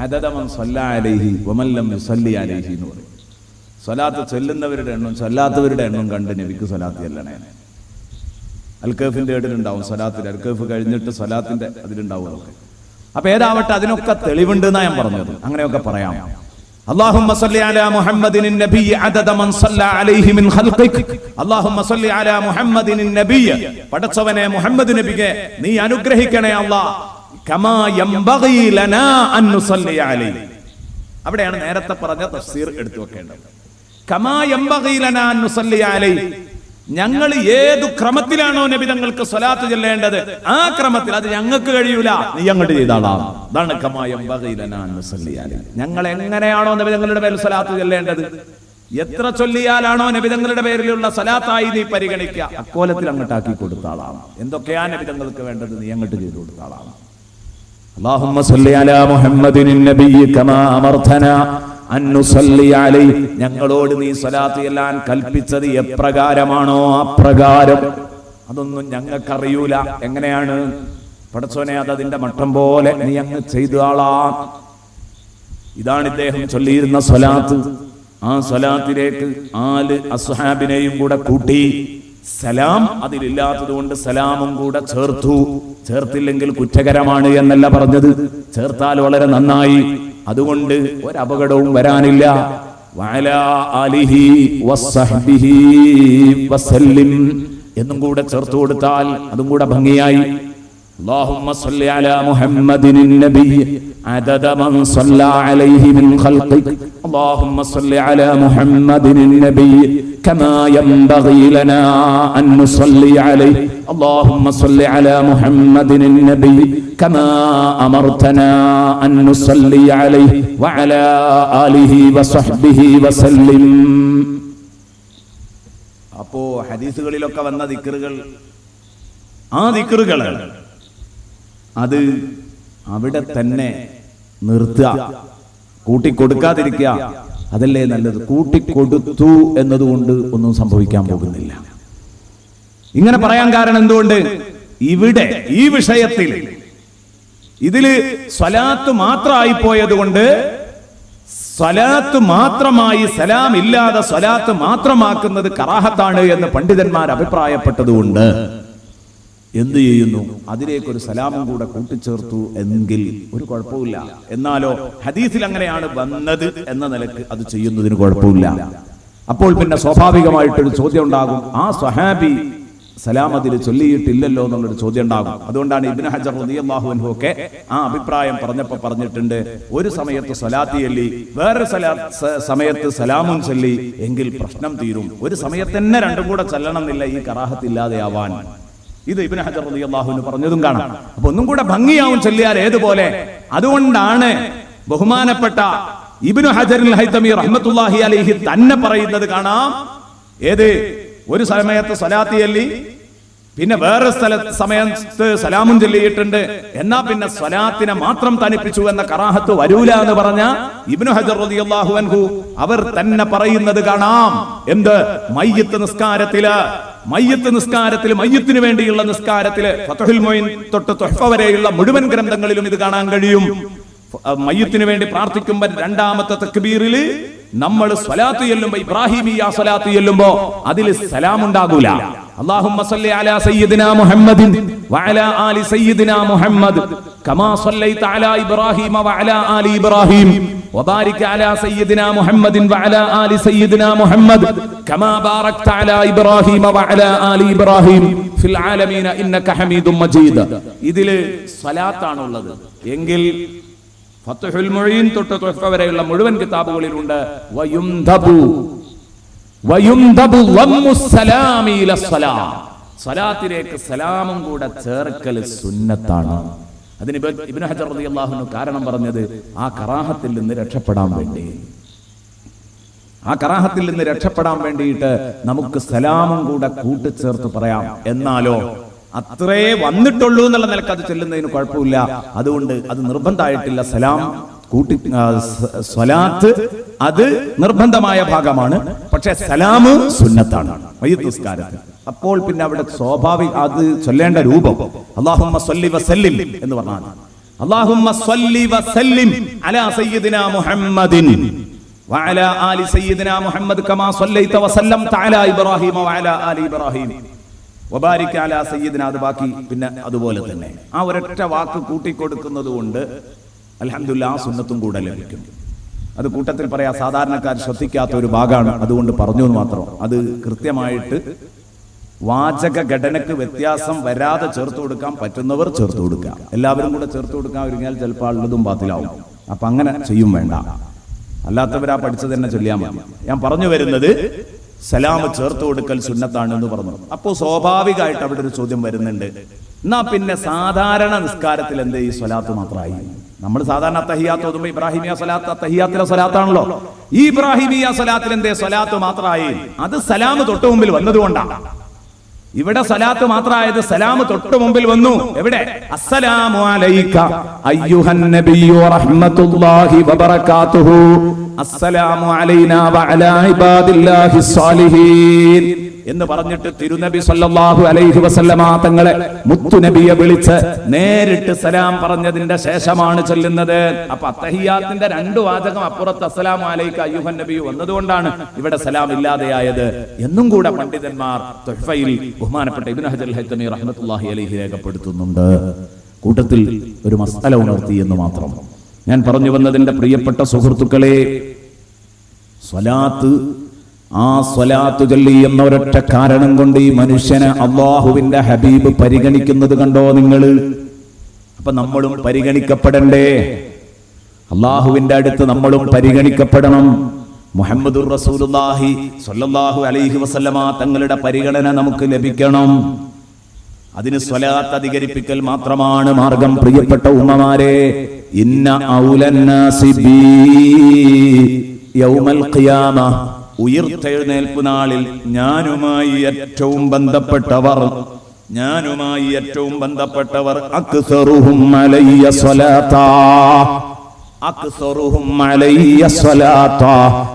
അദദ മൻ സല്ല അലൈഹി വമൻ ലം യുസല്ലി അലൈഹി എന്ന് പറയും. സ്വലാത്ത് ചെല്ലുന്നവരുടെ എണ്ണം ചെല്ലാത്തവരുടെ എണ്ണം കണ്ട് നബിക്ക് സ്വലാത്ത് ചെല്ലണേ. അൽ-കഹ്ഫിന്റെ കേടിലുണ്ടാവും സ്വലാത്തിൽ, അൽ-കഹ്ഫ് കഴിഞ്ഞിട്ട് സ്വലാത്തിന്റെ അതിലുണ്ടാവും അതൊക്കെ. അപ്പൊ ഏതാവട്ടെ, അതിനൊക്കെ തെളിവുണ്ട് എന്നാ ഞാൻ പറഞ്ഞത്. അങ്ങനെയൊക്കെ പറയാം. اللهم صل على محمد النبي عدد من صلى عليه من خلقك. اللهم صل على محمد النبي. പടച്ചവനെ മുഹമ്മദ് നബിയെ നീ അനുഗ്രഹിക്കണേ അല്ലാഹ്. കമാ യംബഗി ലനാ അൻ നുസല്ലി അലൈഹി. അവിടെയാണ് നേരത്തെ പറഞ്ഞ തഫ്സീർ എടുത്തു വെക്കേണ്ടത്. കമാ യംബഗി ലനാ അൻ നുസല്ലി അലൈഹി. ഞങ്ങൾ ഏതു ക്രമത്തിലാണോ നബി തങ്ങൾക്ക് സ്വലാത്ത് ചൊല്ലേണ്ടത് ആ ക്രമത്തിൽ, അത് ഞങ്ങൾക്ക് കഴിയൂല, നീ അങ്ങോട്ട് ചെയ്താളാം. അതാണ് കമാ യംബഗി ലനാ അൻ നുസല്ലി അലൈഹി. ഞങ്ങൾ എങ്ങനെയാണോ നബി തങ്ങളുടെ പേരിൽ സ്വലാത്ത് ചൊല്ലേണ്ടത്, എത്ര ചൊല്ലിയാലാണോ നബി തങ്ങളുടെ പേരിലുള്ള സ്വലാത്തായി നീ പരിഗണിക്കുക, അക്കോലത്തിൽ അങ്ങോട്ടാക്കി കൊടുത്താളാം. എന്തൊക്കെയാ നബി തങ്ങൾക്ക് വേണ്ടത് നീ അങ്ങോട്ട് ചെയ്തു കൊടുത്താളാം. اللهم صل على محمد النبي كما أمرتنا أن نصلي عليه. ഞങ്ങളോട് നീ സ്വലാത്ത് ചെല്ലാൻ കൽപ്പിച്ചത് എപ്രകാരമാണോ അപ്രകാരം. അതൊന്നും ഞങ്ങൾക്കറിയൂല എങ്ങനെയാണ്. പടച്ചോനെ, അത് അതിന്റെ മട്ടം പോലെ നീ അങ്ങ് ചെയ്തു ആളാം. ഇതാണ് ഇദ്ദേഹം ചൊല്ലിയിരുന്ന സ്വലാത്ത്. ആ സ്വലാത്തിലേക്ക് ആല് അസ്ഹാബിനെയും കൂടെ കൂട്ടി. സലാം അതിലില്ലാത്തത് കൊണ്ട് സലാമും കൂടെ ചേർത്തു. ചേർത്തില്ലെങ്കിൽ കുറ്റകരമാണ് എന്നല്ല പറഞ്ഞത്, ചേർത്താൽ വളരെ നന്നായി. അതുകൊണ്ട് ഒരപകടവും വരാനില്ല. വഅലാ ആലിഹി വസ്സഹ്ബിഹി വസല്ലിം എന്നും കൂടെ ചേർത്ത് കൊടുത്താൽ അതും കൂടെ ഭംഗിയായി. اللهم صل على محمد النبي عدد من صلى عليه من خلقك. اللهم صل على محمد النبي كما ينبغي لنا أن نصلي عليه. اللهم صل على محمد النبي كما أمرتنا أن نصلي عليه وعلى آله وصحبه وسلم. അപ്പോ ഹദീസുകളിലൊക്കെ വന്ന ദിക്റുകൾ, ആ ദിക്റുകൾ അത് അവിടെ തന്നെ നിർത്തുക, കൂട്ടിക്കൊടുക്കാതിരിക്കുക. അതല്ലേ നല്ലത്. കൂട്ടിക്കൊടുത്തു എന്നതുകൊണ്ട് ഒന്നും സംഭവിക്കാൻ പോകുന്നില്ല. ഇങ്ങനെ പറയാൻ കാരണം എന്തുകൊണ്ട്? ഇവിടെ ഈ വിഷയത്തിൽ ഇതില് സ്വലാത്ത് മാത്രമായി പോയത് കൊണ്ട്, സ്വലാത്ത് മാത്രമായി സലാം ഇല്ലാതെ സ്വലാത്ത് മാത്രമാക്കുന്നത് കറാഹത്താണ് എന്ന് പണ്ഡിതന്മാർ അഭിപ്രായപ്പെട്ടതുകൊണ്ട് എന്ത് ചെയ്യുന്നു? അതിലേക്കൊരു സലാമും കൂടെ കൂട്ടിച്ചേർത്തു എങ്കിൽ ഒരു കുഴപ്പമില്ല. എന്നാലോ ഹദീസിൽ അങ്ങനെയാണ് വന്നത് എന്ന നിലക്ക് അത് ചെയ്യുന്നതിന് കുഴപ്പമില്ല. അപ്പോൾ പിന്നെ സ്വാഭാവികമായിട്ടൊരു ചോദ്യം ഉണ്ടാകും, ആ സ്വഹാബി സലാം അതിൽ ചൊല്ലിയിട്ടില്ലല്ലോ എന്നുള്ളൊരു ചോദ്യം ഉണ്ടാകും. അതുകൊണ്ടാണ് ഇബ്നു ഹജർ റളിയല്ലാഹു അൻഹു ഒക്കെ ആ അഭിപ്രായം പറഞ്ഞപ്പോൾ പറഞ്ഞിട്ടുണ്ട്, ഒരു സമയത്ത് സ്വലാത്ത് ചൊല്ലി വേറെ സമയത്ത് സലാമും ചൊല്ലി എങ്കിൽ പ്രശ്നം തീരും. ഒരു സമയത്ത് തന്നെ രണ്ടും കൂടെ ചൊല്ലണം എന്നില്ല, ഈ കറാഹത്ത് ഇല്ലാതെയാവാൻ. ഇത് ഇബ്നു ഹജർ റളിയല്ലാഹു അൻഹു പറഞ്ഞതും കാണാം. അപ്പൊ ഒന്നും കൂടെ ഭംഗിയാവും ചൊല്ലിയാൽ ഏതുപോലെ. അതുകൊണ്ടാണ് ബഹുമാനപ്പെട്ട ഇബ്നു ഹജറുൽ ഹൈതമി റഹ്മത്തുള്ളാഹി അലൈഹി തന്നെ പറയുന്നത് കാണാം. ഏത്? ഒരു സമയത്ത് സ്വലാത്ത് ചൊല്ലി പിന്നെ വേറെ സമയത്ത് സലാമും ചൊല്ലിയിട്ടുണ്ട്, എന്നാ പിന്നെ സ്വലാത്തിനെ മാത്രം തനിപ്പിച്ചു എന്ന കറാഹത്ത് വരൂല എന്ന് പറഞ്ഞ ഇബ്നു ഹജർ റളിയല്ലാഹു അൻഹു അവർ തന്നെ പറയുന്നത് കാണാം. എന്ത്? മയ്യിത്ത് നിസ്കാരത്തില് മയ്യിത്തിന് വേണ്ടിയുള്ള നിസ്കാരത്തില് ഫത്ഹുൽ മുഈൻ തൊട്ട് തുഹ്ഫ വരെയുള്ള മുഴുവൻ ഗ്രന്ഥങ്ങളിലും ഇത് കാണാൻ കഴിയും. മയ്യിത്തിന് വേണ്ടി പ്രാർത്ഥിക്കുമ്പോൾ രണ്ടാമത്തെ തക്ബീറില് നമ്മൾ സ്വലാത്ത് ചൊല്ലുമ്പോ, ഇബ്രാഹിമിയ സ്വലാത്ത് ചൊല്ലുമ്പോ അതിൽ സലാം ഉണ്ടാകൂല. അല്ലാഹുമ്മ സ്വല്ലി അലാ സയ്യിദിനാ മുഹമ്മദിൻ വഅലാ ആലി സയ്യിദിനാ മുഹമ്മദ് കമാ സ്വല്ലൈത അലാ ഇബ്രാഹീമ വഅലാ ആലി ഇബ്രാഹീം വബാരിക് അലാ സയ്യിദിനാ മുഹമ്മദിൻ വഅലാ ആലി സയ്യിദിനാ മുഹമ്മദ് കമാ ബാറക്ത അലാ ഇബ്രാഹീമ വഅലാ ആലി ഇബ്രാഹീം ഫിൽ ആലമീന ഇന്നക ഹമീദും മജീദ്. ഇതില് സ്വലാത്താണുള്ളത് എങ്കിൽ ഫത്ഹുൽ മുഈൻ തൊട്ട് തുഹ്ഫ വരെയുള്ള മുഴുവൻ കിതാബുകളിലുണ്ട് വയുംദബു വമ്മുസ് സലാമി ഇലസ്സലാം. സ്വലാത്തിലേക്ക് സലാമും കൂടെ ചേർക്കൽ സുന്നത്താണ്. അതിന് ഇബ്നു ഹജർ റളിയല്ലാഹു അൻഹു കാരണം പറഞ്ഞത് ആ കറാഹത്തിൽ നിന്ന് രക്ഷപ്പെടാൻ വേണ്ടിയിട്ട് നമുക്ക് സലാമും കൂടെ കൂട്ടിച്ചേർത്ത് പറയാം. എന്നാലോ അത്രേ വന്നിട്ടുള്ളൂ എന്നുള്ള നിലക്ക് അത് ചെല്ലുന്നതിന് കുഴപ്പമില്ല. അതുകൊണ്ട് അത് നിർബന്ധമായിട്ടില്ല. സലാം സ്വലാത്ത് അത് നിർബന്ധമായ ഭാഗമാണ്, പക്ഷെ സലാമ് സുന്നത്താണ് മയ്യിത്ത് നിസ്കാരത്തിൽ. അപ്പോൾ പിന്നെ അവിടെ സ്വാഭാവിക അത് ചൊല്ലേണ്ട രൂപം അല്ലാഹുമ്മ സ്വല്ലി വസല്ലിം എന്ന് പറഞ്ഞാൽ അല്ലാഹുമ്മ സ്വല്ലി വസല്ലിം അലാ സയ്യിദിനാ മുഹമ്മദിൻ വഅലാ ആലി സയ്യിദിനാ മുഹമ്മദ് കമാ സ്വല്ലൈത വസല്ലംത അലാ ഇബ്രാഹിം വഅലാ ആലി ഇബ്രാഹിം വബാരിക് അലാ സയ്യിദിനാ. അത് ബാക്കി പിന്നെ അതുപോലെ തന്നെ ആ ഒരൊറ്റ വാക്ക് കൂട്ടിക്കൊടുക്കുന്നത് കൊണ്ട് അൽഹംദുലില്ലാഹ് ആ സുന്നത്തും കൂടെ ലഭിക്കും. അത് കൂട്ടത്തിൽ പറയാ സാധാരണക്കാർ ശ്രദ്ധിക്കാത്ത ഒരു ഭാഗമാണ്, അതുകൊണ്ട് പറഞ്ഞു എന്ന് മാത്രം. അത് കൃത്യമായിട്ട് വാചക ഘടനക്ക് വ്യത്യാസം വരാതെ ചേർത്ത് കൊടുക്കാൻ പറ്റുന്നവർ ചേർത്ത് കൊടുക്കുക. എല്ലാവരും കൂടെ ചേർത്ത് കൊടുക്കാൻ ഒരുങ്ങിയാൽ ചിലപ്പോൾ ഉള്ളതും ബാത്തിലാവും. അപ്പൊ അങ്ങനെ ചെയ്യും വേണ്ട. അല്ലാത്തവരാ പഠിച്ചത് തന്നെ ചൊല്ലിയാൽ മതി. ഞാൻ പറഞ്ഞു വരുന്നത് സലാം ചേർത്ത് കൊടുക്കൽ സുന്നത്താണ് എന്ന് പറഞ്ഞു. അപ്പോൾ സ്വാഭാവികമായിട്ട് അവിടെ ഒരു ചോദ്യം വരുന്നുണ്ട്, എന്നാ പിന്നെ സാധാരണ നിസ്കാരത്തിൽ എന്ത് ഈ സ്വലാത്ത് മാത്രമായി? നമ്മൾ സാധാരണ തഹിയാത്ത് ഓതുമ്പോ ഇബ്രാഹിമിയ സ്വലാത്ത് തഹിയാത്തിലെ സ്വലാത്താണല്ലോ. ഈ ഇബ്രാഹിമിയ സ്വലാത്തിൽ എന്തേ സ്വലാത്ത് മാത്രമായി? അത് സലാം തൊട്ട് മുമ്പിൽ വന്നതുകൊണ്ടാണ്. ഇവിടെ സലാത്ത് മാത്രമായത് സലാം തൊട്ട് മുമ്പിൽ വന്നു. എവിടെ? അസ്സലാമു അലൈക അയ്യുഹൻ നബിയ്യു വറഹ്മത്തുള്ളാഹി വബറകാതുഹു അസ്സലാമു അലൈനാ വഅലാ ഇബാദില്ലാഹിസ് സാലിഹീൻ എന്ന് പറഞ്ഞിട്ട് തിരുനബി സല്ലല്ലാഹു അലൈഹി വസല്ലമ തങ്ങളെ മുത്തുനബിയെ വിളിച്ച് നേരിട്ട് സലാം പറഞ്ഞതിന്റെ ശേഷമാണ് ചൊല്ലുന്നത്. അപ്പൊ അത്തഹിയാത്തിന്റെ രണ്ട് വാചകം അപ്പുറത്ത് അസ്സലാമു അലൈക അയ്യുഹൻ നബിയ്യു വന്നതുകൊണ്ടാണ് ഇവിടെ സലാം ഇല്ലാതെയായത് എന്നും കൂടെ പണ്ഡിതന്മാർ തുഹ്ഫയിൽ ബഹുമാനപ്പെട്ട ഇബ്നു ഹജർ അൽ-ഹൈതമി റഹ്മത്തുള്ളാഹി അലൈഹി രേഖപ്പെടുത്തുന്നുണ്ട്. കൂട്ടത്തിൽ ഒരു മസ്അല ഉണർത്തി എന്ന് മാത്രം. ഞാൻ പറഞ്ഞു വന്നതിന്റെ പ്രിയപ്പെട്ട സുഹൃത്തുക്കളെ, സ്വലാത്ത്, ആ സ്വലാത്ത് ചൊല്ലി എന്ന ഒരൊറ്റ കാരണം കൊണ്ട് ഈ മനുഷ്യനെ അല്ലാഹുവിന്റെ ഹബീബ് പരിഗണിക്കുന്നത് കണ്ടോ നിങ്ങൾ? അപ്പൊ നമ്മളും പരിഗണിക്കപ്പെടണ്ടേ? അല്ലാഹുവിന്റെ അടുത്ത് നമ്മളും പരിഗണിക്കപ്പെടണം. മുഹമ്മദുർ റസൂലുള്ളാഹി സ്വല്ലല്ലാഹു അലൈഹി വസല്ലമ തങ്ങളുടെ പരിഗണന നമുക്ക് ലഭിക്കണം. അതിന് സ്വലാത്ത് അധികരിപ്പിക്കൽ മാത്രമാണ് മാർഗം. പ്രിയപ്പെട്ട ഉമ്മമാരെ, ഇന്ന ഔലന്നാസി ബി യൗമൽ ഖിയാമ, ഉയർത്തെഴുന്നേൽപ്പ് നാളിൽ ഞാനുമായി ഏറ്റവും ബന്ധപ്പെട്ടവർ അക്സറുഹും അലയ്യ സ്വലാത്താ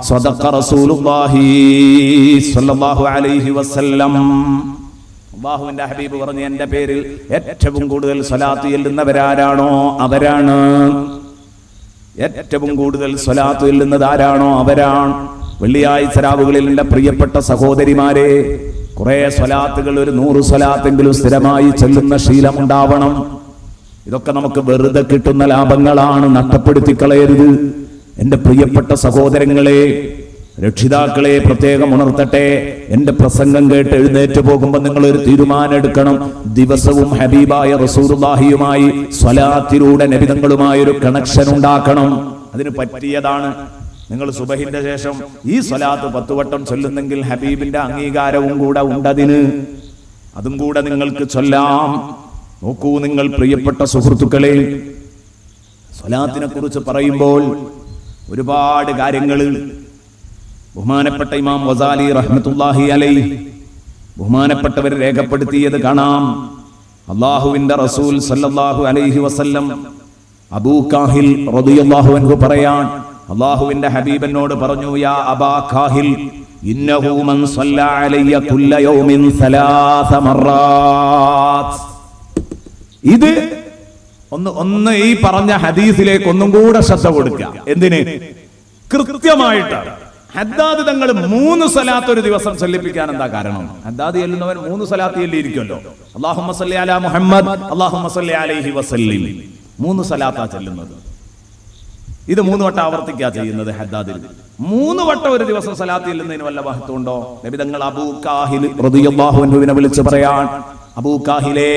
സദഖ റസൂലുള്ളാഹി സ്വല്ലല്ലാഹു അലൈഹി വസല്ലം. അല്ലാഹുവിന്റെ ഹബീബ് പറഞ്ഞു, എന്റെ പേരിൽ ഏറ്റവും കൂടുതൽ സ്വലാത്ത് ചൊല്ലുന്നവരാരാണോ അവരാണ്. ഏറ്റവും കൂടുതൽ സ്വലാത്ത് ചൊല്ലുന്നത് ആരാണോ അവരാണ്. വെള്ളിയാഴ്ച രാവുകളിൽ എന്റെ പ്രിയപ്പെട്ട സഹോദരിമാരെ, കുറെ സ്വലാത്തുകൾ, ഒരു 100 സ്വലാത്തെങ്കിലും സ്ഥിരമായി ചൊല്ലുന്ന ശീലമുണ്ടാവണം. ഇതൊക്കെ നമുക്ക് വെറുതെ കിട്ടുന്ന ലാഭങ്ങളാണ്, നഷ്ടപ്പെടുത്തി കളയരുത്. എന്റെ പ്രിയപ്പെട്ട സഹോദരങ്ങളെ, രക്ഷിതാക്കളെ പ്രത്യേകം ഉണർത്തട്ടെ. എന്റെ പ്രസംഗം കേട്ട് എഴുന്നേറ്റ് പോകുമ്പോൾ നിങ്ങൾ ഒരു തീരുമാനം എടുക്കണം. ദിവസവും ഹബീബായ റസൂലുള്ളാഹിയുമായി സ്വലാത്തിലൂടെ നബിതങ്ങളുമായി ഒരു കണക്ഷൻ ഉണ്ടാക്കണം. അതിന് പറ്റിയതാണ് നിങ്ങൾ സുബഹിന്റെ ശേഷം ഈ സ്വലാത്ത് 10 വട്ടം ചൊല്ലുന്നെങ്കിൽ ഹബീബിന്റെ അംഗീകാരവും കൂടെ ഉണ്ടതിന്. അതും കൂടെ നിങ്ങൾക്ക് ചൊല്ലാം. നോക്കൂ നിങ്ങൾ പ്രിയപ്പെട്ട സുഹൃത്തുക്കളെ, സ്വലാത്തിനെ കുറിച്ച് പറയുമ്പോൾ ഒരുപാട് കാര്യങ്ങൾ ബഹുമാനപ്പെട്ട ഇമാം ഗസാലി റഹ്മത്തുള്ളാഹി അലൈഹി ബഹുമാനപ്പെട്ടവർ രേഖപ്പെടുത്തിയത് കാണാം. അല്ലാഹുവിന്റെ റസൂൽ സല്ലല്ലാഹു അലൈഹി വസല്ലം അബൂ കാഹിൽ റളിയല്ലാഹു അൻഹു പറയാൻ, അല്ലാഹുവിന്റെ ഹബീബിനോട് പറഞ്ഞു, യാ അബാ കാഹിൽ ഇന്നഹു മൻ സല്ലല്ലാ അലയ്യ കുല്ല യൗമിൻ 3 മർറാത്ത്. ഇത് ഒന്ന് ഈ പറഞ്ഞ ഹദീസിലേക്ക് ഒന്നും കൂടെ ശ്രദ്ധ കൊടുക്കുക. എന്തിന്? കൃത്യമായിട്ടാണ് ഹദ്ദാദ് തങ്ങൾ 3 സ്വലാത്ത് ഒരു ദിവസം ചൊല്ലിപ്പിക്കാൻ എന്താ കാരണം? ഹദ്ദാദ് ചെല്ലുന്നവൻ 3 സ്വലാത്ത് ചൊല്ലിയിരിക്കുമല്ലോ. അല്ലാഹുമ്മ സല്ലി അലാ മുഹമ്മദ്, അല്ലാഹുമ്മ സല്ലി അലൈഹി വസല്ലിം. 3 സ്വലാത്താ ചൊല്ലുന്നത്. ഇത് 3 വട്ടം ആവർത്തിക്കാ ചെയ്യുന്നത്. ഹദ്ദാദിൽ 3 വട്ടം ഒരു ദിവസം സ്വലാത്ത് ചെല്ലുന്നതിന് വല്ല മഹത്വം ഉണ്ടോ? നബി തങ്ങൾ അബൂ കാഹിൽ റളിയല്ലാഹു അൻഹുവിനെ വിളിച്ച് പറയാൻ, അബൂ കാഹിലേ,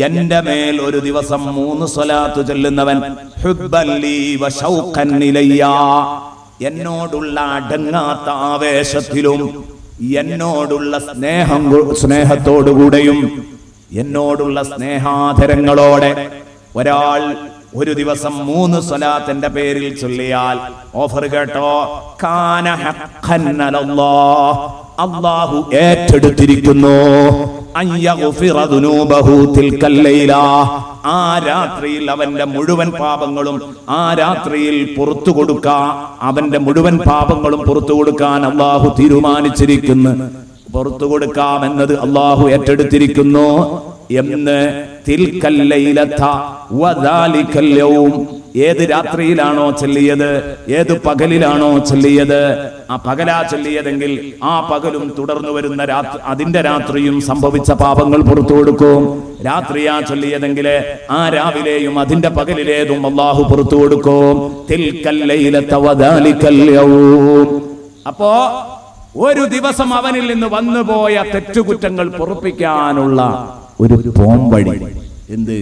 എന്റെ മേൽ ഒരു ദിവസം 3 സ്വലാത്ത് ചൊല്ലുന്നവൻ ഹുബ്ബൻ ലീ വ ശൗഖൻ ഇലയ്യ, എന്നോടുള്ള അടങ്ങാത്ത ആവേശത്തിലും എന്നോടുള്ള സ്നേഹത്തോടുകൂടെയും എന്നോടുള്ള സ്നേഹാധരങ്ങളോടെ ഒരാൾ ഒരു ദിവസം 3 സ്വലാത്തിന്റെ പേരിൽ ചൊല്ലിയാൽ, ഓഫർ കേട്ടോ, കാന ഹഖ്ഖൻ അലല്ലാഹ്, അല്ലാഹു ഏറ്റെടുത്തിരിക്കുന്നു, അയ്യഗ്ഫിറ ദുനൂബഹു തിൽക്കൽ ലൈല, ആ രാത്രിയിൽ അവന്റെ മുഴുവൻ പാപങ്ങളും ആ രാത്രിയിൽ പുറത്തു കൊടുക്കാൻ, അവന്റെ മുഴുവൻ പാപങ്ങളും പുറത്തു കൊടുക്കാൻ അള്ളാഹു തീരുമാനിച്ചിരിക്കുന്നു. പുറത്തു കൊടുക്കാമെന്നത് അള്ളാഹു ഏറ്റെടുത്തിരിക്കുന്നു എന്ന് തിൽക്കൽ ലൈലത വദാലിക്കൽ യൗം, ഏത് രാത്രിയിലാണോ ചൊല്ലിയത്, ഏത് പകലിലാണോ ചൊല്ലിയത്, ആ പകലാ ചൊല്ലിയതെങ്കിൽ ആ പകലും തുടർന്നു വരുന്ന രാത്രി, അതിന്റെ രാത്രിയും സംഭവിച്ച പാപങ്ങൾ പുറത്തു കൊടുക്കും. രാത്രിയാ ചൊല്ലിയതെങ്കിൽ ആ രാവിലെയും അതിന്റെ പകലിലേതും അല്ലാഹു പുറത്തു കൊടുക്കും. തിൽക്കൽ ലൈലത വദാലിക്കൽ യൗം. അപ്പോ ഒരു ദിവസം അവനിൽ നിന്ന് വന്നുപോയ തെറ്റുകുറ്റങ്ങൾ പൊറുപ്പിക്കാനുള്ള ഒരു പോംവഴി എന്ത്?